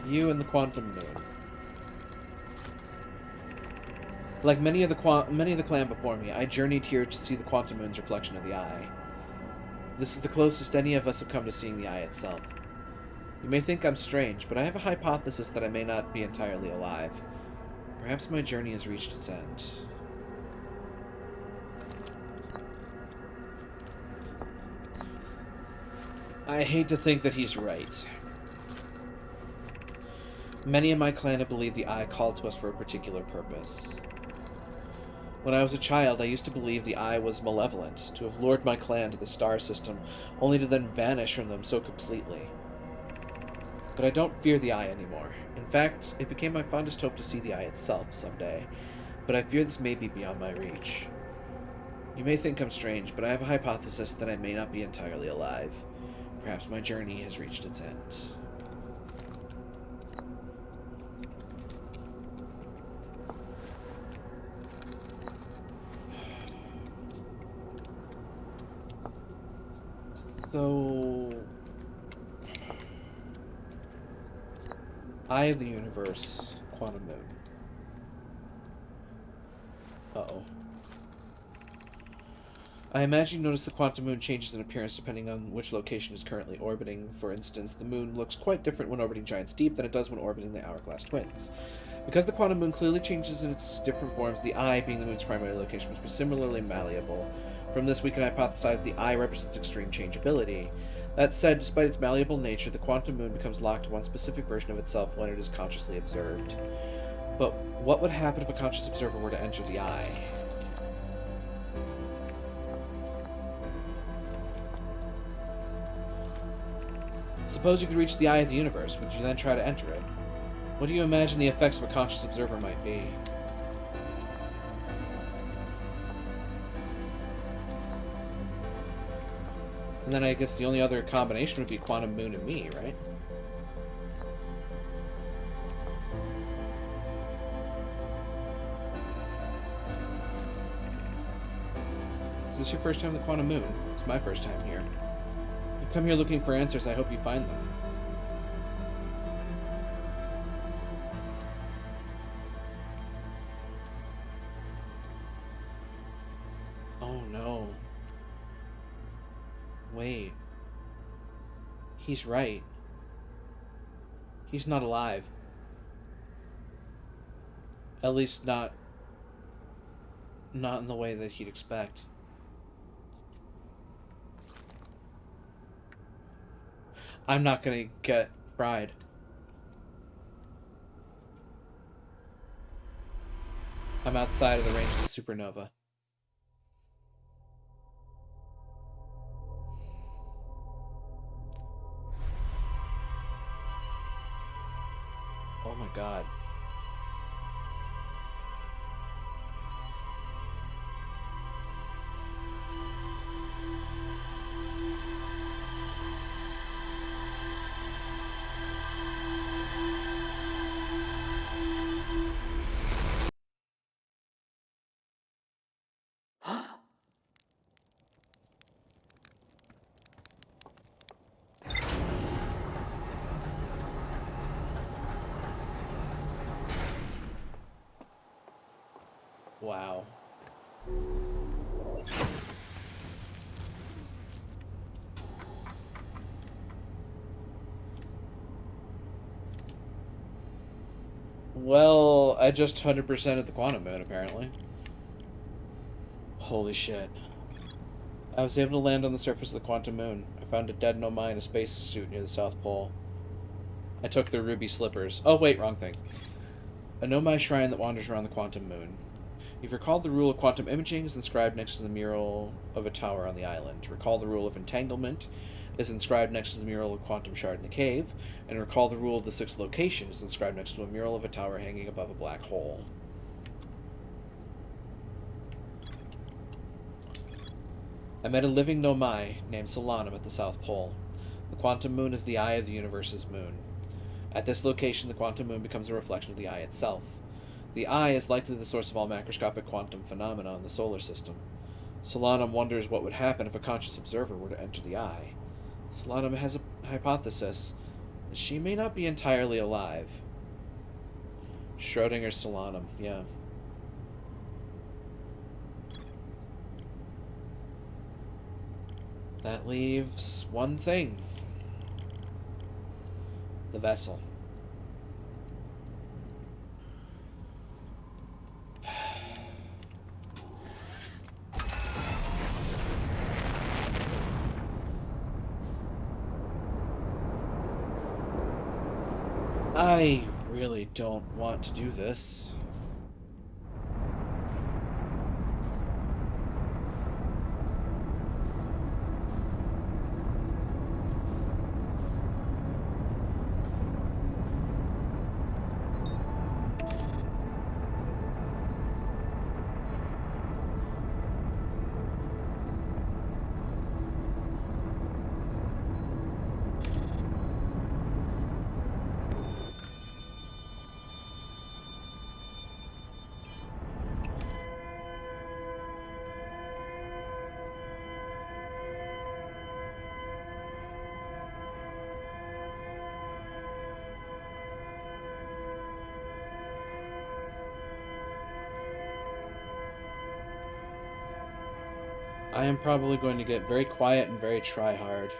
You and the Quantum Moon. Like many of the clan before me, I journeyed here to see the Quantum Moon's reflection of the eye. This is the closest any of us have come to seeing the eye itself. You may think I'm strange, but I have a hypothesis that I may not be entirely alive. Perhaps my journey has reached its end. I hate to think that he's right. Many in my clan have believed the eye called to us for a particular purpose. When I was a child, I used to believe the eye was malevolent, to have lured my clan to the star system, only to then vanish from them so completely. But I don't fear the eye anymore. In fact, it became my fondest hope to see the eye itself someday, but I fear this may be beyond my reach. You may think I'm strange, but I have a hypothesis that I may not be entirely alive. Perhaps my journey has reached its end. So, Eye of the Universe, Quantum Moon. Uh-oh. I imagine you notice the Quantum Moon changes in appearance depending on which location is currently orbiting. For instance, the Moon looks quite different when orbiting Giants Deep than it does when orbiting the Hourglass Twins. Because the Quantum Moon clearly changes in its different forms, the Eye, being the Moon's primary location, must be similarly malleable. From this, we can hypothesize the Eye represents extreme changeability. That said, despite its malleable nature, the Quantum Moon becomes locked to one specific version of itself when it is consciously observed. But what would happen if a conscious observer were to enter the Eye? Suppose you could reach the Eye of the Universe. Would you then try to enter it? What do you imagine the effects of a conscious observer might be? And then I guess the only other combination would be Quantum Moon and me, right? Is this your first time in the Quantum Moon? It's my first time here. You've come here looking for answers. I hope you find them. Oh no. Wait. He's right. He's not alive. At least not in the way that he'd expect. I'm not gonna get fried. I'm outside of the range of the supernova. Oh my god. Wow. Well, I just 100% at the quantum moon, apparently. Holy shit. I was able to land on the surface of the quantum moon. I found a dead Nomai in a spacesuit near the South Pole. I took the ruby slippers. Oh, wait, wrong thing. A Nomai shrine that wanders around the quantum moon. You've recalled the rule of quantum imaging is inscribed next to the mural of a tower on the island. Recall the rule of entanglement is inscribed next to the mural of quantum shard in the cave. And recall the rule of the sixth location is inscribed next to a mural of a tower hanging above a black hole. I met a living Nomai named Solanum at the South Pole. The quantum moon is the eye of the universe's moon. At this location, the quantum moon becomes a reflection of the eye itself. The eye is likely the source of all macroscopic quantum phenomena in the solar system. Solanum wonders what would happen if a conscious observer were to enter the eye. Solanum has a hypothesis that she may not be entirely alive. Schrodinger's Solanum, yeah. That leaves one thing. The vessel. I really don't want to do this. I am probably going to get very quiet and very try hard.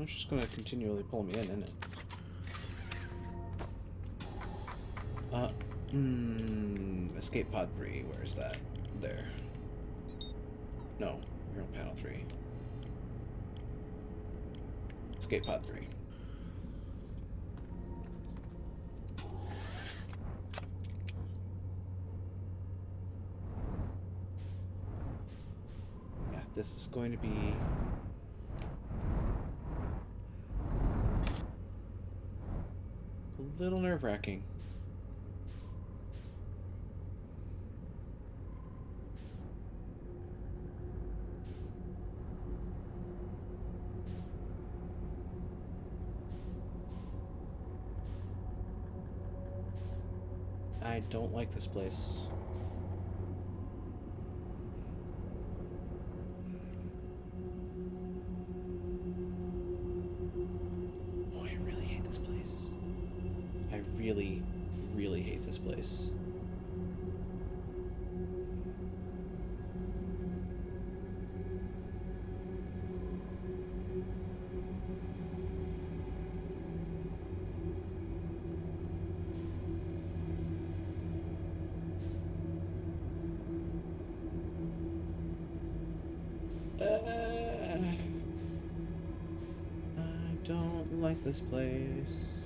It's just going to continually pull me in, isn't it? Escape pod 3, where is that? There. No, you're on panel 3. Escape pod 3. Yeah, this is going to be... a little nerve-wracking. I don't like this place. Oh, I really hate this place. I really, really hate this place. I don't like this place.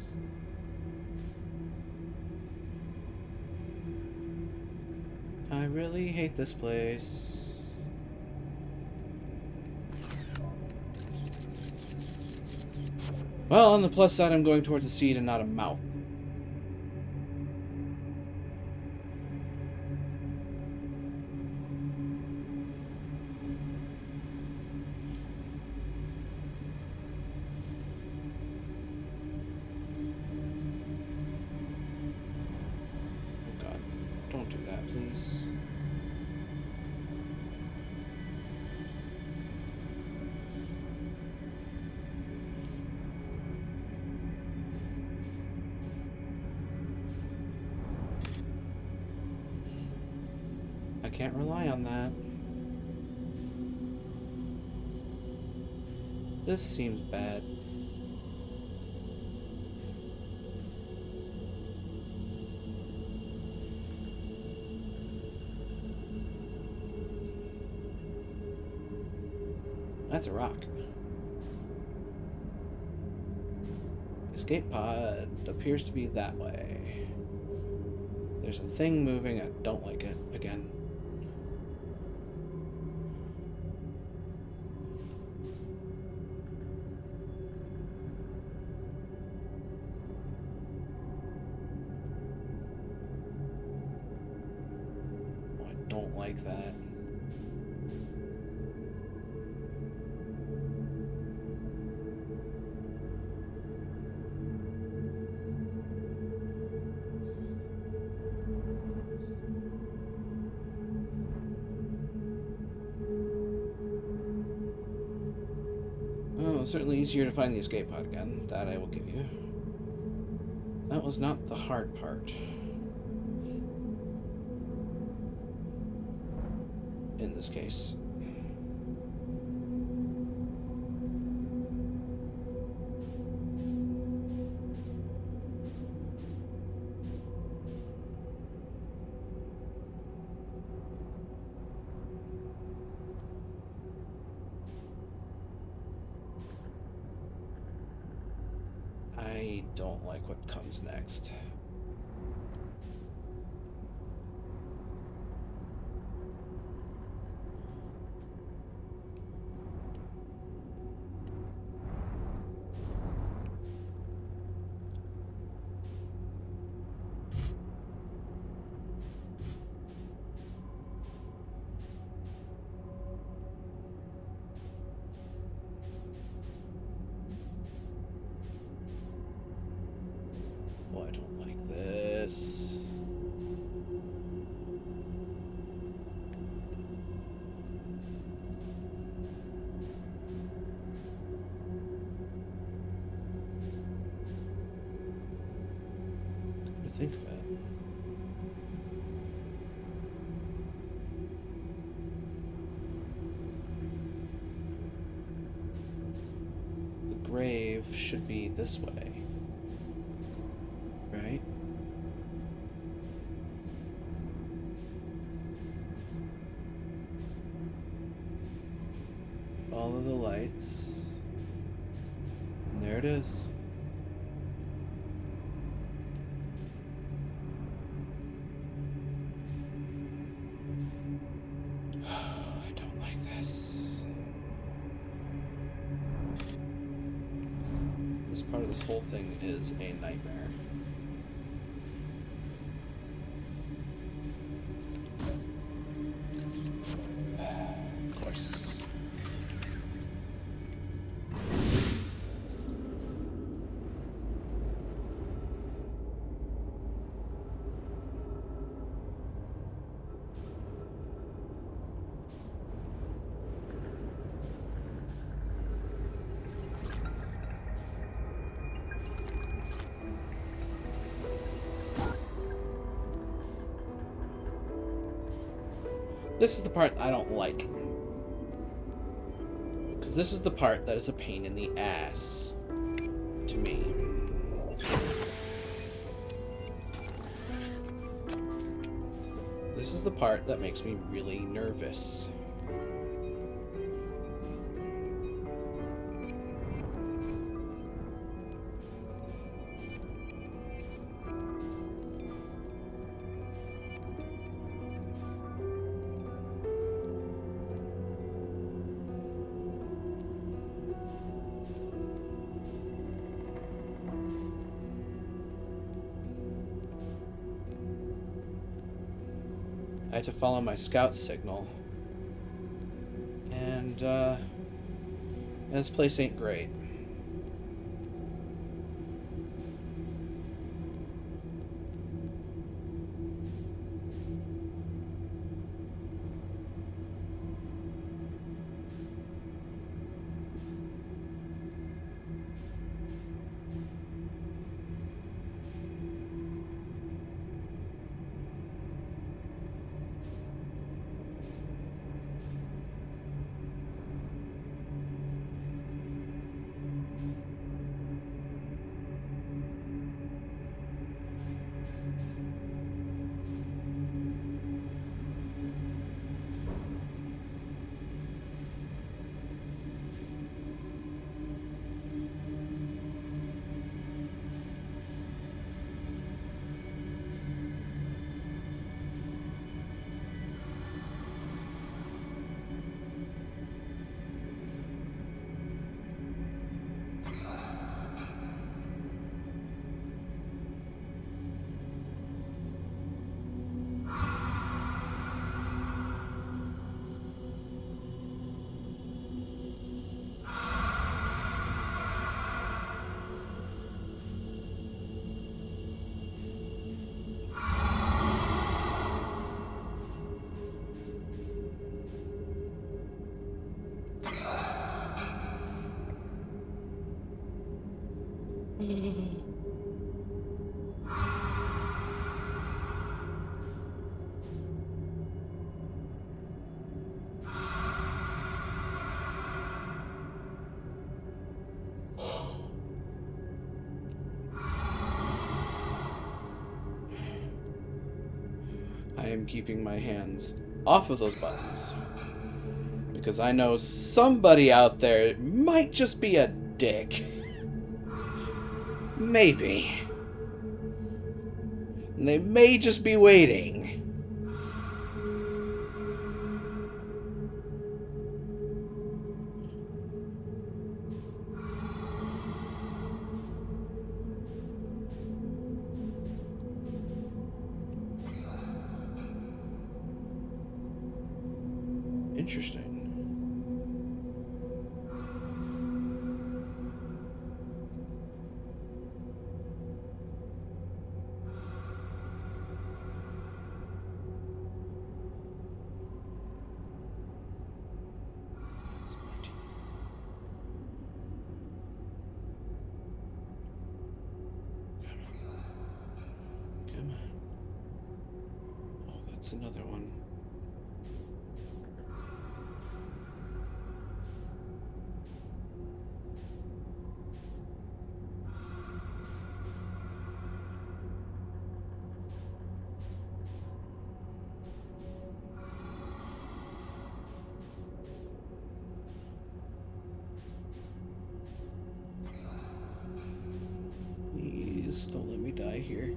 I really hate this place. Well, on the plus side, I'm going towards a seed and not a mouth. Oh God, don't do that, please. I can't rely on that. This seems bad. That's a rock. Escape pod appears to be that way. There's a thing moving. I don't like it. Again. Oh, I don't like that. Oh, it's certainly easier to find the escape pod again. That I will give you. That was not the hard part. In this case. I don't like what comes next. Oh, I don't like this. Come to think of it. The grave should be this way. Right? Follow the lights. And there it is. I don't like this. This part of this whole thing is a nightmare. Of course. This is the part I don't like. Because this is the part that is a pain in the ass to me. This is the part that makes me really nervous. I had to follow my scout signal. And, this place ain't great. I am keeping my hands off of those buttons. Because I know somebody out there might just be a dick. Maybe. And they may just be waiting. Interesting. Come on. Oh, that's another one. Please don't let me die here.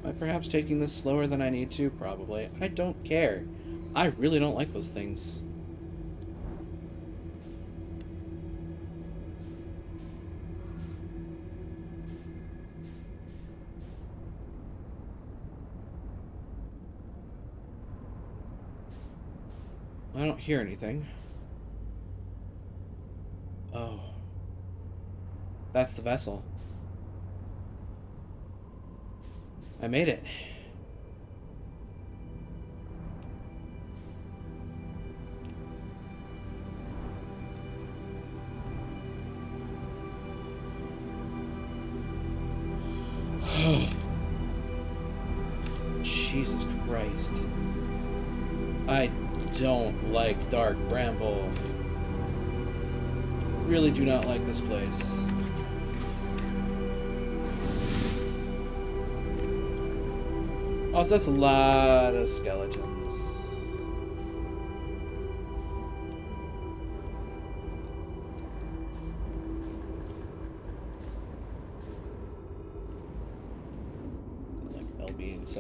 Am I perhaps taking this slower than I need to? Probably. I don't care. I really don't like those things. I don't hear anything. Oh. That's the vessel. I made it. Jesus Christ. I don't like Dark Bramble. Really do not like this place. Oh, so that's a lot of skeletons.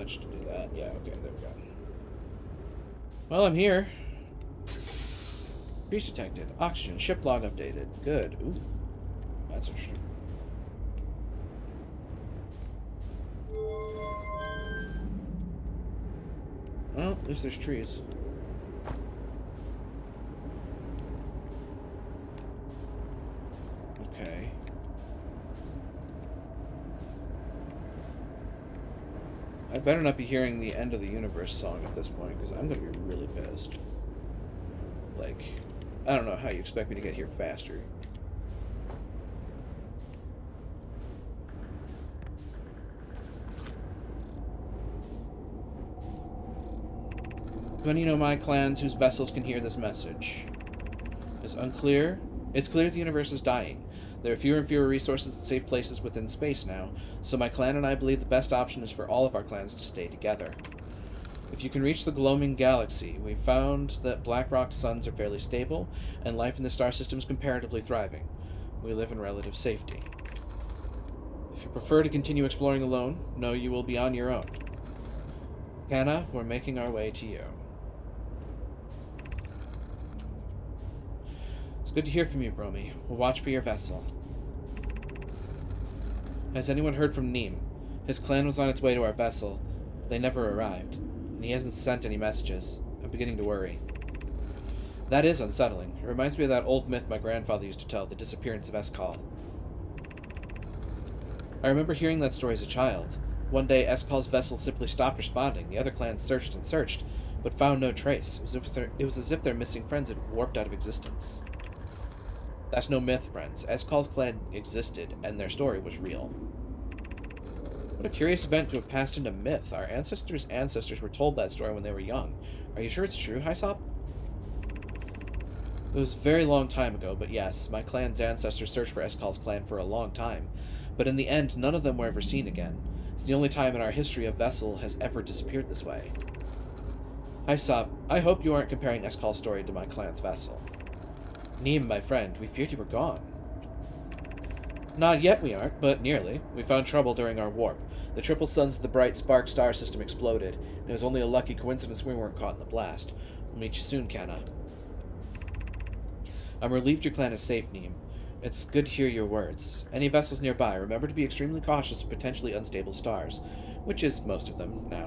touch to do that. Yeah, okay, there we go. Well, I'm here. Breach detected. Oxygen. Ship log updated. Good. Ooh. That's interesting. Well, at least there's trees. Okay. I better not be hearing the End of the Universe song at this point, because I'm going to be really pissed. Like, I don't know how you expect me to get here faster. Do any Nomai clans whose vessels can hear this message? It's unclear. It's clear the universe is dying. There are fewer and fewer resources and safe places within space now, so my clan and I believe the best option is for all of our clans to stay together. If you can reach the Gloaming Galaxy, we've found that Blackrock's suns are fairly stable, and life in the star system is comparatively thriving. We live in relative safety. If you prefer to continue exploring alone, know you will be on your own. Kana, we're making our way to you. It's good to hear from you, Bromi. We'll watch for your vessel. Has anyone heard from Neem? His clan was on its way to our vessel. They never arrived, and he hasn't sent any messages. I'm beginning to worry. That is unsettling. It reminds me of that old myth my grandfather used to tell, the disappearance of Escall. I remember hearing that story as a child. One day, Escall's vessel simply stopped responding. The other clans searched and searched, but found no trace. It was as if their missing friends had warped out of existence. That's no myth, friends. Escall's clan existed, and their story was real. What a curious event to have passed into myth. Our ancestors' ancestors were told that story when they were young. Are you sure it's true, Hyssop? It was a very long time ago, but yes, my clan's ancestors searched for Escall's clan for a long time. But in the end, none of them were ever seen again. It's the only time in our history a vessel has ever disappeared this way. Hyssop, I hope you aren't comparing Escall's story to my clan's vessel. Neem, my friend, we feared you were gone. Not yet we aren't, but nearly. We found trouble during our warp. The triple suns of the bright spark star system exploded, and it was only a lucky coincidence we weren't caught in the blast. We'll meet you soon, Kana. I'm relieved your clan is safe, Neem. It's good to hear your words. Any vessels nearby, remember to be extremely cautious of potentially unstable stars, which is most of them now.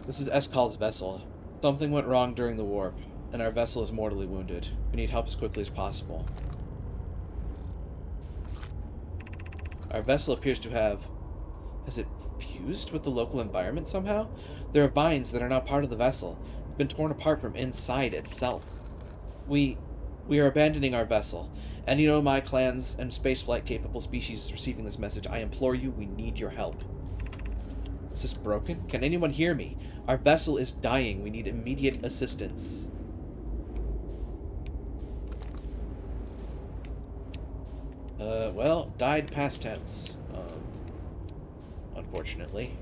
This is Escall's vessel. Something went wrong during the warp, and our vessel is mortally wounded. We need help as quickly as possible. Our vessel appears to have... Has it fused with the local environment somehow? There are vines that are now part of the vessel. It's been torn apart from inside itself. We are abandoning our vessel. Any Nomai clans and spaceflight-capable species receiving this message, I implore you, we need your help. Is this broken? Can anyone hear me? Our vessel is dying. We need immediate assistance. Well, died past tense. Unfortunately.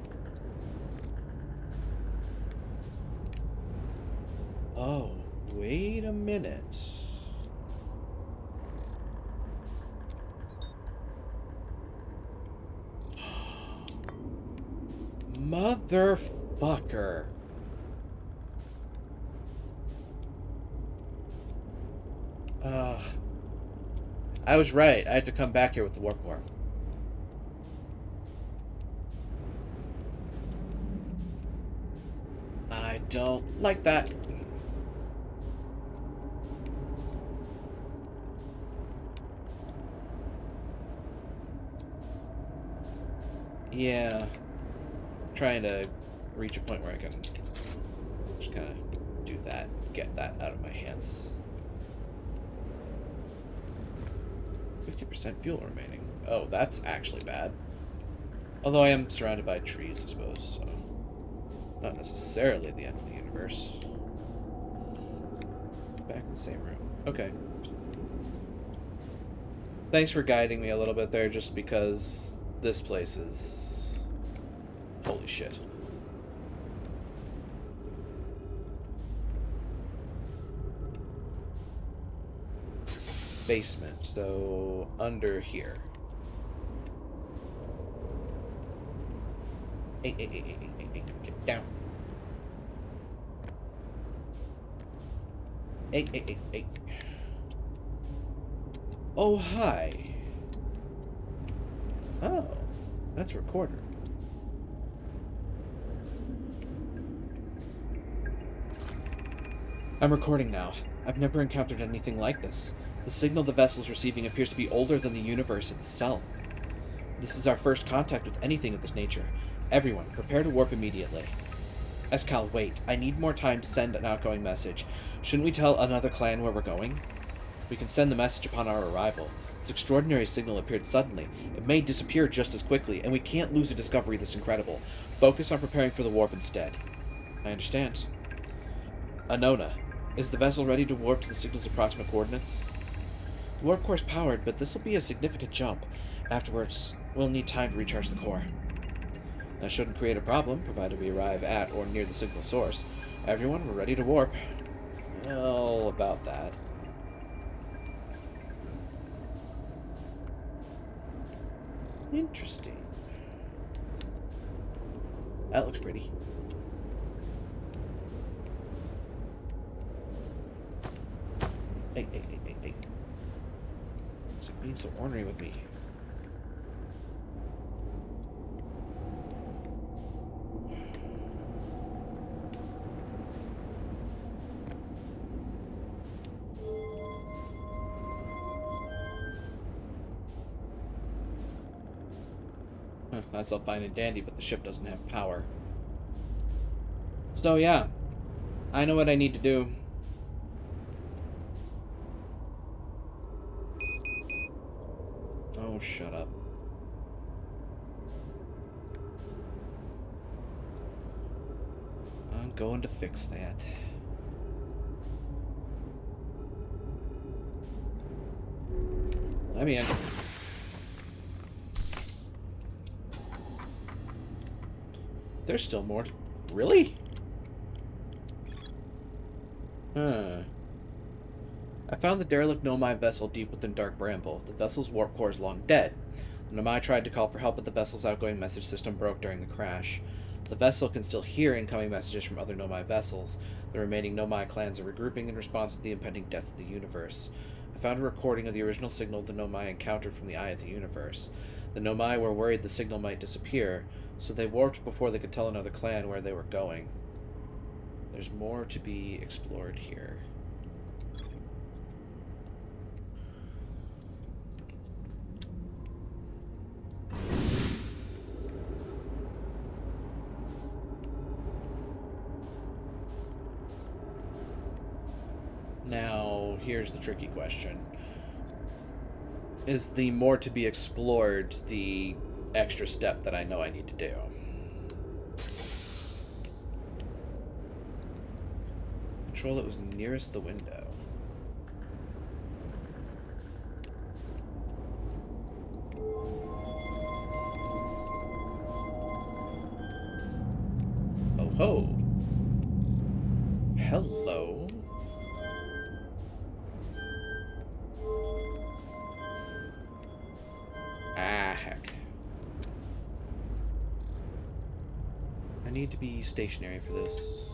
Oh, wait a minute. Motherfucker. I was right. I had to come back here with the warp core. I don't like that. Yeah. I'm trying to reach a point where I can just kind of do that, get that out of my hands. 50% fuel remaining. Oh, that's actually bad. Although I am surrounded by trees, I suppose, so not necessarily the end of the universe. Back in the same room. Okay. Thanks for guiding me a little bit there, just because this place is... Holy shit. basement, so under here. Hey, hey, hey, hey, hey, hey, get down. Hey, hey, hey, hey. Oh, hi. Oh, that's a recorder. I'm recording now. I've never encountered anything like this. The signal the vessel's receiving appears to be older than the universe itself. This is our first contact with anything of this nature. Everyone, prepare to warp immediately. Escal, wait. I need more time to send an outgoing message. Shouldn't we tell another clan where we're going? We can send the message upon our arrival. This extraordinary signal appeared suddenly. It may disappear just as quickly, and we can't lose a discovery this incredible. Focus on preparing for the warp instead. I understand. Anona, is the vessel ready to warp to the signal's approximate coordinates? The warp core is powered, but this will be a significant jump. Afterwards, we'll need time to recharge the core. That shouldn't create a problem, provided we arrive at or near the signal source. Everyone, we're ready to warp. Well, about that. Interesting. That looks pretty. Hey, hey, hey, hey, hey. It's like being so ornery with me. That's all fine and dandy, but the ship doesn't have power. So yeah, I know what I need to do. Oh, shut up. I'm going to fix that. Let me in. There's still more. Really? Huh. I found the derelict Nomai vessel deep within Dark Bramble. The vessel's warp core is long dead. The Nomai tried to call for help, but the vessel's outgoing message system broke during the crash. The vessel can still hear incoming messages from other Nomai vessels. The remaining Nomai clans are regrouping in response to the impending death of the universe. I found a recording of the original signal the Nomai encountered from the Eye of the Universe. The Nomai were worried the signal might disappear, so they warped before they could tell another clan where they were going. There's more to be explored here. Now, here's the tricky question. Is the more to be explored the extra step that I know I need to do? Control that was nearest the window. Oh ho! Hello. Ah, heck. I need to be stationary for this.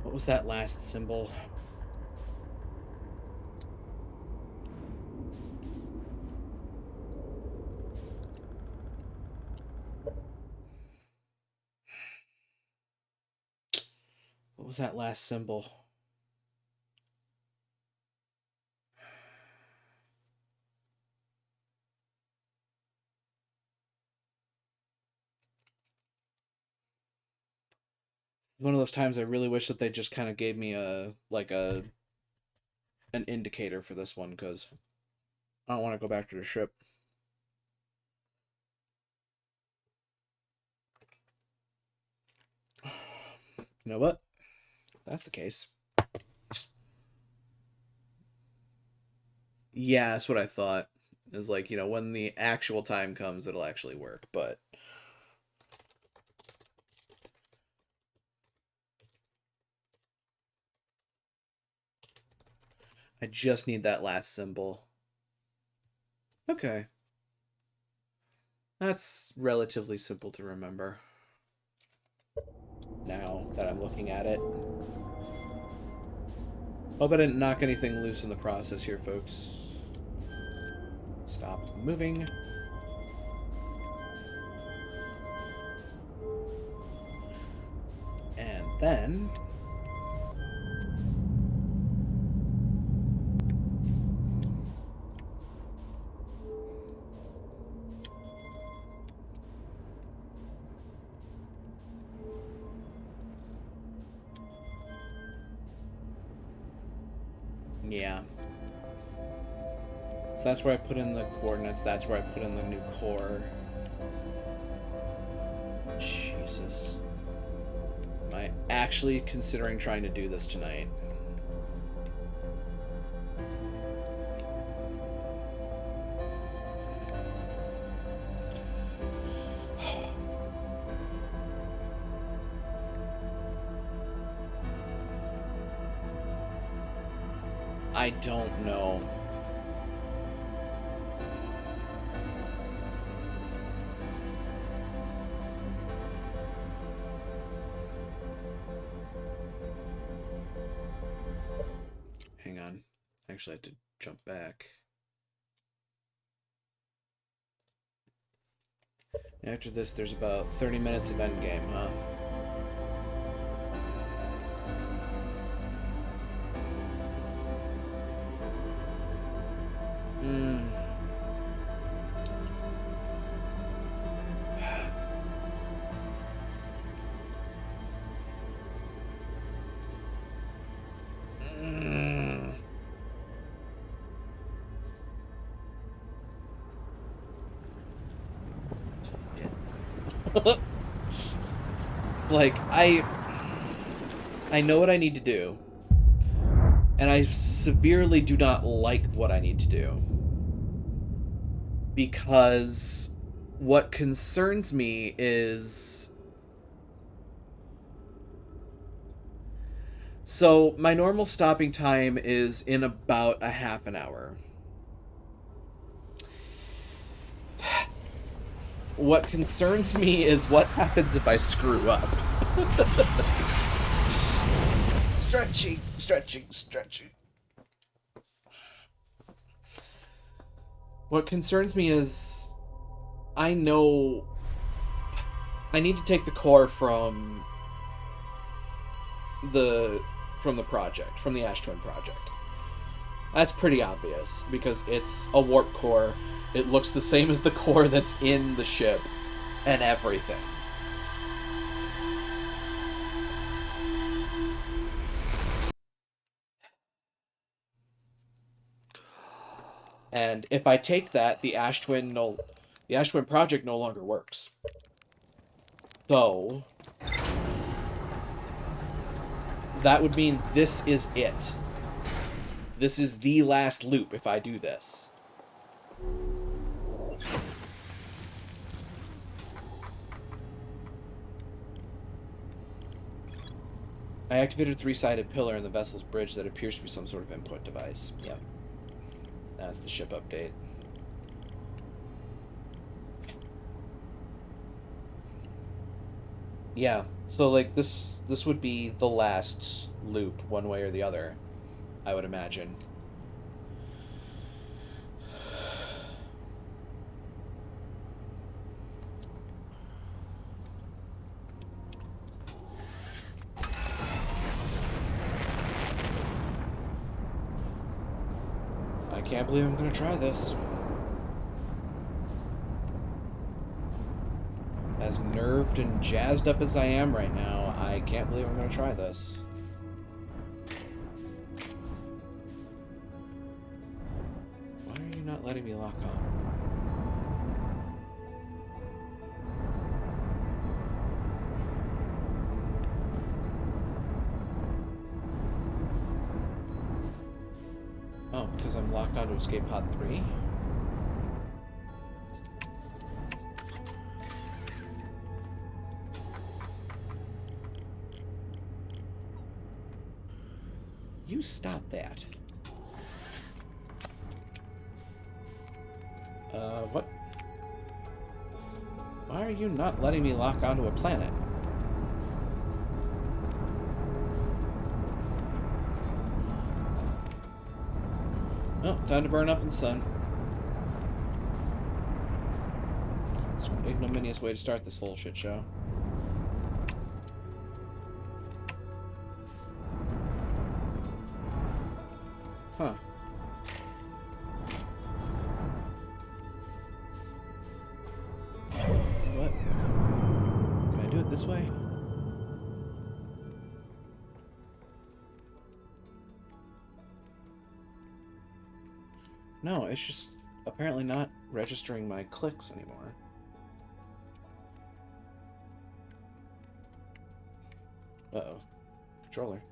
What was that last symbol? What was that last symbol? One of those times I really wish that they just kind of gave me an indicator for this one, because I don't want to go back to the ship. You know what? That's the case. Yeah, that's what I thought. Is like, when the actual time comes, it'll actually work, but I just need that last symbol. Okay. That's relatively simple to remember. Now that I'm looking at it. Hope I didn't knock anything loose in the process here, folks. Stop moving. And then... yeah. So that's where I put in the coordinates. That's where I put in the new core. Jesus. Am I actually considering trying to do this tonight? I don't know. Hang on. Actually, I have to jump back. After this, there's about 30 minutes of endgame, huh? Like, I know what I need to do, and I severely do not like what I need to do, because what concerns me is... So, my normal stopping time is in about a half an hour. What concerns me is what happens if I screw up. Stretching, stretching, stretching. What concerns me is I know I need to take the core from the project, from the Ash Twin project. That's pretty obvious because it's a warp core. It looks the same as the core that's in the ship and everything. And if I take that, the Ash Twin project no longer works. So that would mean this is it. This is the last loop if I do this. I activated a three-sided pillar in the vessel's bridge that appears to be some sort of input device. Yep. That's the ship update. Yeah, so like this would be the last loop, one way or the other, I would imagine. I can't believe I'm gonna try this. As nerved and jazzed up as I am right now, I can't believe I'm going to try this. Why are you not letting me lock on? Oh, because I'm locked onto escape pod 3? You stop that. What? Why are you not letting me lock onto a planet? Oh, time to burn up in the sun. It's an ignominious way to start this whole shit show. Huh. What? Can I do it this way? No, it's just apparently not registering my clicks anymore. Uh-oh. Controller.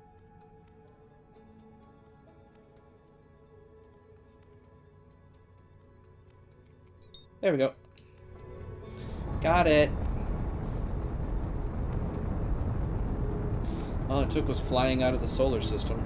There we go. Got it. All it took was flying out of the solar system.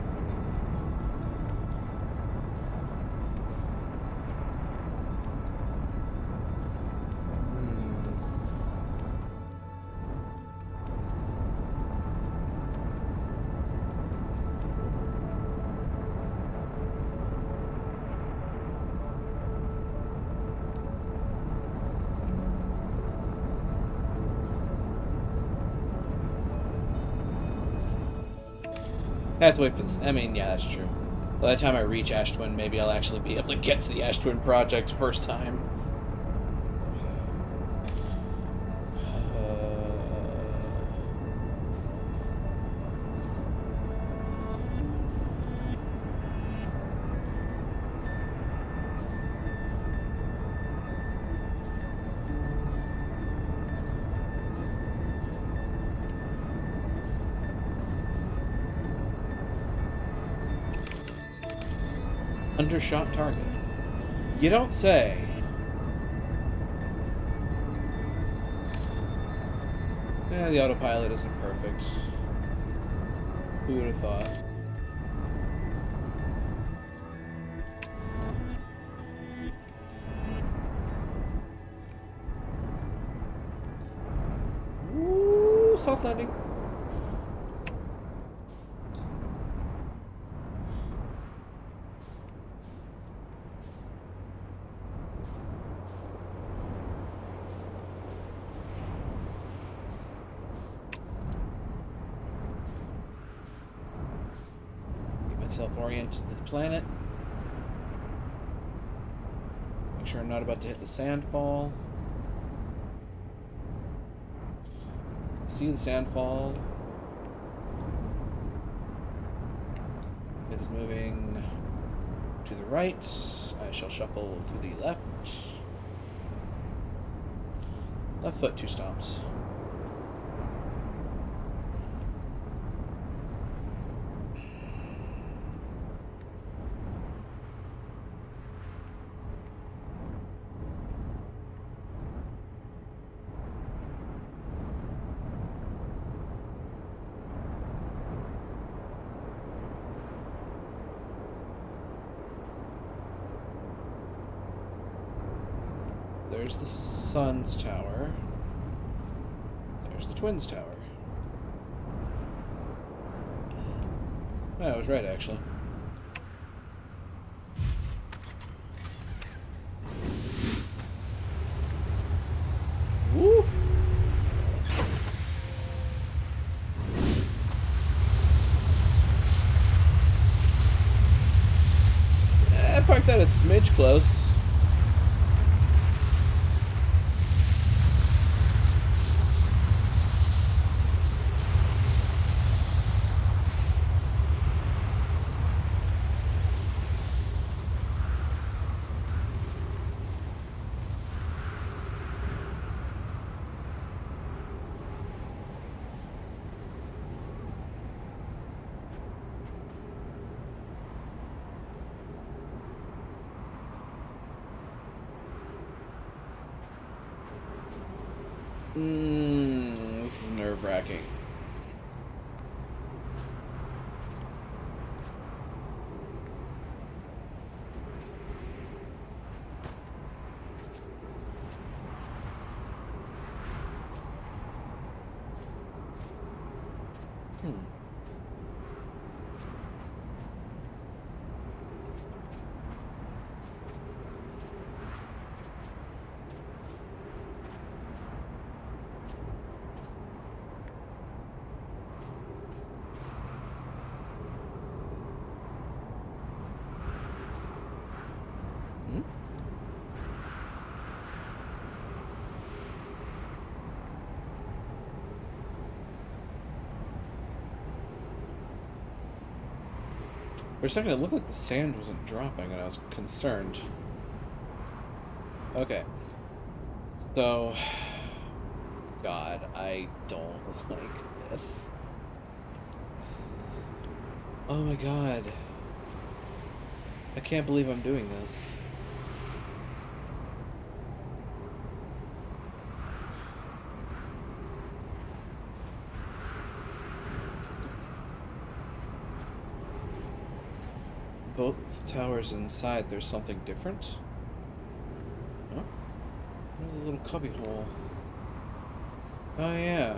I have to wait for this. I mean, yeah, that's true. By the time I reach Ash Twin, maybe I'll actually be able to get to the Ash Twin project first time. Undershot target. You don't say. Yeah, the autopilot isn't perfect. Who would have thought? Woo! Soft landing. Self-orient to the planet. Make sure I'm not about to hit the sandfall. See the sandfall. It is moving to the right. I shall shuffle to the left. Left foot, 2 stomps. There's the Sun's tower. There's the Twins tower. Oh, I was right, actually. Woo! I parked that a smidge close. This is nerve-wracking. For a second, it looked like the sand wasn't dropping, and I was concerned. Okay. So... God, I don't like this. Oh my god. I can't believe I'm doing this. Both towers inside, there's something different? Oh, there's a little cubby hole. Oh yeah.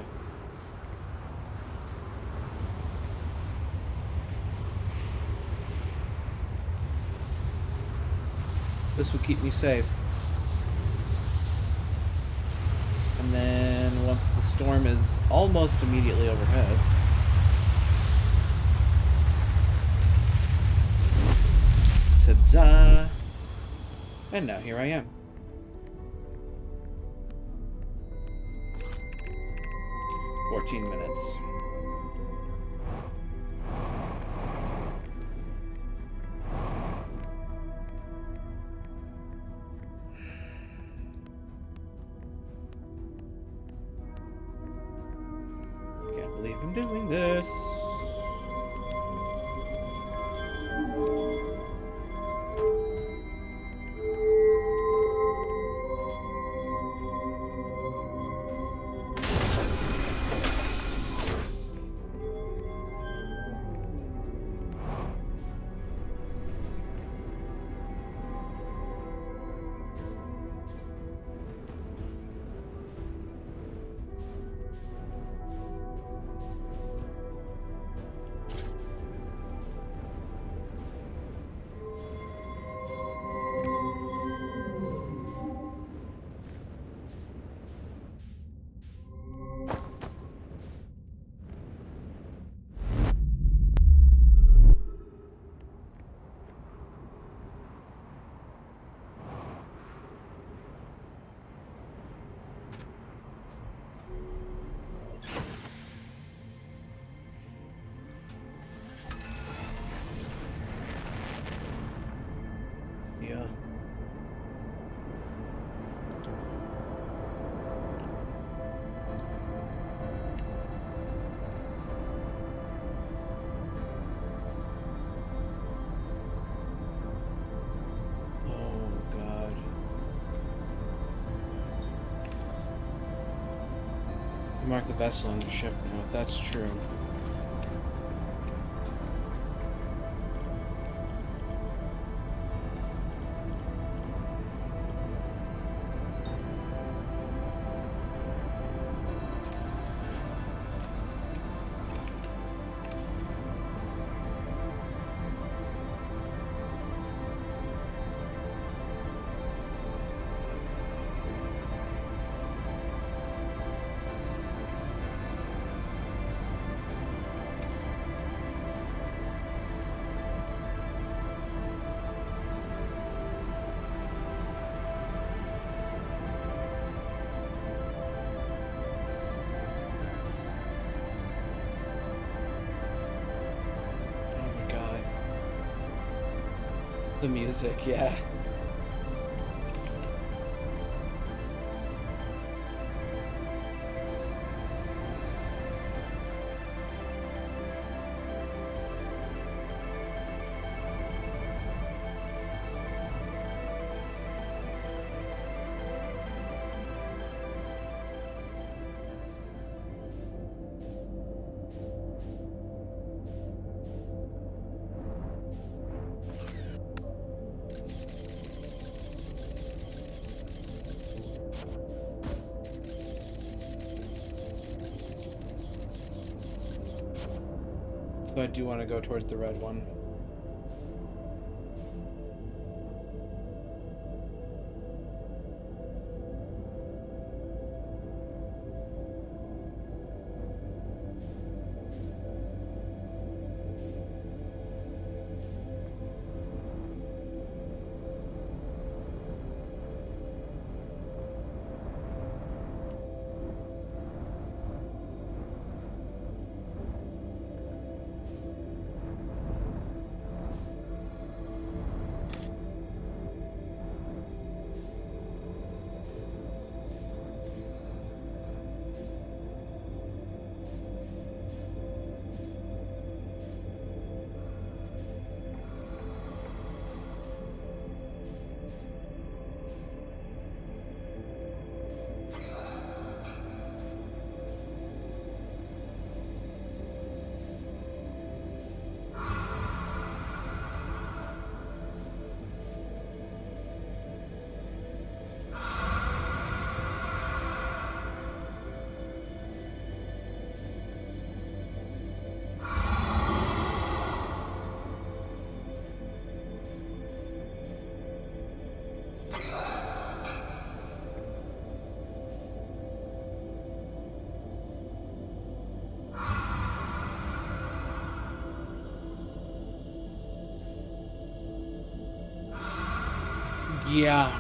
This will keep me safe. And then once the storm is almost immediately overhead, ta-da! And now here I am. $14. Can't believe I'm doing this. Yeah. Oh, God. You mark the vessel on your ship now. That's true. The music, yeah. So I do want to go towards the red one. Yeah.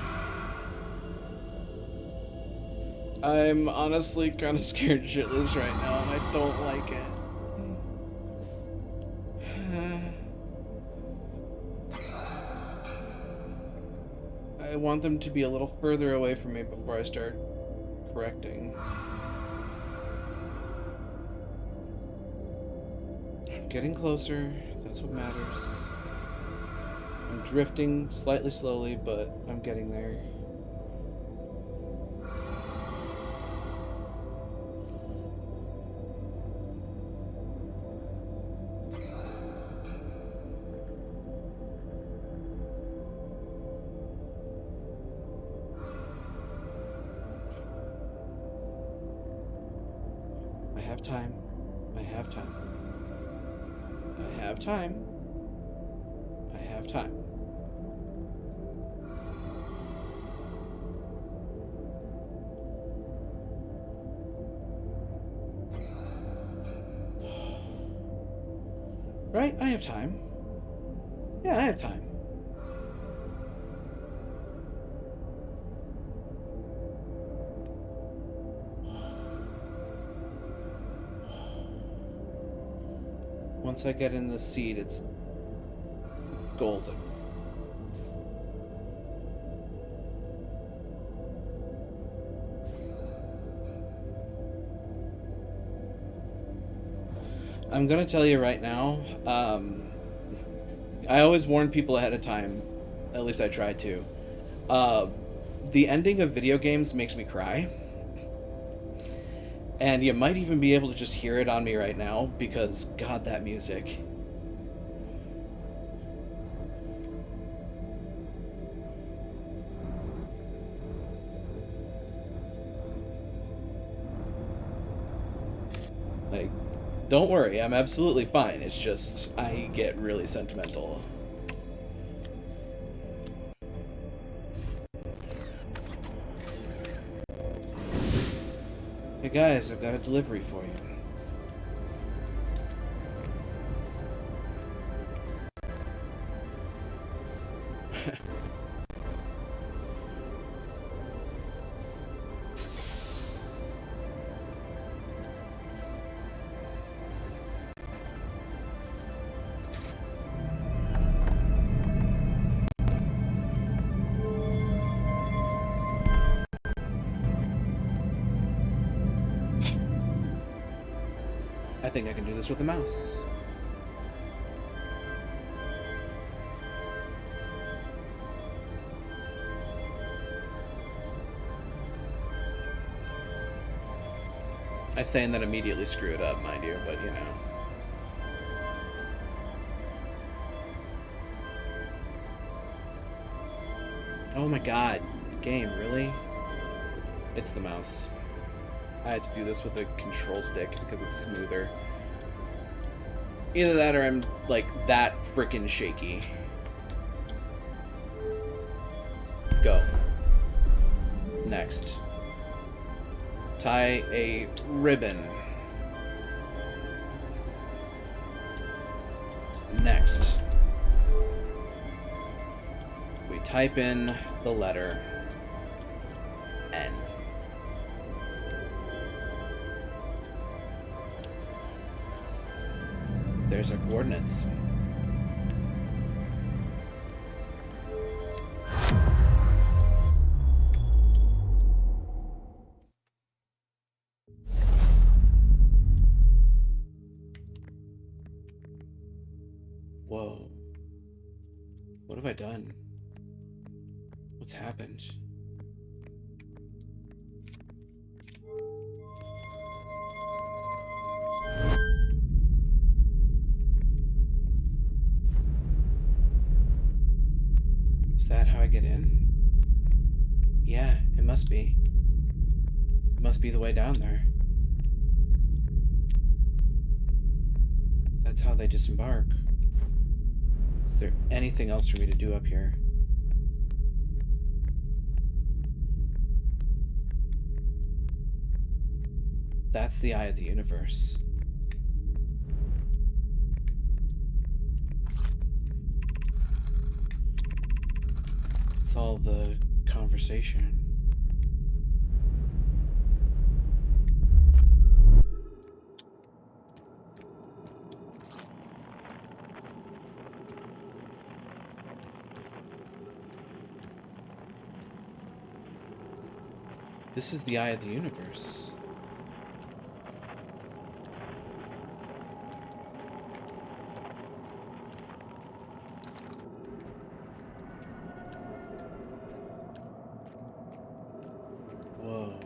I'm honestly kind of scared shitless right now, and I don't like it. I want them to be a little further away from me before I start correcting. I'm getting closer. That's what matters. I'm drifting slightly slowly, but I'm getting there. I have time. I have time. I have time. I have time. Right? I have time. Yeah, I have time. Once I get in the seat, it's golden. I'm gonna tell you right now, I always warn people ahead of time, at least I try to. The ending of video games makes me cry. And you might even be able to just hear it on me right now, because God, that music. Like, don't worry, I'm absolutely fine. It's just, I get really sentimental. Hey guys, I've got a delivery for you. I think I can do this with a mouse. I say and then immediately screw it up, mind you, but you know. Oh my god, game, really? It's the mouse. I had to do this with a control stick because it's smoother. Either that or I'm, like, that freaking shaky. Go. Next. Tie a ribbon. Next. We type in the letter N. There's our coordinates. Whoa. What have I done? What's happened? Is that how I get in? Yeah, it must be. It must be the way down there. That's how they disembark. Is there anything else for me to do up here? That's the eye of the universe. It's all the conversation. This is the eye of the universe. Whoa.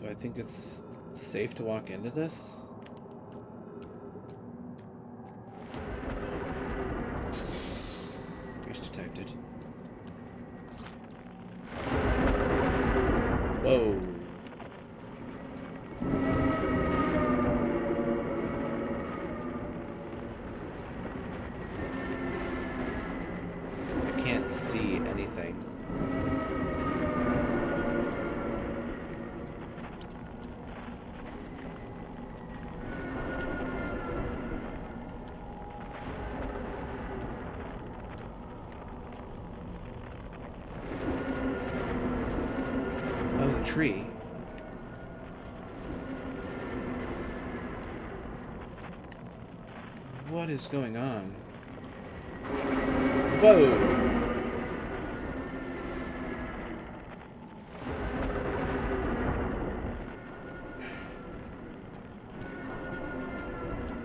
Do I think it's safe to walk into this? Breach detected. Whoa. I can't see anything. Tree. What is going on? Whoa!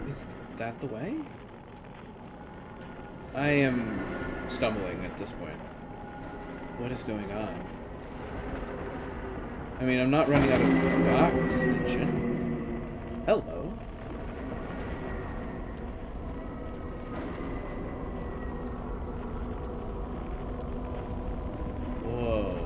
Is that the way? I am stumbling at this point. What is going on? I mean, I'm not running out of oxygen. Hello. Whoa.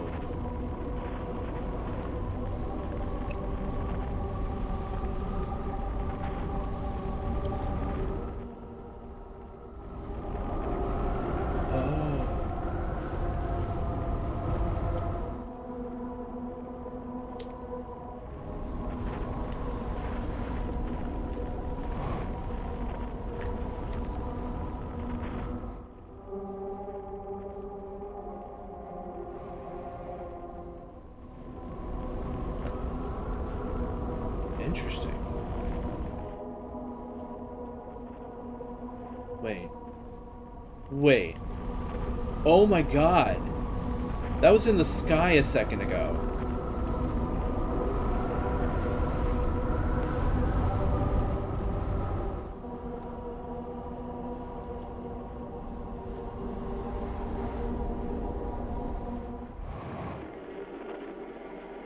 Interesting. Wait. Oh my god. That was in the sky a second ago.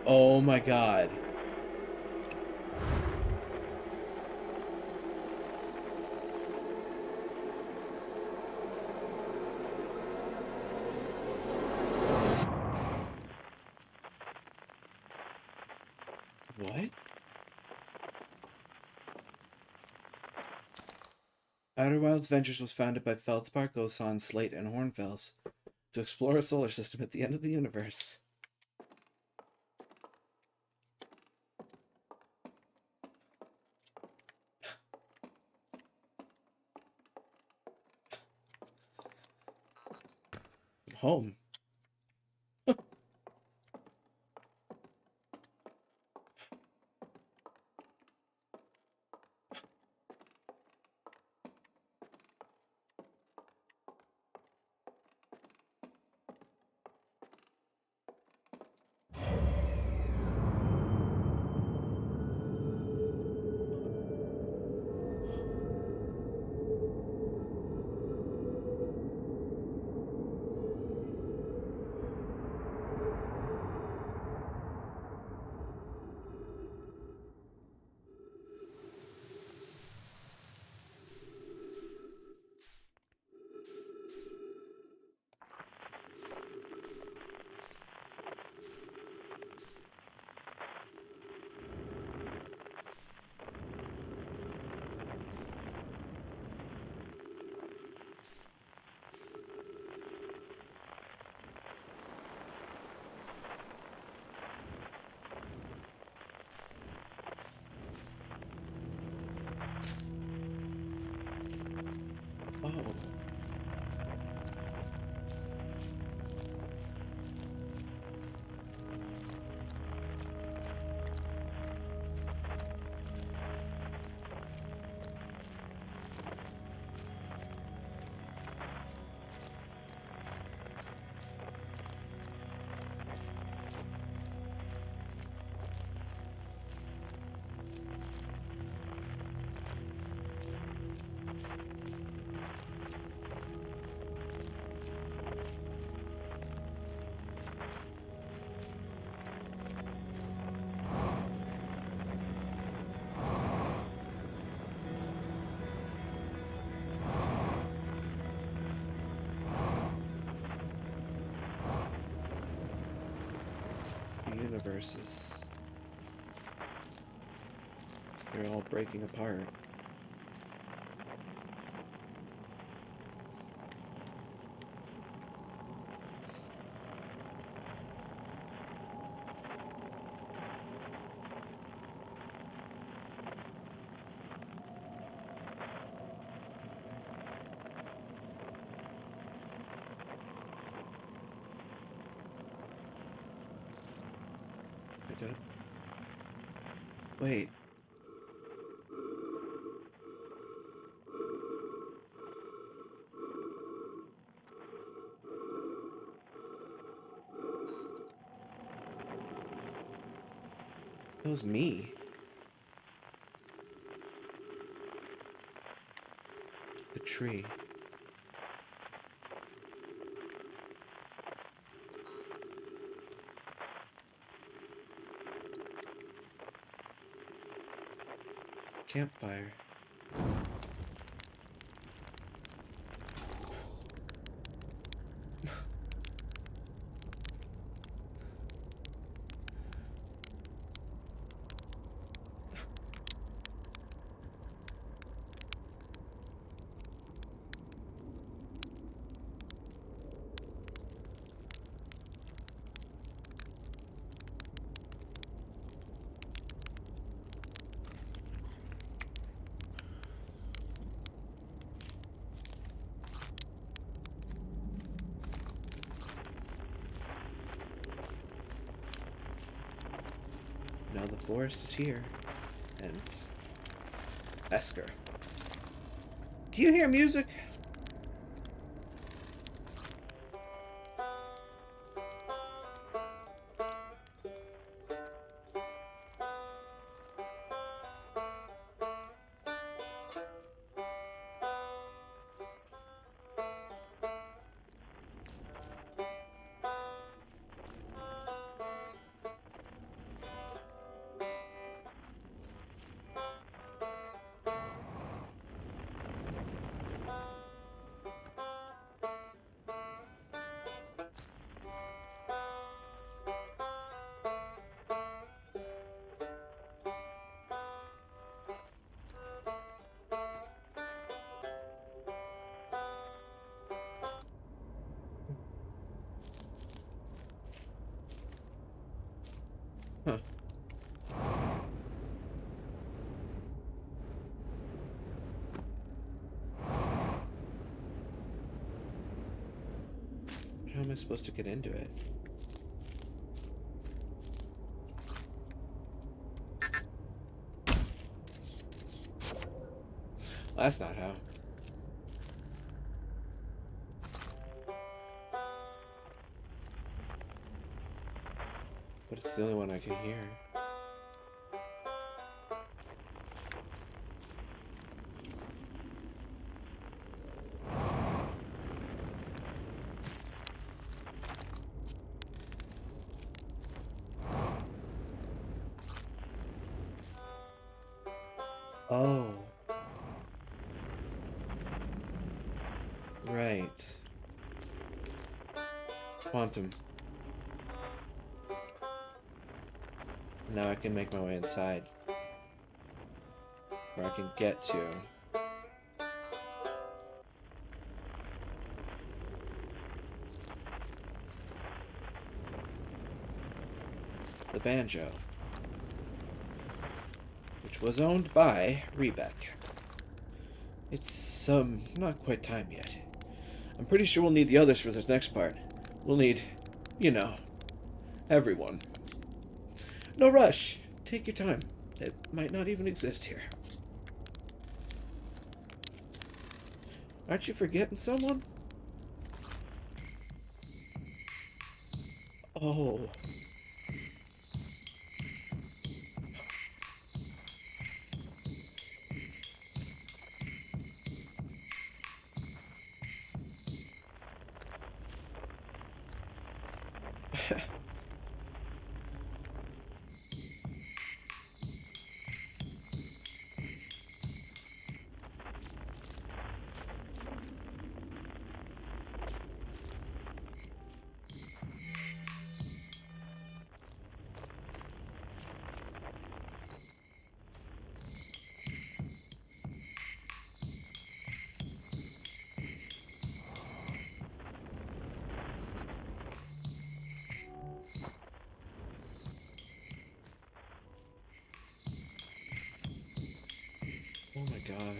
Oh my god. What? Outer Wilds Ventures was founded by Feldspar, Gosan, Slate, and Hornfels to explore a solar system at the end of the universe. Home. Oh. Universes. So they're all breaking apart. I don't. Wait. That was me. The tree. Campfire. Now the forest is here. And it's Esker. Do you hear music? How am I supposed to get into it? Well, that's not how. But it's the only one I can hear. Oh. Right. Quantum. Now I can make my way inside. Where I can get to. The banjo. Which was owned by Rebec. It's, not quite time yet. I'm pretty sure we'll need the others for this next part. We'll need, you know, everyone. No rush. Take your time. It might not even exist here. Aren't you forgetting someone? Oh. Oh my god.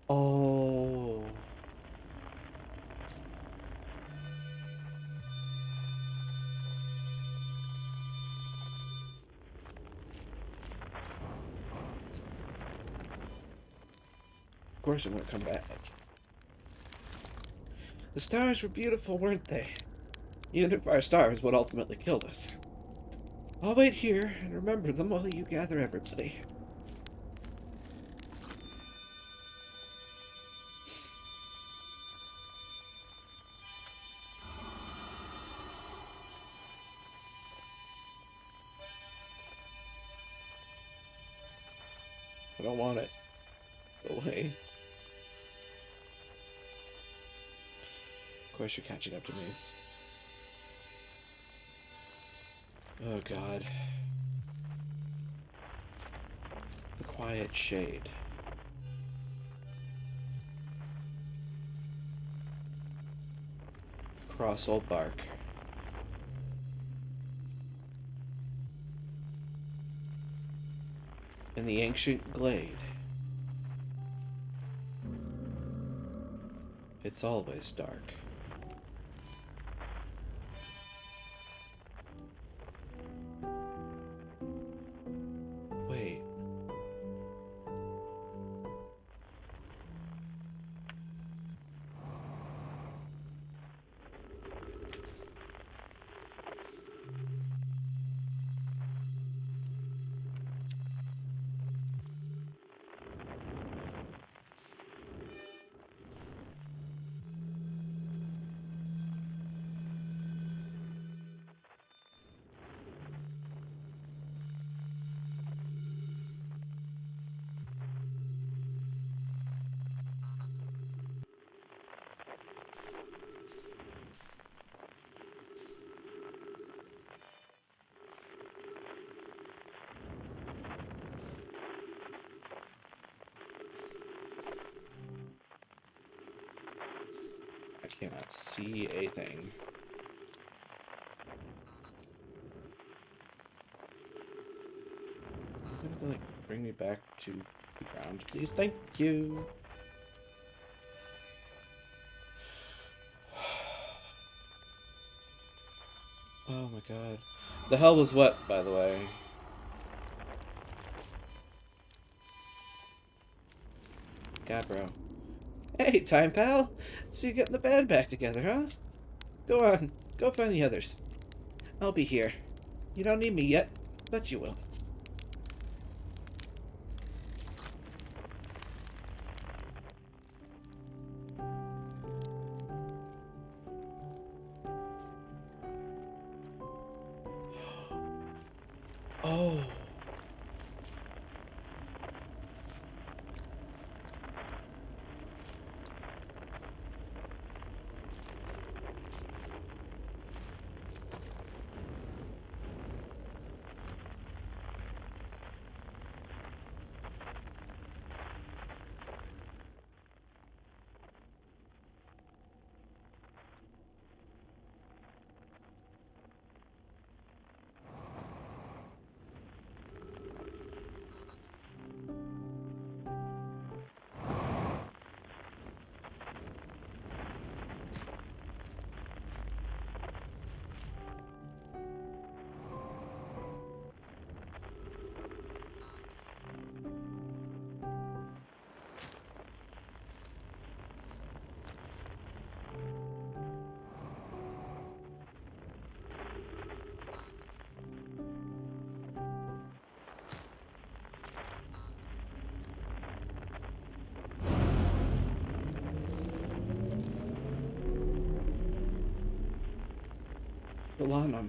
Oh. Of course it won't come back. The stars were beautiful, weren't they? Even if our star is what ultimately killed us. I'll wait here and remember them while you gather everybody. I don't want it. Go away. Of course you're catching up to me. Oh god. The Quiet Shade. Cross Old Bark. In the ancient glade. It's always dark. Wait. Cannot see a thing. I'm gonna, like, bring me back to the ground, please. Thank you. Oh my god. The hell was what, by the way? God, bro. Hey, Time Pal! So you're getting the band back together, huh? Go on. Go find the others. I'll be here. You don't need me yet, but you will. Oh. Solanum.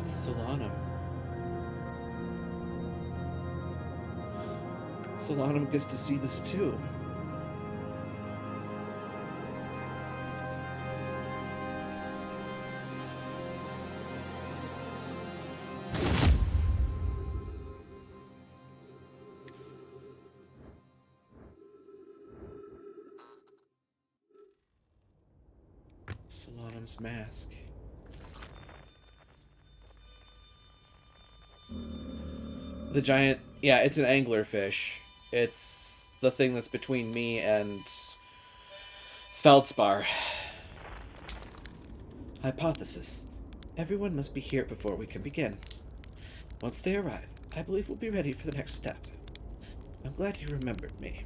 It's Solanum. Solanum gets to see this too. Solanum's mask. The giant... Yeah, it's an anglerfish. It's the thing that's between me and Feldspar. Hypothesis. Everyone must be here before we can begin. Once they arrive, I believe we'll be ready for the next step. I'm glad you remembered me.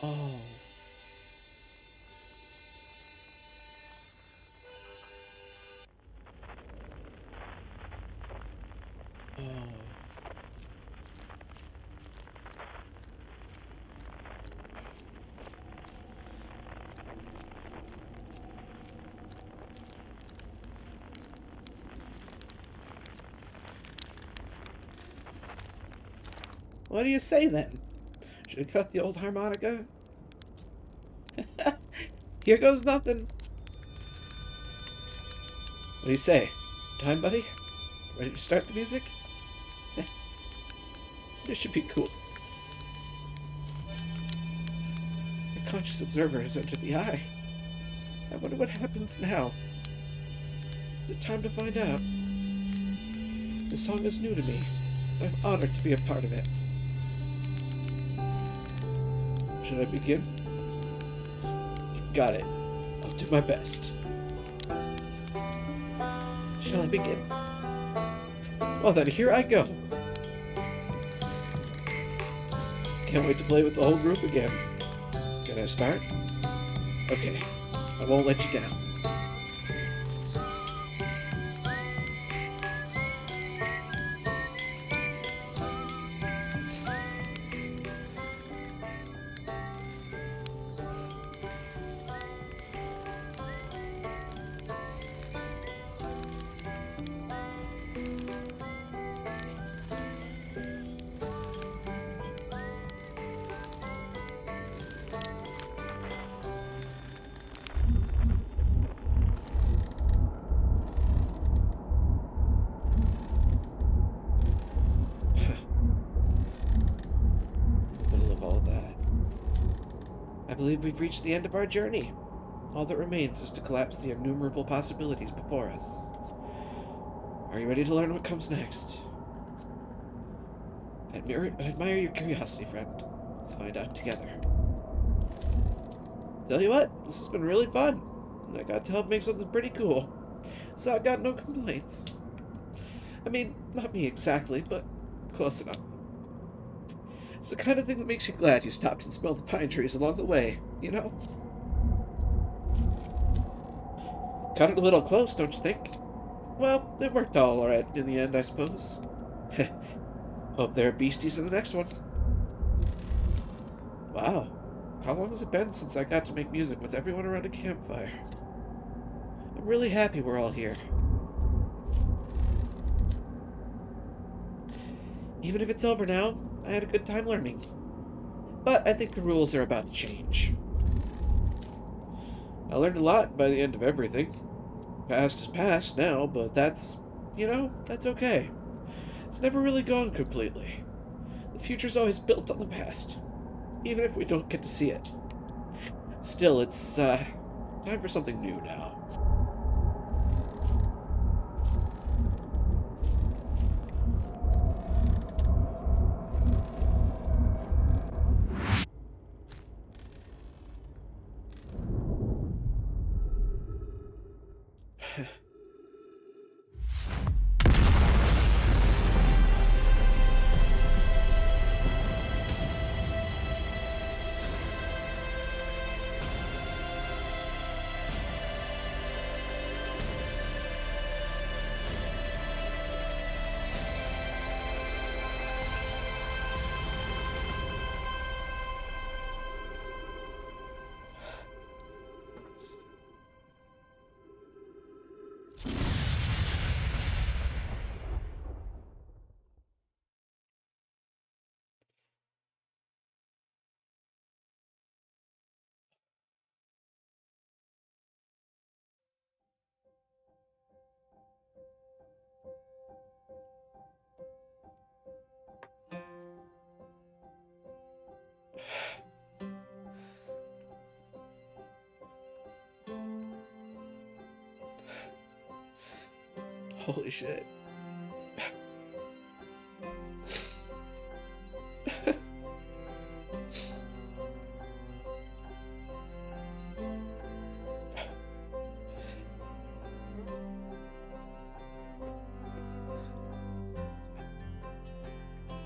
Oh. Oh. What do you say then? Should I cut the old harmonica? Here goes nothing. What do you say? Time, buddy? Ready to start the music? This should be cool. The conscious observer has entered the eye. I wonder what happens now. Is it time to find out? The song is new to me. I'm honored to be a part of it. Should I begin? Got it. I'll do my best. Shall I begin? Well then, here I go. Can't wait to play with the whole group again. Can I start? Okay. I won't let you down. I believe we've reached the end of our journey. All that remains is to collapse the innumerable possibilities before us. Are you ready to learn what comes next? I admire your curiosity, friend. Let's find out together. Tell you what, this has been really fun. I got to help make something pretty cool. So I got no complaints. I mean, not me exactly, but close enough. It's the kind of thing that makes you glad you stopped and smelled the pine trees along the way, you know? Cut it a little close, don't you think? Well, it worked all right in the end, I suppose. Hope there are beasties in the next one. Wow. How long has it been since I got to make music with everyone around a campfire? I'm really happy we're all here. Even if it's over now, I had a good time learning. But I think the rules are about to change. I learned a lot by the end of everything. Past is past now, but that's okay. It's never really gone completely. The future's always built on the past, even if we don't get to see it. Still, it's, time for something new now. Holy shit.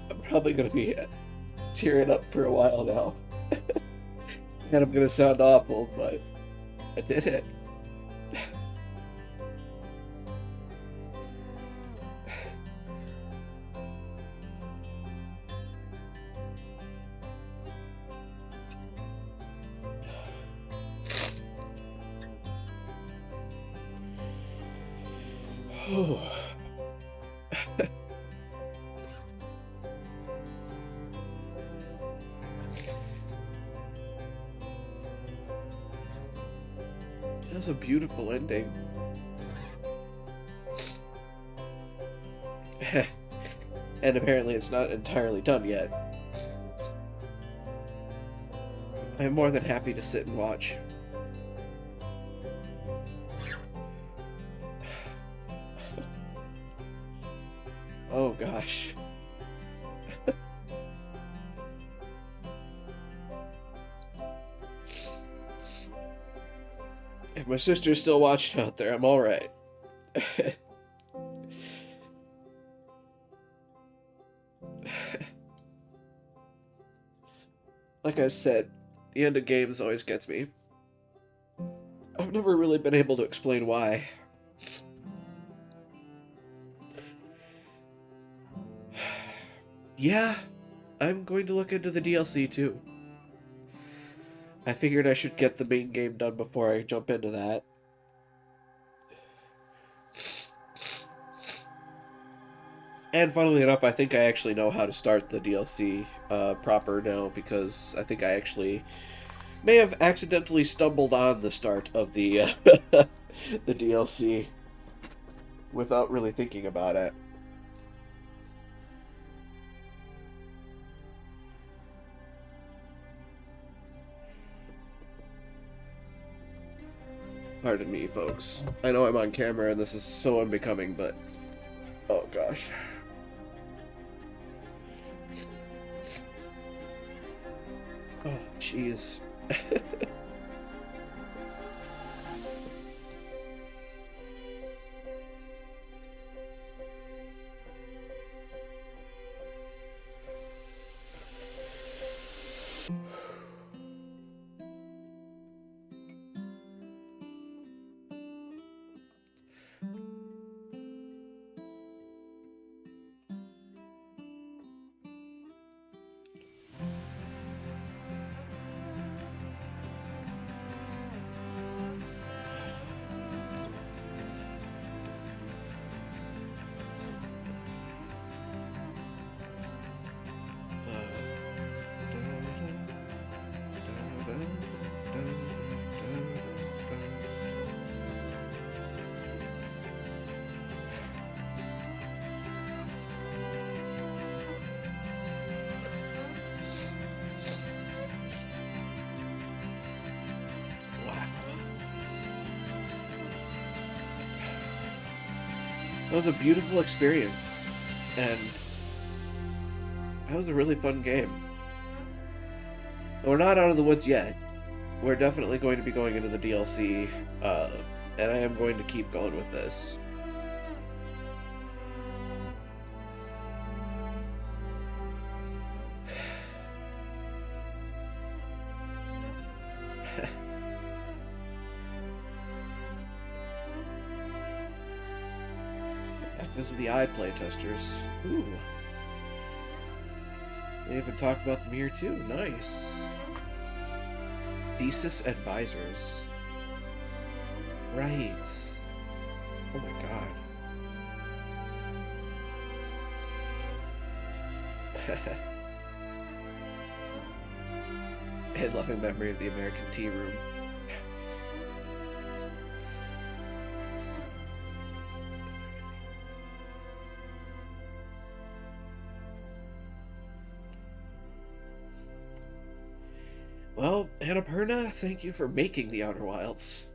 I'm probably gonna be tearing up for a while now. And I'm gonna sound awful, but I did it. That was a beautiful ending. And apparently it's not entirely done yet. I'm more than happy to sit and watch. Oh gosh. If my sister's still watching out there, I'm alright. Like I said, the end of games always gets me. I've never really been able to explain why. Yeah, I'm going to look into the DLC too. I figured I should get the main game done before I jump into that. And funnily enough, I think I actually know how to start the DLC proper now, because I think I actually may have accidentally stumbled on the start of the the DLC without really thinking about it. Pardon me, folks. I know I'm on camera and this is so unbecoming, but... Oh, gosh. Oh, jeez. That was a beautiful experience, and that was a really fun game. We're not out of the woods yet. We're definitely going to be going into the DLC, and I am going to keep going with this. Those are the eye playtesters. Ooh. They even talk about them here too. Nice. Thesis advisors. Right. Oh my god. A loving memory of the American Tea Room. Well, Annapurna, thank you for making the Outer Wilds.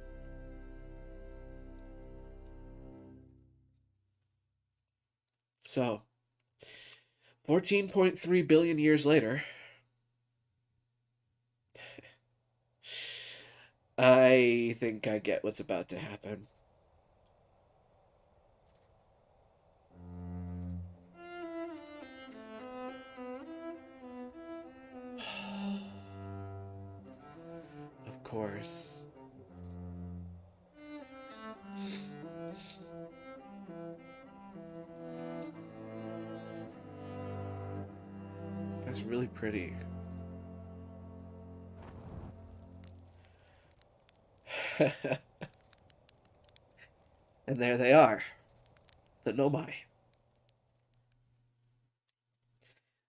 So, 14.3 billion years later, I think I get what's about to happen. Of course. That's really pretty. And there they are. The Nomai.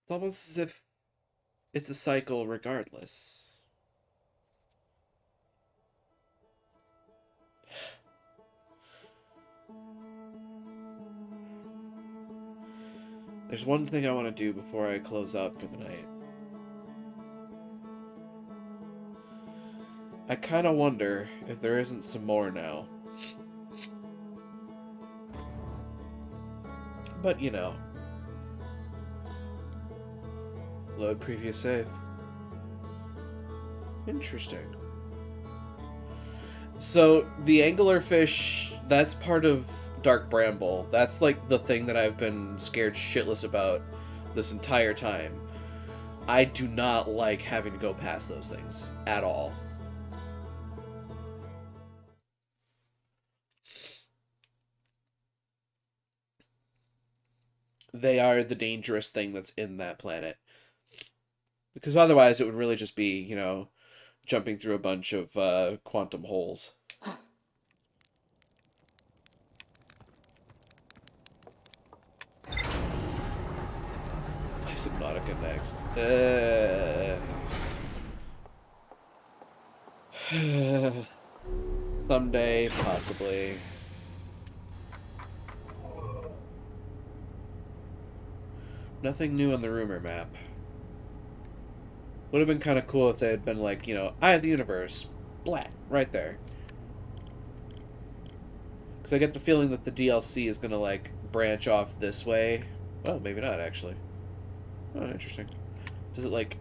It's almost as if it's a cycle regardless. There's one thing I want to do before I close out for the night. I kind of wonder if there isn't some more now. But, you know. Load previous save. Interesting. So, the anglerfish, that's part of Dark Bramble. That's like the thing that I've been scared shitless about this entire time. I do not like having to go past those things at all. They are the dangerous thing that's in that planet. Because otherwise it would really just be, you know, jumping through a bunch of quantum holes. Subnautica next. Someday, possibly. Nothing new on the rumor map. Would have been kind of cool if they had been like, you know, Eye of the Universe. Blat. Right there. So I get the feeling that the DLC is going to, like, branch off this way. Well, maybe not, actually. Oh, interesting. Does it, like...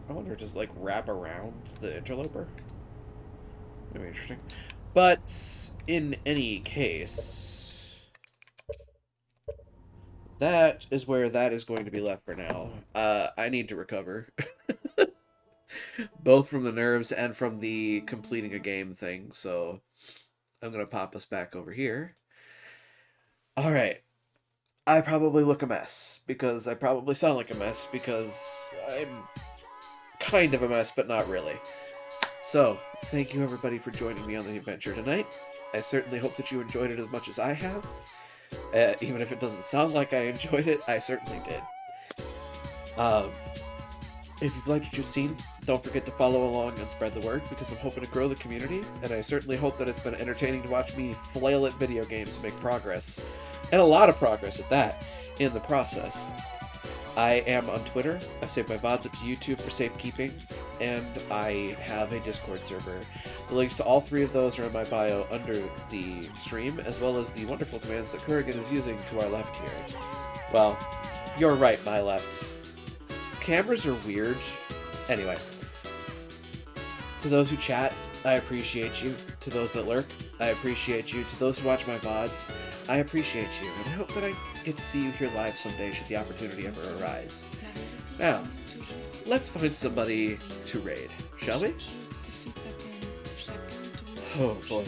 I wonder, does it, like, wrap around the interloper? Maybe interesting. But, in any case... that is where that is going to be left for now. I need to recover. Both from the nerves and from the completing a game thing, so... I'm going to pop us back over here. Alright. I probably look a mess, because I probably sound like a mess, because I'm kind of a mess, but not really. So, thank you everybody for joining me on the adventure tonight. I certainly hope that you enjoyed it as much as I have. Even if it doesn't sound like I enjoyed it, I certainly did. If you've liked what you've seen, don't forget to follow along and spread the word, because I'm hoping to grow the community, and I certainly hope that it's been entertaining to watch me flail at video games to make progress. And a lot of progress at that, in the process. I am on Twitter, I save my VODs up to YouTube for safekeeping, and I have a Discord server. The links to all three of those are in my bio under the stream, as well as the wonderful commands that Kurgan is using to our left here. Well, your right, my left. Cameras are weird. Anyway. To those who chat, I appreciate you. To those that lurk, I appreciate you. To those who watch my VODs, I appreciate you. And I hope that I get to see you here live someday should the opportunity ever arise. Now, let's find somebody to raid, shall we? Oh boy.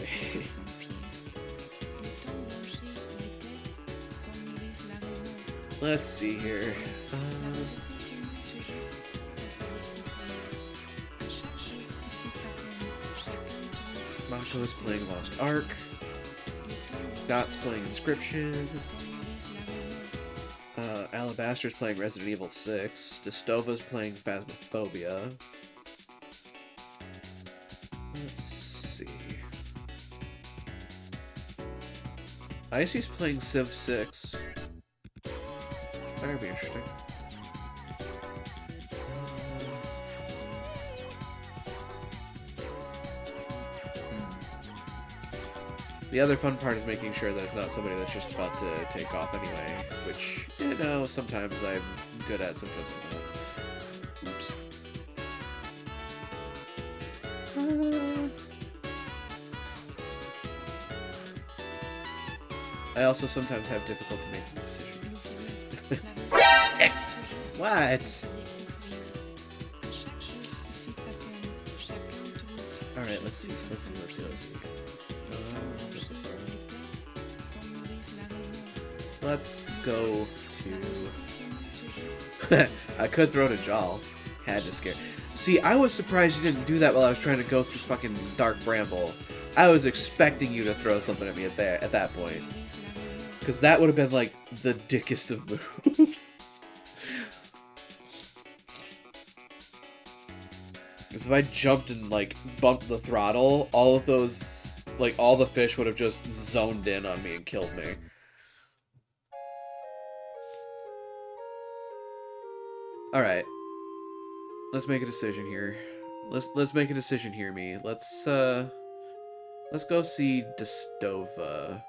Let's see here. Mako's playing Lost Ark. Dot's playing Inscription. Alabaster's playing Resident Evil 6. Destova's playing Phasmophobia. Let's see. Icy's playing Civ 6. That would be interesting. The other fun part is making sure that it's not somebody that's just about to take off anyway, which, you know, sometimes I'm good at, sometimes I'm not. Oops. I also sometimes have difficulty making decisions. What? Alright, let's see. Let's go to... I could throw to Jal. Had to scare. See, I was surprised you didn't do that while I was trying to go through fucking Dark Bramble. I was expecting you to throw something at me at that point. Because that would have been, like, the dickest of moves. Because if I jumped and, like, bumped the throttle, all of those, like, all the fish would have just zoned in on me and killed me. Alright. Let's make a decision here. Let's make a decision here, me. Let's go see Destova.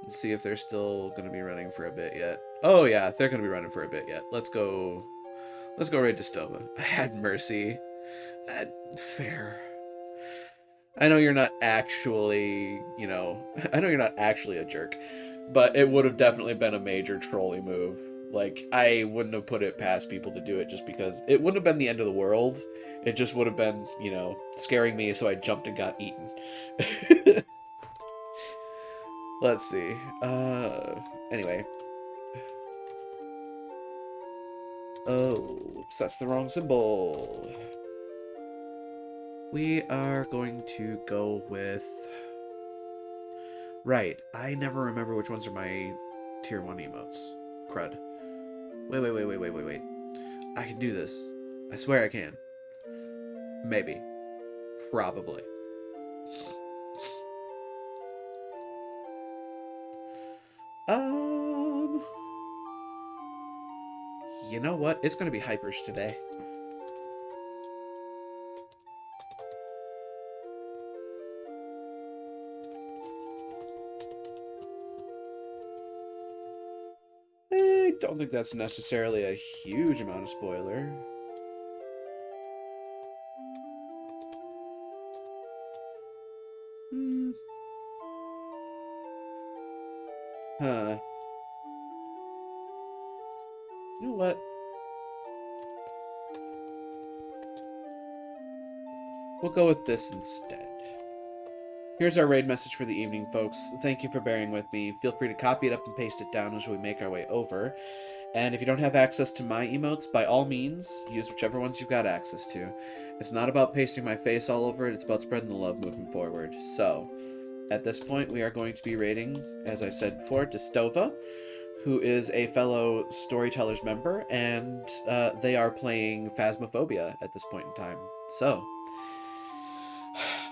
And see if they're still gonna be running for a bit yet. Oh yeah, they're gonna be running for a bit yet. Let's go raid Destova. I had Mercy. Fair. I know you're not actually, you know, I know you're not actually a jerk, but it would have definitely been a major trolley move. Like, I wouldn't have put it past people to do it just because it wouldn't have been the end of the world. It just would have been, you know, scaring me, so I jumped and got eaten. Let's see. Anyway. Oh, that's the wrong symbol. We are going to go with... Right, I never remember which ones are my tier 1 emotes. Crud. Wait. I can do this. I swear I can. Maybe. Probably. You know what? It's gonna be Hypers today. don't think that's necessarily a huge amount of spoiler. Huh. You know what? We'll go with this instead. Here's our raid message for the evening, folks. Thank you for bearing with me. Feel free to copy it up and paste it down as we make our way over. And if you don't have access to my emotes, by all means, use whichever ones you've got access to. It's not about pasting my face all over it, it's about spreading the love moving forward. So, at this point, we are going to be raiding, as I said before, Distova, who is a fellow Storytellers member, and they are playing Phasmophobia at this point in time. So,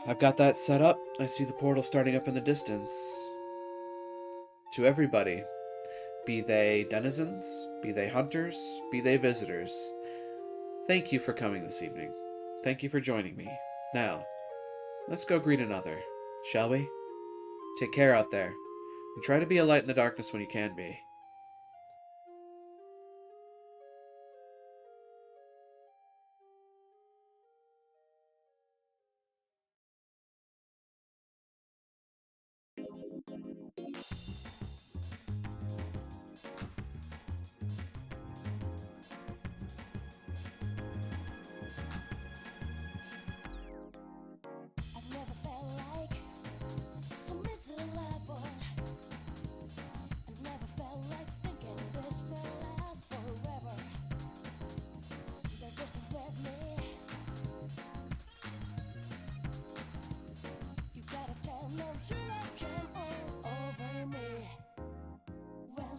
I've got that set up. I see the portal starting up in the distance. To everybody, be they denizens, be they hunters, be they visitors, thank you for coming this evening. Thank you for joining me. Now, let's go greet another, shall we? Take care out there, and try to be a light in the darkness when you can be. I've never felt like some mental level. I've never felt like thinking this will last forever. They're just with me. You gotta tell them you came all over me. When